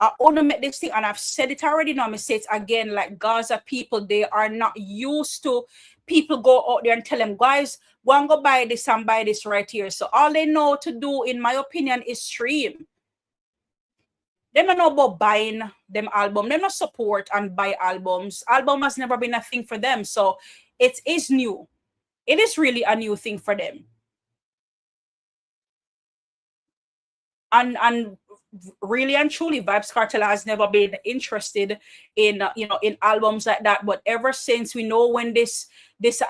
I Uno make this thing. And I've said it already now. I'm going to say it again. Like Gaza people, they are not used to people go out there and tell them, guys, go and go buy this and buy this right here. So all they know to do, in my opinion, is stream. They don't know about buying them album. They don't support and buy albums. Album has never been a thing for them. So it is new. It is really a new thing for them. And really and truly, Vybz Kartel has never been interested in in albums like that. But ever since we know when this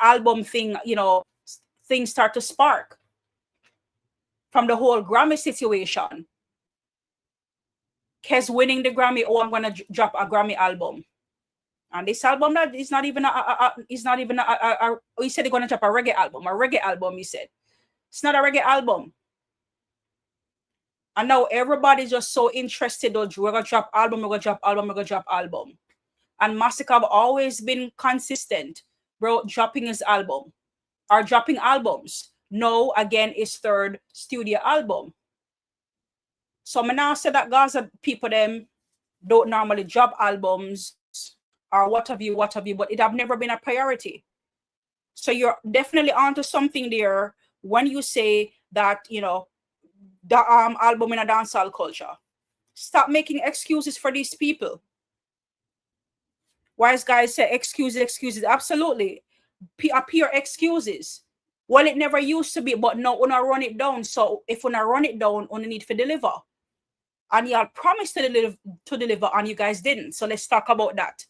album thing, things start to spark from the whole Grammy situation. Kes winning the Grammy, oh, I'm gonna drop a Grammy album. And this album that is not even he said they're gonna drop a reggae album, he said. It's not a reggae album. And now everybody's just so interested, we're gonna drop album. And Masicka have always been consistent, bro, dropping his album. Or dropping albums. No, again, his third studio album. So I now say that Gaza people them don't normally drop albums or what have you, but it have never been a priority. So you're definitely onto something there when you say that, the album in a dancehall culture. Stop making excuses for these people. Wise guys say excuses. Absolutely. Pure excuses. Well, it never used to be, but now when I run it down. So if when I run it down, only need to deliver. And y'all promised to deliver, and you guys didn't. So let's talk about that.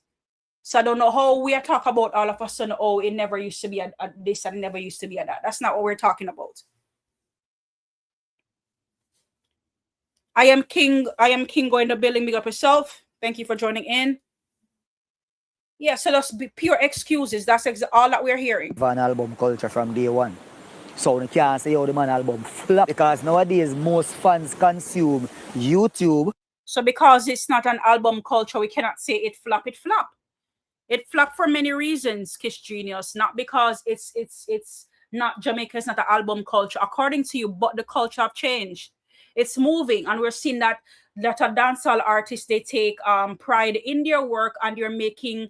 So I don't know how we are talking about all of a sudden, oh, it never used to be a this and never used to be a that. That's not what we're talking about. I am King going to building. Big up yourself. Thank you for joining in. Yeah, so that's pure excuses. That's all that we're hearing. An album culture from day one. So you can't say, oh, the man album flop. Because nowadays, most fans consume YouTube. So because it's not an album culture, we cannot say it flop. It flop. It flop for many reasons, Kiss Genius. Not because it's not Jamaica, it's not an album culture, according to you, but the culture have changed. It's moving, and we're seeing that a dancehall artists, they take pride in their work, and they're making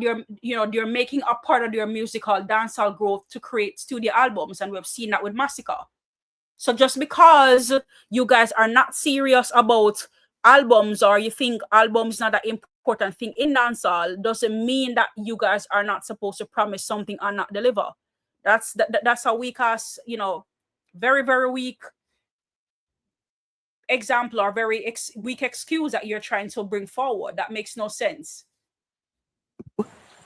they're making a part of their musical dancehall growth to create studio albums, and we've seen that with Masicka. So just because you guys are not serious about albums, or you think albums not an important thing in dancehall, doesn't mean that you guys are not supposed to promise something and not deliver. That's a weak ass, very, very weak example, or very weak excuse that you're trying to bring forward. That makes no sense.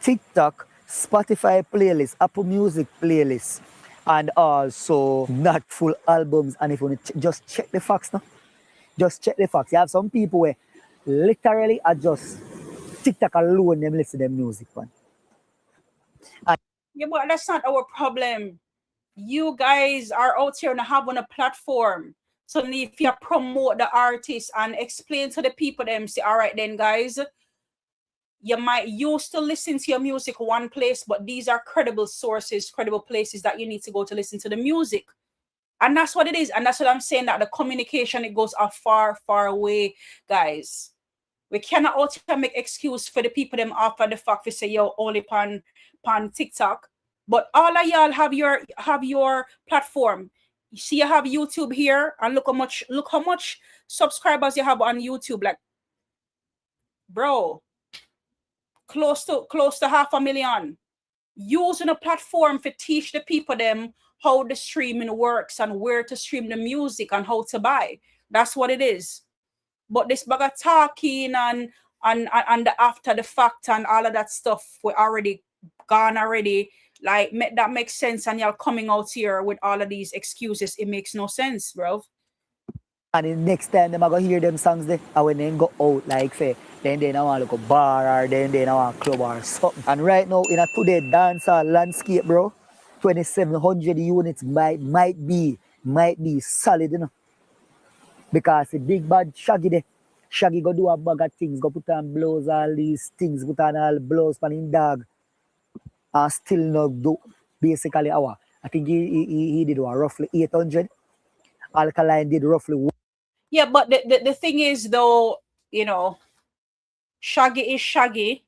TikTok, Spotify playlist, Apple Music playlist, and also not full albums. And if you just check the facts now, just check the facts. You have some people where literally are just TikTok alone, them listen to them music, man. Yeah, but that's not our problem. You guys are out here and have on a platform. So if you promote the artist and explain to the people, them say, all right then, guys, you might used to listen to your music one place, but these are credible sources, credible places that you need to go to listen to the music. And that's what it is. And that's what I'm saying, that the communication, it goes a far, far away, guys. We cannot out here make excuse for the people them after the fact we say, yo, only pan TikTok. But all of y'all have your platform. You see, you have YouTube here, and look how much subscribers you have on YouTube. Like, bro, close to 500,000. Using a platform to teach the people them how the streaming works and where to stream the music and how to buy. That's what it is. But this bag of talking and the after the fact and all of that stuff, we're already gone already. Like, that makes sense, and you're coming out here with all of these excuses. It makes no sense, bro. And the next time them I go hear them songs there, and when they go out, like say, then I want to go bar or then I want club or something. And right now in a today dancehall landscape, bro, 2,700 units might be solid, you know. Because the big bad Shaggy there. Shaggy go do a bag of things, go put on blows, all these things, put on all blows for him dog. And still not do basically our. I think he did roughly 800. Alkaline did roughly. Yeah, but the thing is, though, you know, Shaggy is Shaggy,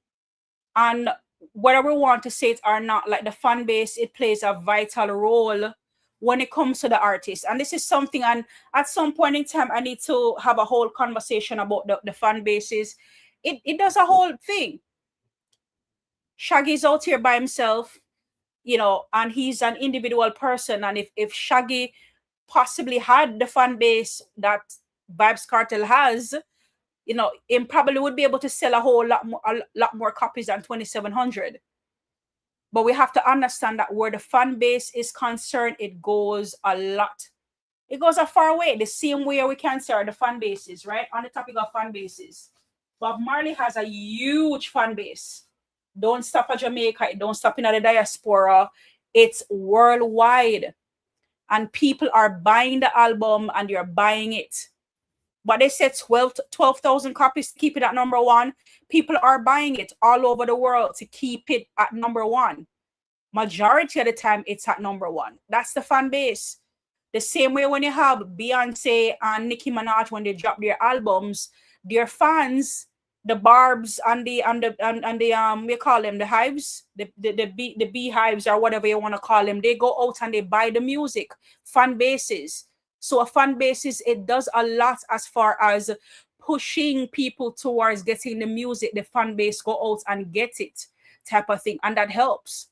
and whether we want to say it or not, like, the fan base, it plays a vital role when it comes to the artist. And this is something, and at some point in time, I need to have a whole conversation about the fan bases. It does a whole thing. Shaggy's out here by himself, you know, and he's an individual person. And if Shaggy possibly had the fan base that Vybz Kartel has, you know, him probably would be able to sell a lot more copies than 2,700. But we have to understand that where the fan base is concerned, it goes a lot. It goes a far way. The same way we can say the fan bases, right? On the topic of fan bases, Bob Marley has a huge fan base. Don't stop at Jamaica. It don't stop in the diaspora. It's worldwide. And people are buying the album and you're buying it. But they said 12,000 copies to keep it at number one. People are buying it all over the world to keep it at number one. Majority of the time, it's at number one. That's the fan base. The same way when you have Beyonce and Nicki Minaj, when they drop their albums, their fans, the barbs and the we call them the hives, the beehives or whatever you want to call them, they go out and they buy the music. Fan bases. So a fan basis, it does a lot as far as pushing people towards getting the music. The fan base go out and get it, type of thing, and that helps.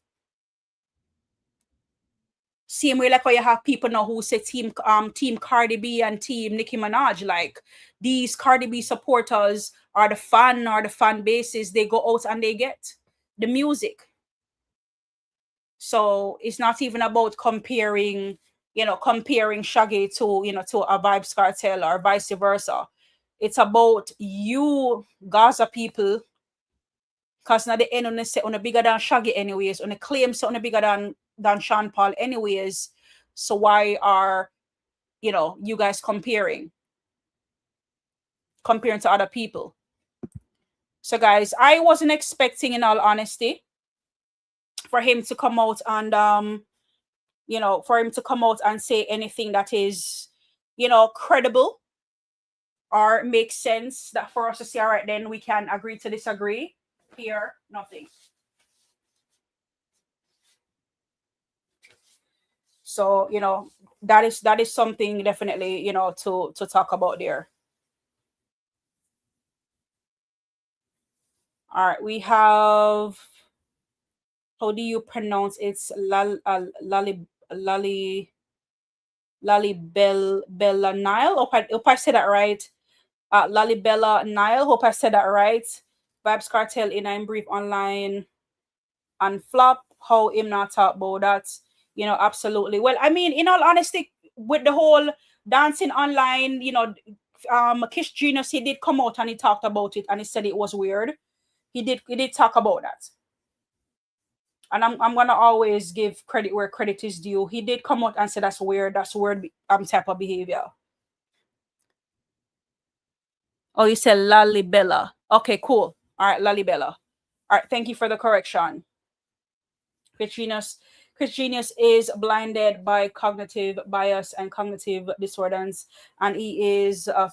Same way like how you have people now who say team Cardi B and team Nicki Minaj, like these Cardi B supporters are the fan bases, they go out and they get the music. So it's not even about comparing Shaggy to, to a Vybz Kartel or vice versa. It's about you Gaza people, because now the end on the say on a bigger than Shaggy anyways, on the claim so on a bigger than Sean Paul anyways. So why are you guys comparing to other people? So guys, I wasn't expecting, in all honesty, for him to come out and say anything that is credible or makes sense, that for us to say, all right, then we can agree to disagree. Here, nothing. So that is something definitely to talk about there. All right, we have, how do you pronounce it? It's Lalibela Nile. Hope I said that right. Lalibela Nile. Hope I said that right. Vybz Kartel in I'm brief online and flop. How him not talk about that? Absolutely. Well, I mean, in all honesty, with the whole dancing online, Kish Genius, he did come out and he talked about it and he said it was weird. He did talk about that. And I'm gonna always give credit where credit is due. He did come out and say that's weird type of behavior. Oh, you said Lalibela. Okay, cool. All right, Lalibela. All right, thank you for the correction. Chris Genius is blinded by cognitive bias and cognitive disorders, and he is a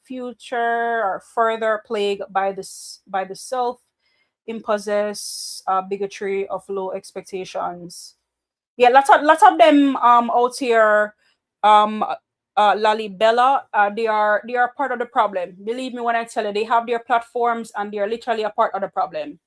future or further plagued by the self-imposed bigotry of low expectations. Yeah, lots of them out here, um Lalibela, they are part of the problem. Believe me when I tell you, they have their platforms and they're literally a part of the problem.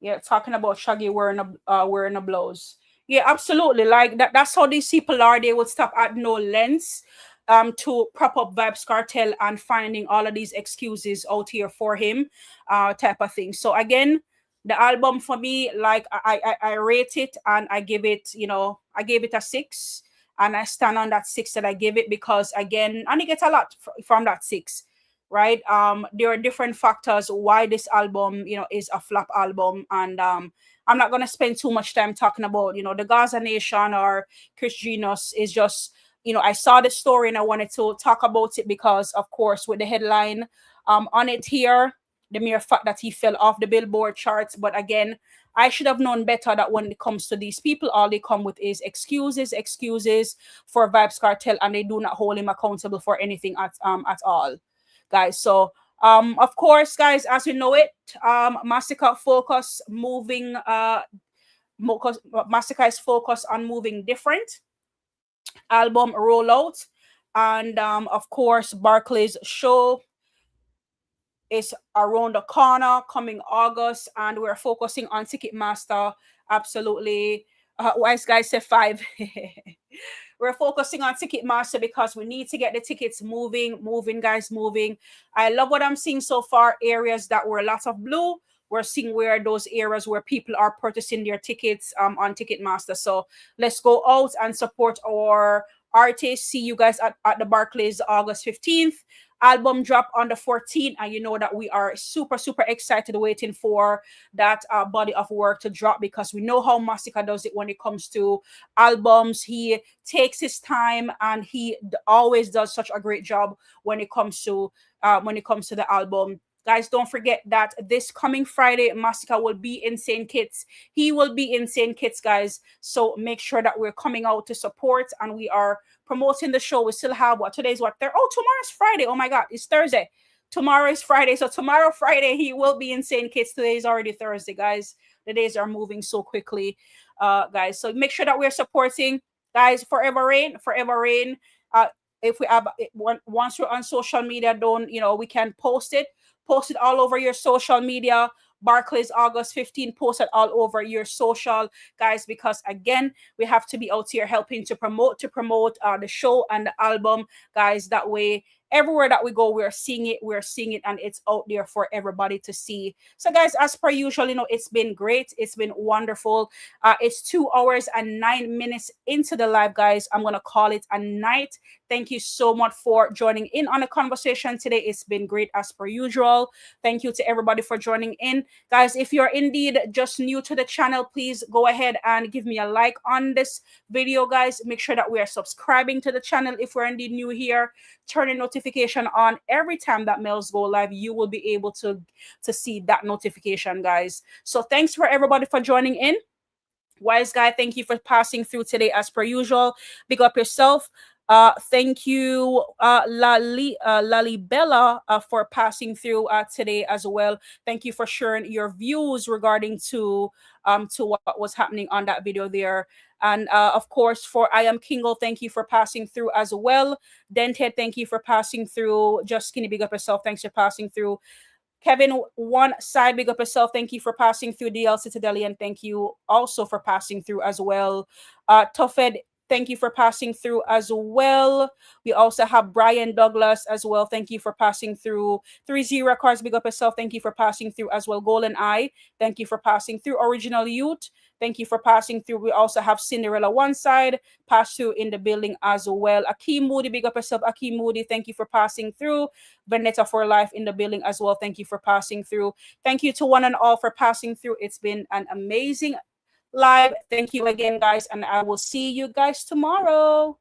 Yeah, talking about Shaggy wearing a blouse. Yeah, absolutely. Like that's how these people are. They would stop at no lengths to prop up Vibes Cartel and finding all of these excuses out here for him, type of thing. So again, the album for me, like I rate it and I give it, I gave it a 6, and I stand on that 6 that I give it, because again, and I get a lot from that 6, right? There are different factors why this album, is a flop album, and I'm not gonna spend too much time talking about, the Gaza Nation or Chris Genius. Is just, I saw the story and I wanted to talk about it because, of course, with the headline on it here, the mere fact that he fell off the Billboard charts. But again, I should have known better that when it comes to these people, all they come with is excuses for Vibes Cartel, and they do not hold him accountable for anything at all, guys. So of course, guys, as we know it, Masicka focus moving Masicka is focused on moving different album rollout, and of course, Barclays show is around the corner coming August, and we're focusing on Ticketmaster. Absolutely. Wise guys said 5. We're focusing on Ticketmaster because we need to get the tickets moving, guys, moving. I love what I'm seeing so far. Areas that were lots of blue, we're seeing where those areas where people are purchasing their tickets on Ticketmaster. So let's go out and support our artists. See you guys at the Barclays August 15th. Album drop on the 14th, and you know that we are super excited waiting for that body of work to drop, because we know how Masicka does it when it comes to albums. He takes his time and he always does such a great job when it comes to the album. Guys, don't forget that this coming Friday, Masicka will be in St. Kitts. He will be in St. Kitts, guys. So make sure that we're coming out to support, and we are promoting the show. We still have tomorrow's Friday. Oh my God, it's Thursday. Tomorrow is Friday. So tomorrow, Friday, he will be in St. Kitts. Today is already Thursday, guys. The days are moving so quickly, guys. So make sure that we're supporting, guys. Forever Rain. If we have once we're on social media, we can post it all over your social media. Barclays August 15, post it all over your social, guys, because again, we have to be out here helping to promote the show and the album, guys. That way, everywhere that we go, we're seeing it, and it's out there for everybody to see. So guys, as per usual, it's been great, it's been wonderful. It's 2 hours and 9 minutes into the live, guys. I'm gonna call it a night. Thank you so much for joining in on the conversation today. It's been great as per usual. Thank you to everybody for joining in, guys. If you're indeed just new to the channel, please go ahead and give me a like on this video, guys. Make sure that we are subscribing to the channel if we're indeed new here. Turn a notification on every time that Mellz go live. You will be able to see that notification, guys. So thanks for everybody for joining in. Wise guy, thank you for passing through today as per usual. Big up yourself. Thank you, Lalibela, for passing through today as well. Thank you for sharing your views regarding to what was happening on that video there. And of course, for I Am Kingo, thank you for passing through as well. Denthead, thank you for passing through. Just Skinny, big up yourself. Thanks for passing through. Kevin, one side, big up yourself. Thank you for passing through. DL Citadelian, thank you also for passing through as well. Tuffed, thank you for passing through as well. We also have Brian Douglas as well. Thank you for passing through. 30 Records, big up yourself. Thank you for passing through as well. Golden Eye, thank you for passing through. Original Youth, thank you for passing through. We also have Cinderella one side, pass through in the building as well. Akeem Moody, big up yourself. Akeem Moody, thank you for passing through. Veneta for Life in the building as well. Thank you for passing through. Thank you to one and all for passing through. It's been an amazing live. Thank you again, guys, and I will see you guys tomorrow.